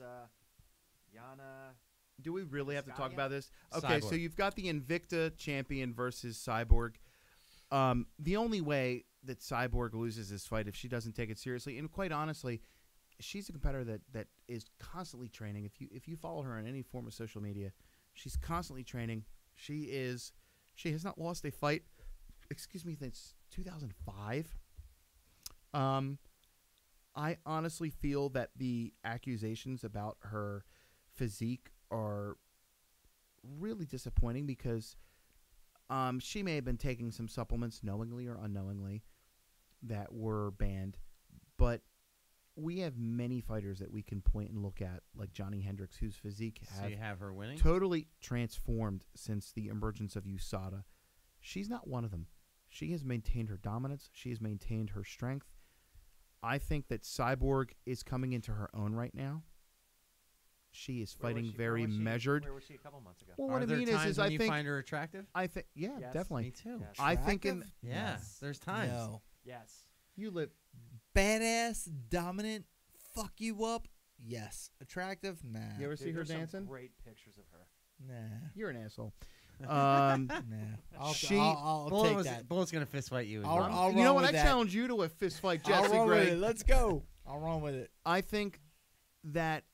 Yana. Do we really have to talk Skynet? about this? Okay, so Cyborg. you've got the Invicta champion versus Cyborg. The only way that Cyborg loses this fight if she doesn't take it seriously, and quite honestly, she's a competitor that is constantly training. If you follow her on any form of social media, she's constantly training. She has not lost a fight. Excuse me, since 2005. I honestly feel that the accusations about her physique are really disappointing because she may have been taking some supplements knowingly or unknowingly that were banned, but we have many fighters that we can point and look at, like Johnny Hendricks, whose physique So you have her winning? totally transformed since the emergence of USADA. She's not one of them. She has maintained her dominance. She has maintained her strength. I think that Cyborg is coming into her own right now. She is Where was fighting she- very where was she- measured. Where was she a couple months ago? Well, Are what I there mean times is when I you think find her attractive? yeah, Yes. definitely. Me too. Yes. I think in Attractive? Yes, there's times. No. Yes. you live. Badass, dominant, fuck you up. Yes. Attractive? Nah. You ever Dude, see her there's some dancing? great pictures of her. Nah. You're an asshole. Nah. I'll Bullet take was- that. Bullet's gonna fist fight you. as I'll- well. I'll you know run what? with I that. challenge you to a fist fight, I'll Jesse run with Gray. it. Let's go. I'll run with it. I think that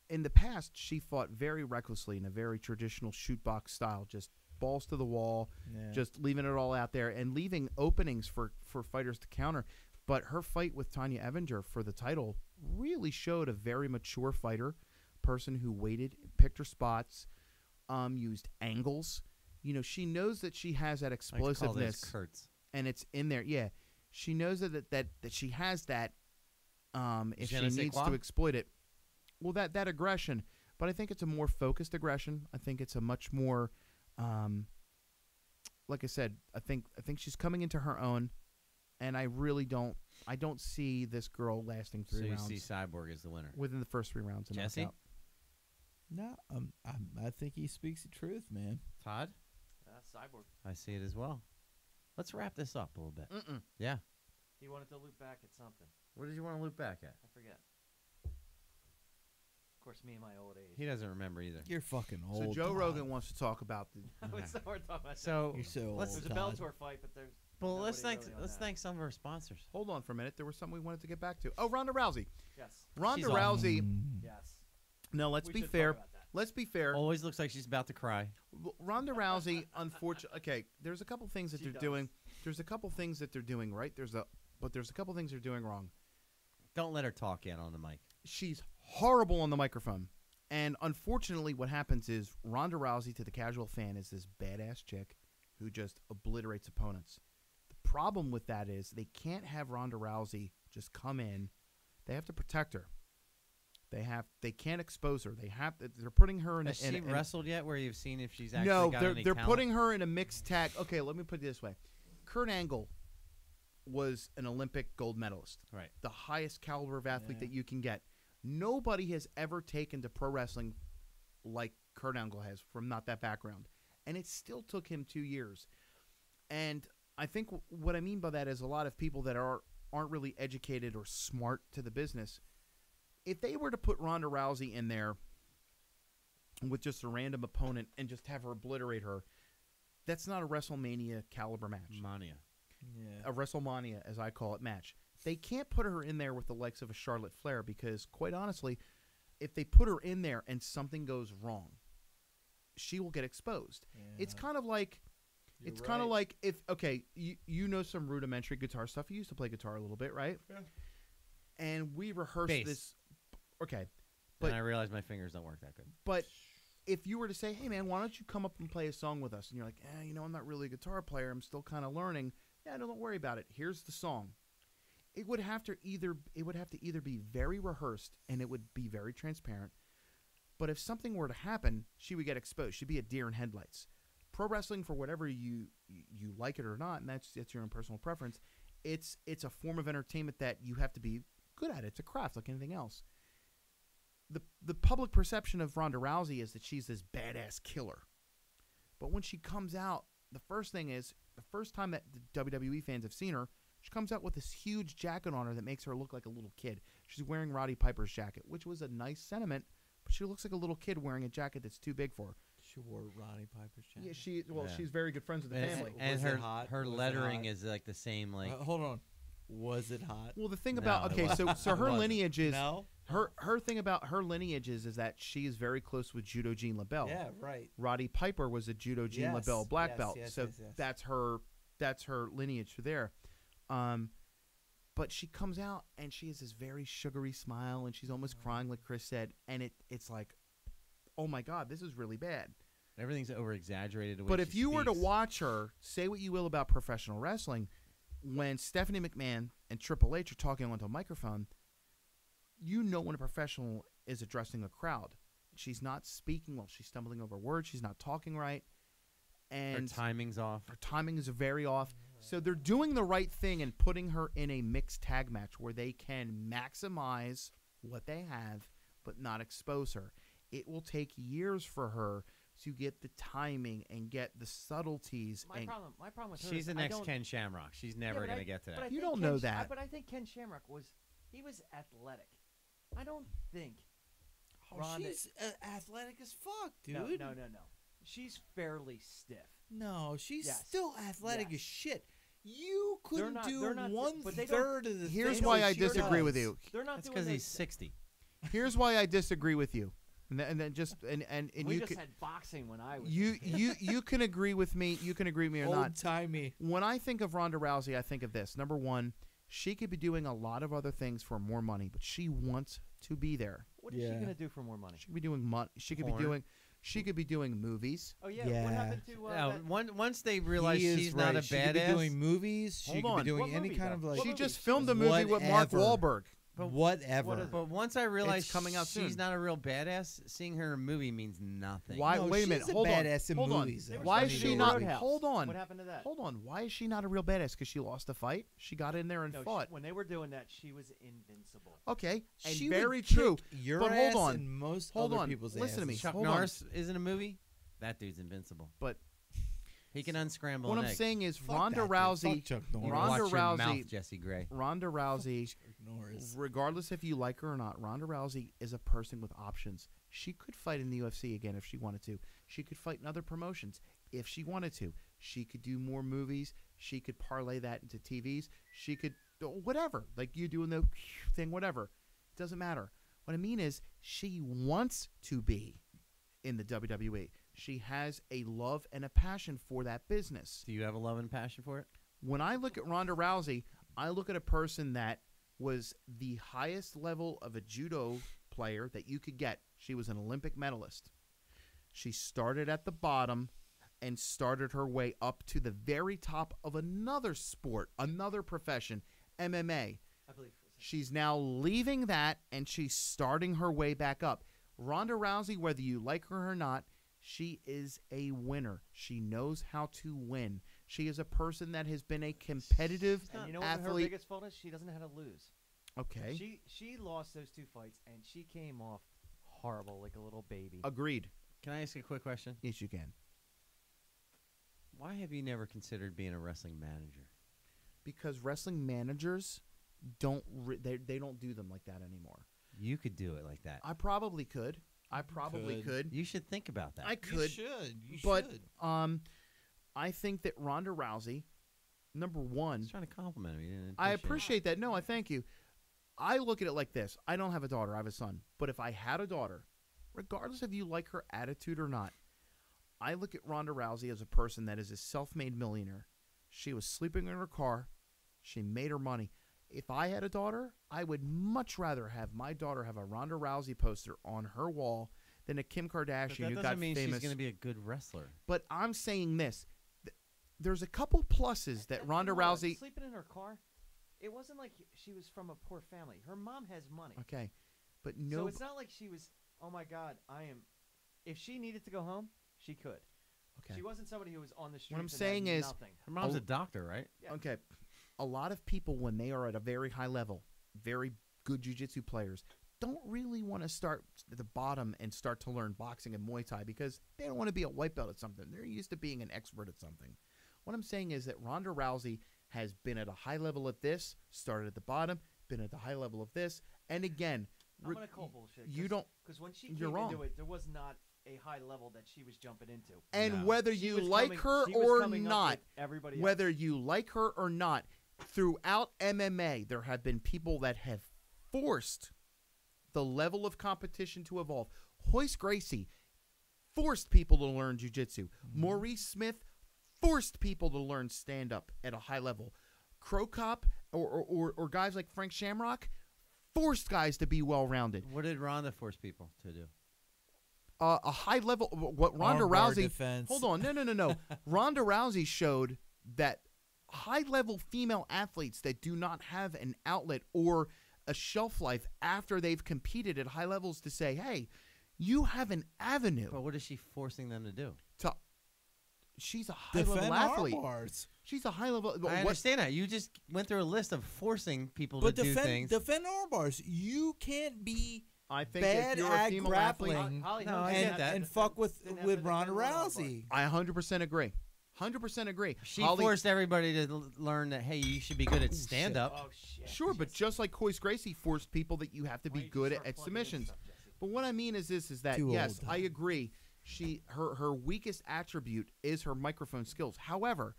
in the past she fought very recklessly in a very traditional shoot box style, just balls to the wall, Yeah. just leaving it all out there and leaving openings for fighters to counter. But her fight with Tanya Evinger for the title really showed a very mature fighter, person who waited, picked her spots, used angles. You know, she knows that she has that I like to call those explosiveness, Kurtz. and it's in there. Yeah, she knows that she has that. If Je she ne sais needs quoi? to exploit it, well, that aggression. But I think it's a more focused aggression. I think it's a much more, like I said, I think she's coming into her own, and I really don't see this girl lasting So 3 you rounds see Cyborg as the winner. within the first 3 rounds. And Jesse? knockout. No, I think he speaks the truth, man. Todd? Cyborg. I see it as well. Let's wrap this up a little bit. Mm-mm. Yeah. He wanted to loop back at something. What did you want to loop back at? I forget. Of course, me and my old age. He doesn't remember either. You're fucking So old. Joe Todd. Rogan wants to talk about the. What's the word talking about? So You're so let's- old. There's a Todd. Bellator fight, but there's. well, let's nobody thank really on let's that. thank some of our sponsors. Hold on for a minute. There was something we wanted to get back to. Oh, Ronda Rousey. Yes. Ronda She's awesome. Rousey. Yes. No, let's We be should fair. talk about that. Let's be fair. Always looks like she's about to cry. Ronda Rousey, unfortunately, okay. There's a couple things that She they're does. doing. There's a couple things that they're doing right. But there's a couple things they're doing wrong. Don't let her talk yet on the mic. She's horrible on the microphone, and unfortunately, what happens is Ronda Rousey to the casual fan is this badass chick who just obliterates opponents. The problem with that is they can't have Ronda Rousey just come in. They have to protect her. They can't expose her. They're putting her in Has a. she in a- wrestled yet? Where you've seen if she's actually No, got they're any they're talent? putting her in a mixed tag. Okay, let me put it this way: Kurt Angle was an Olympic gold medalist. Right. The highest caliber of athlete Yeah. that you can get. Nobody has ever taken to pro wrestling like Kurt Angle has from not that background. And it still took him 2 years. And I think what I mean by that is a lot of people that aren't really educated or smart to the business, if they were to put Ronda Rousey in there with just a random opponent and just have her obliterate her, that's not a WrestleMania caliber match. Mania. Yeah. A WrestleMania, as I call it, match. They can't put her in there with the likes of a Charlotte Flair because, quite honestly, if they put her in there and something goes wrong, she will get exposed. It's kind of like if you know some rudimentary guitar stuff. You used to play guitar a little bit, right? Yeah. And we rehearsed Bass. this. Okay, But I realized my fingers don't work that good. but if you were to say, "Hey man, why don't you come up and play a song with us?" and you're like, I'm not really a guitar player. I'm still kind of learning. Yeah, no, don't worry about it. Here's the song. It would have to either be very rehearsed and it would be very transparent. But if something were to happen, she would get exposed. She'd be a deer in headlights. Pro wrestling, for whatever you like it or not, and that's your own personal preference, it's a form of entertainment that you have to be good at. It's a craft like anything else. The public perception of Ronda Rousey is that she's this badass killer. But when she comes out, the first time that the WWE fans have seen her, she comes out with this huge jacket on her that makes her look like a little kid. She's wearing Roddy Piper's jacket, which was a nice sentiment, but she looks like a little kid wearing a jacket that's too big for her. She wore Roddy Piper's jacket. Yeah, Yeah. she's very good friends with the family. And Was it her hot? her Was it lettering hot? is like the same. Like Hold on. Was it hot? Well, the thing No, about it wasn't. so It her wasn't. lineage is No. her thing about her lineage is that she is very close with Judo Jean LaBelle. Yeah, right. Roddy Piper was a Judo Jean Yes, LaBelle black yes, belt, yes, so yes, yes. that's her lineage there. But she comes out and she has this very sugary smile and she's almost crying, like Chris said, and it's like, oh my God, this is really bad. everything's over exaggerated. But if you were to watch her, say what you will about professional wrestling, when Stephanie McMahon and Triple H are talking onto a microphone, you know when a professional is addressing a crowd. She's not speaking well. She's stumbling over words. She's not talking right. her And timing's off. her timing is very off. So they're doing the right thing and putting her in a mixed tag match where they can maximize what they have but not expose her. It will take years for her to get the timing and get the subtleties. My problem with her She's is the I next don't- Ken Shamrock. She's Yeah, never but gonna I- get to but that. I You think don't know Ken that. But I think Ken Shamrock was athletic. I don't think Ronda. She's athletic as fuck, dude. No. She's fairly stiff. No, she's Yes. still athletic Yes. as shit. You couldn't not- do they're not- one but they don't- third of the Here's things why that I she disagree with does. you. They're not That's doing because those he's 60. Here's why I disagree with you. And then just and we you just can had boxing when I was. you can agree with me. You can agree with me or not. Old timey. When I think of Ronda Rousey, I think of this. Number one, she could be doing a lot of other things for more money, but she wants to be there. What is she Yeah. gonna do for more money? She could be doing Porn. She could be doing movies. Oh yeah. Yeah. What happened to? Yeah, that- once they realize He is she's not a right. She could be badass, doing movies. She Hold could on. be doing What any movie, kind though? of like. What She movie? just filmed a movie with Mark Whatever. Wahlberg. Whatever. but once I realize It's coming out she's soon. not a real badass, seeing her in a movie means nothing. Why? No, Wait a minute. she's a Hold on. badass in Hold on. movies, They though. were Why is supposed she to do not? Roadhouse. Hold on. What happened to that? Hold on. Why is she not a real badass? Because she lost a fight. She got in there and No, fought. when they were doing that, she was invincible. Okay, and She very would true. kick your But hold ass on. and most Hold other on. people's Listen to me. asses. Chuck Hold on. Norris is in a movie. That dude's invincible. But He can unscramble what an I'm egg. saying is Fuck Ronda that dude. Rousey. Fuck Chuck You Norris. Ronda watch your Rousey- mouth, Jesse Gray. Ronda Rousey. Chuck Norris. Regardless if you like her or not, Ronda Rousey is a person with options. She could fight in the UFC again if she wanted to. She could fight in other promotions if she wanted to. She could do more movies. She could parlay that into TVs. She could whatever, like you doing the thing, whatever. It doesn't matter. What I mean is she wants to be in the WWE. She has a love and a passion for that business. Do you have a love and passion for it? When I look at Ronda Rousey, I look at a person that was the highest level of a judo player that you could get. She was an Olympic medalist. She started at the bottom and started her way up to the very top of another sport, another profession, MMA. I believe. She's now leaving that and she's starting her way back up. Ronda Rousey, whether you like her or not, she is a winner. She knows how to win. She is a person that has been a competitive And you know what her athlete. biggest fault is? She doesn't know how to lose. Okay. She lost those 2 fights, and she came off horrible, like a little baby. Agreed. Can I ask you a quick question? Yes, you can. Why have you never considered being a wrestling manager? Because wrestling managers they don't do them like that anymore. You could do it like that. I probably could. I probably could. You should think about that. I could. You But should. I think that Ronda Rousey, number one, I was trying to compliment him. You didn't I appreciate appreciate that. No, I thank you. I look at it like this. I don't have a daughter. I have a son. But if I had a daughter, regardless if you like her attitude or not, I look at Ronda Rousey as a person that is a self-made millionaire. She was sleeping in her car. She made her money. If I had a daughter, I would much rather have my daughter have a Ronda Rousey poster on her wall than a Kim But Kardashian that who doesn't got mean famous. she's going to be a good wrestler. But I'm saying this. There's a couple pluses that Ronda You know what? Rousey... Sleeping in her car, it wasn't like she was from a poor family. Her mom has money. Okay. But So no... it's not like she was, oh my God, if she needed to go home, she could. Okay. She wasn't somebody who was on the street. I'm saying is- nothing. Her mom's Oh. a doctor, right? Yeah. Okay. A lot of people, when they are at a very high level, very good jiu-jitsu players, don't really want to start at the bottom and start to learn boxing and Muay Thai because they don't want to be a white belt at something. They're used to being an expert at something. What I'm saying is that Ronda Rousey has been at a high level at this, started at the bottom, been at the high level of this, and again, I'm going to call bullshit. you don't... Because when she You're came wrong. into it, there was not a high level that she was jumping into. And No. whether She you was like coming- her she was or coming up not, with everybody else. whether you like her or not, throughout MMA, there have been people that have forced the level of competition to evolve. Hoist Gracie forced people to learn jiu-jitsu. Maurice Smith forced people to learn stand-up at a high level. Crow Cop or guys like Frank Shamrock forced guys to be well-rounded. What did Ronda force people to do? A high level, what Ronda Armbar Rousey... defense. Hold on, no. Ronda Rousey showed that high-level female athletes that do not have an outlet or a shelf life after they've competed at high levels to say, hey, you have an avenue But what is she forcing them to do? to... She's a high-level Defend athlete. armbars. She's a high-level... I understand that. You just went through a list of forcing people But to do things. defend armbars. You can't be I think bad if you're a at female grappling athlete... Holly No, Holm I didn't get have that. to and defend- fuck with didn't have to Ronda defend her armbar. Rousey. I 100% agree. 100% agree. She Holly- forced everybody to learn that, hey, you should be good at stand-up. Oh, shit. Sure, but just like Hoist Gracie forced people that you have to Why be don't you good start at plugging in submissions. stuff, Jesse? But what I mean is this: is that Too yes, old. I agree. Her weakest attribute is her microphone skills. However,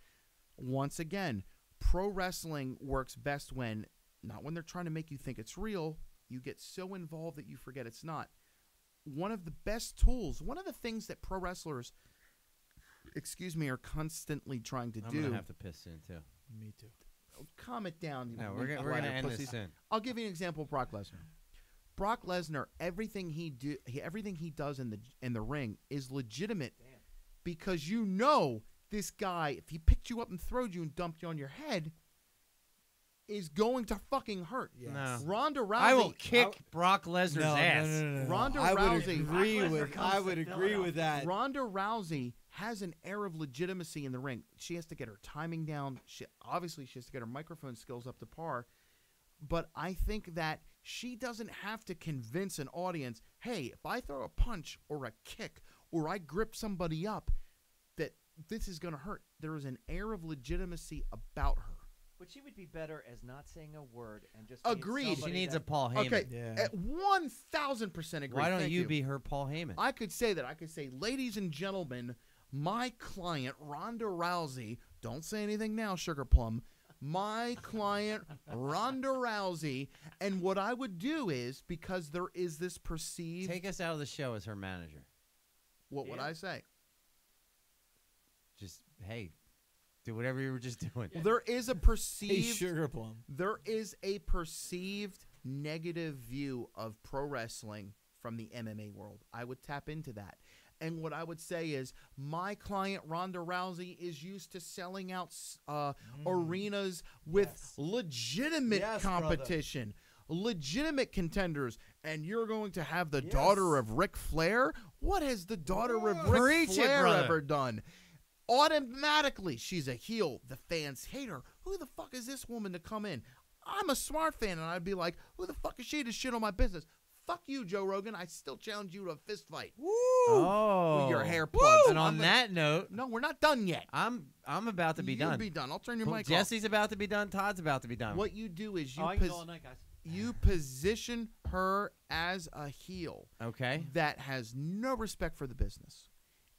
once again, pro wrestling works best when not when they're trying to make you think it's real. You get so involved that you forget it's not. One of the best tools, one of the things that pro wrestlers, are constantly trying to I'm do. going to have to piss soon, too. Me too. Calm it down. You No, weak we're bladder going to end pussies. this soon. I'll give you an example of Brock Lesnar. Brock Lesnar, everything he does in the ring is legitimate because you know this guy, if he picked you up and throwed you and dumped you on your head, is going to fucking hurt. Yes. No. Ronda Rousey. I will kick Brock Lesnar's ass. No. Ronda I would Rousey- agree Brock Lesnar with. comes I to would agree with that. Ronda Rousey has an air of legitimacy in the ring. She has to get her timing down. Obviously, she has to get her microphone skills up to par. But I think that she doesn't have to convince an audience, hey, if I throw a punch or a kick or I grip somebody up, that this is going to hurt. There is an air of legitimacy about her. But she would be better as not saying a word and just being Agreed. She somebody needs that- a Paul Heyman. Okay, Yeah. at 1,000% agree. Why don't Thank you be her Paul Heyman? I could say that. I could say, ladies and gentlemen, my client, Ronda Rousey, don't say anything now, Sugar Plum, my client, Ronda Rousey, and what I would do is, because there is this perceived... Take us out of the show as her manager. what would Yeah. I say? Just, hey, do whatever you were just doing. Well, there is a Hey, perceived... Sugar Plum. There is a perceived negative view of pro wrestling from the MMA world. I would tap into that. And what I would say is my client, Ronda Rousey, is used to selling out arenas with Yes. legitimate Yes, brother. competition, legitimate contenders, and you're going to have the Yes. daughter of Ric Flair? What has the daughter of Ric Preach it, Flair brother. ever done? automatically she's a heel. The fans hate her. Who the fuck is this woman to come in? I'm a smart fan, and I'd be like, who the fuck is she to shit on my business? Fuck you, Joe Rogan. I still challenge you to a fist fight. Woo! Oh, With your hair plugs. And on that note, No, we're not done yet. I'm about to be You'll done. be done. I'll turn your Well, mic off. Jesse's about to be done. Todd's about to be done. What you do is I can go all night, guys. you position her as a heel Okay. that has no respect for the business.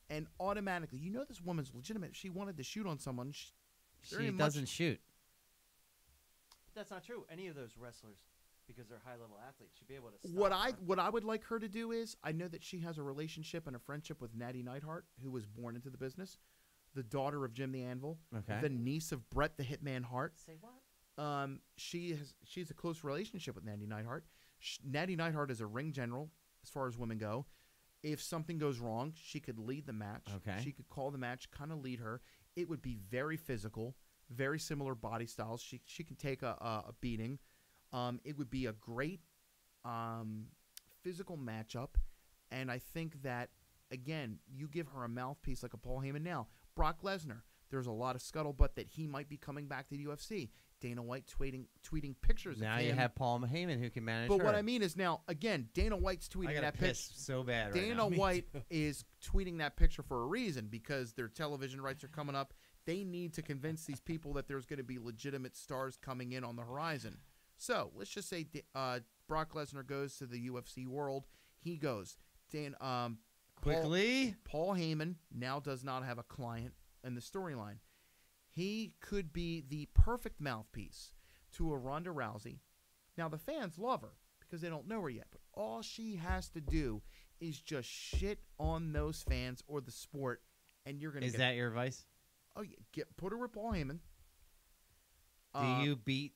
And automatically, you know this woman's legitimate. If she wanted to shoot on someone, very She much- doesn't shoot. That's not true. Any of those wrestlers, because they're high-level athletes, should be able to stop What I would like her to do is, I know that she has a relationship and a friendship with Natty Neidhart, who was born into the business, the daughter of Jim the Anvil, Okay. the niece of Bret the Hitman Hart. Say what? She's a close relationship with Natty Neidhart. Natty Neidhart is a ring general as far as women go. If something goes wrong, she could lead the match. Okay. She could call the match, kind of lead her. It would be very physical, very similar body styles. She can take a beating. It would be a great physical matchup, and I think that, again, you give her a mouthpiece like a Paul Heyman. Now, Brock Lesnar, there's a lot of scuttlebutt that he might be coming back to the UFC. Dana White tweeting pictures Now of him. you have Paul Heyman who can manage But her. what I mean is now, again, Dana White's I tweeting got that to picture. piss so bad right Dana now. White is tweeting that picture for a reason, because their television rights are coming up. They need to convince these people that there's going to be legitimate stars coming in on the horizon. So let's just say Brock Lesnar goes to the UFC world. He goes. Quickly. Paul Heyman now does not have a client in the storyline. He could be the perfect mouthpiece to a Ronda Rousey. Now, the fans love her because they don't know her yet, but all she has to do is just shit on those fans or the sport, and you're going to Is that your advice? Oh, yeah, put her with Paul Heyman. Do you beat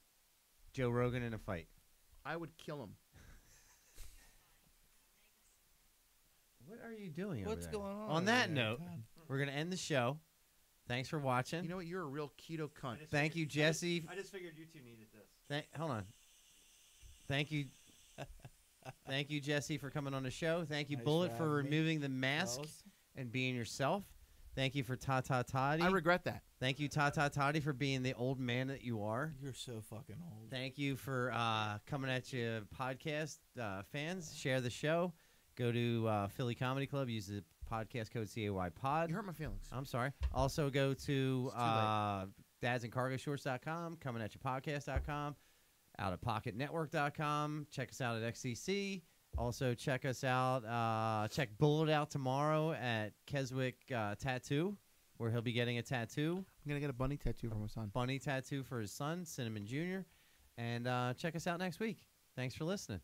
Joe Rogan in a fight? I would kill him. What are you doing over What's there? going on? On that over there, note, Todd? we're going to end the show. Thanks for watching. You know what? You're a real keto cunt. Thank you, Jesse. I just figured you two needed this. Hold on. Thank you. Thank you, Jesse, for coming on the show. Thank you, Thanks Bullet, for for having me. removing the mask Fellas. and being yourself. Thank you for Toddy. I regret that. Thank you, Toddy, for being the old man that you are. You're so fucking old. Thank you for Coming At Ya Podcast fans. Share the show. Go to Philly Comedy Club. Use the podcast code CAYPOD. You hurt my feelings. I'm sorry. Also go to It's too late. dadsandcargoshorts.com, comingatyapodcast.com, outofpocketnetwork.com. Check us out at XCC. Also check us out. Check Bullet out tomorrow at Keswick Tattoo, where he'll be getting a tattoo. I'm going to get a bunny tattoo for my son. Bunny tattoo for his son, Cinnamon Jr. And check us out next week. Thanks for listening.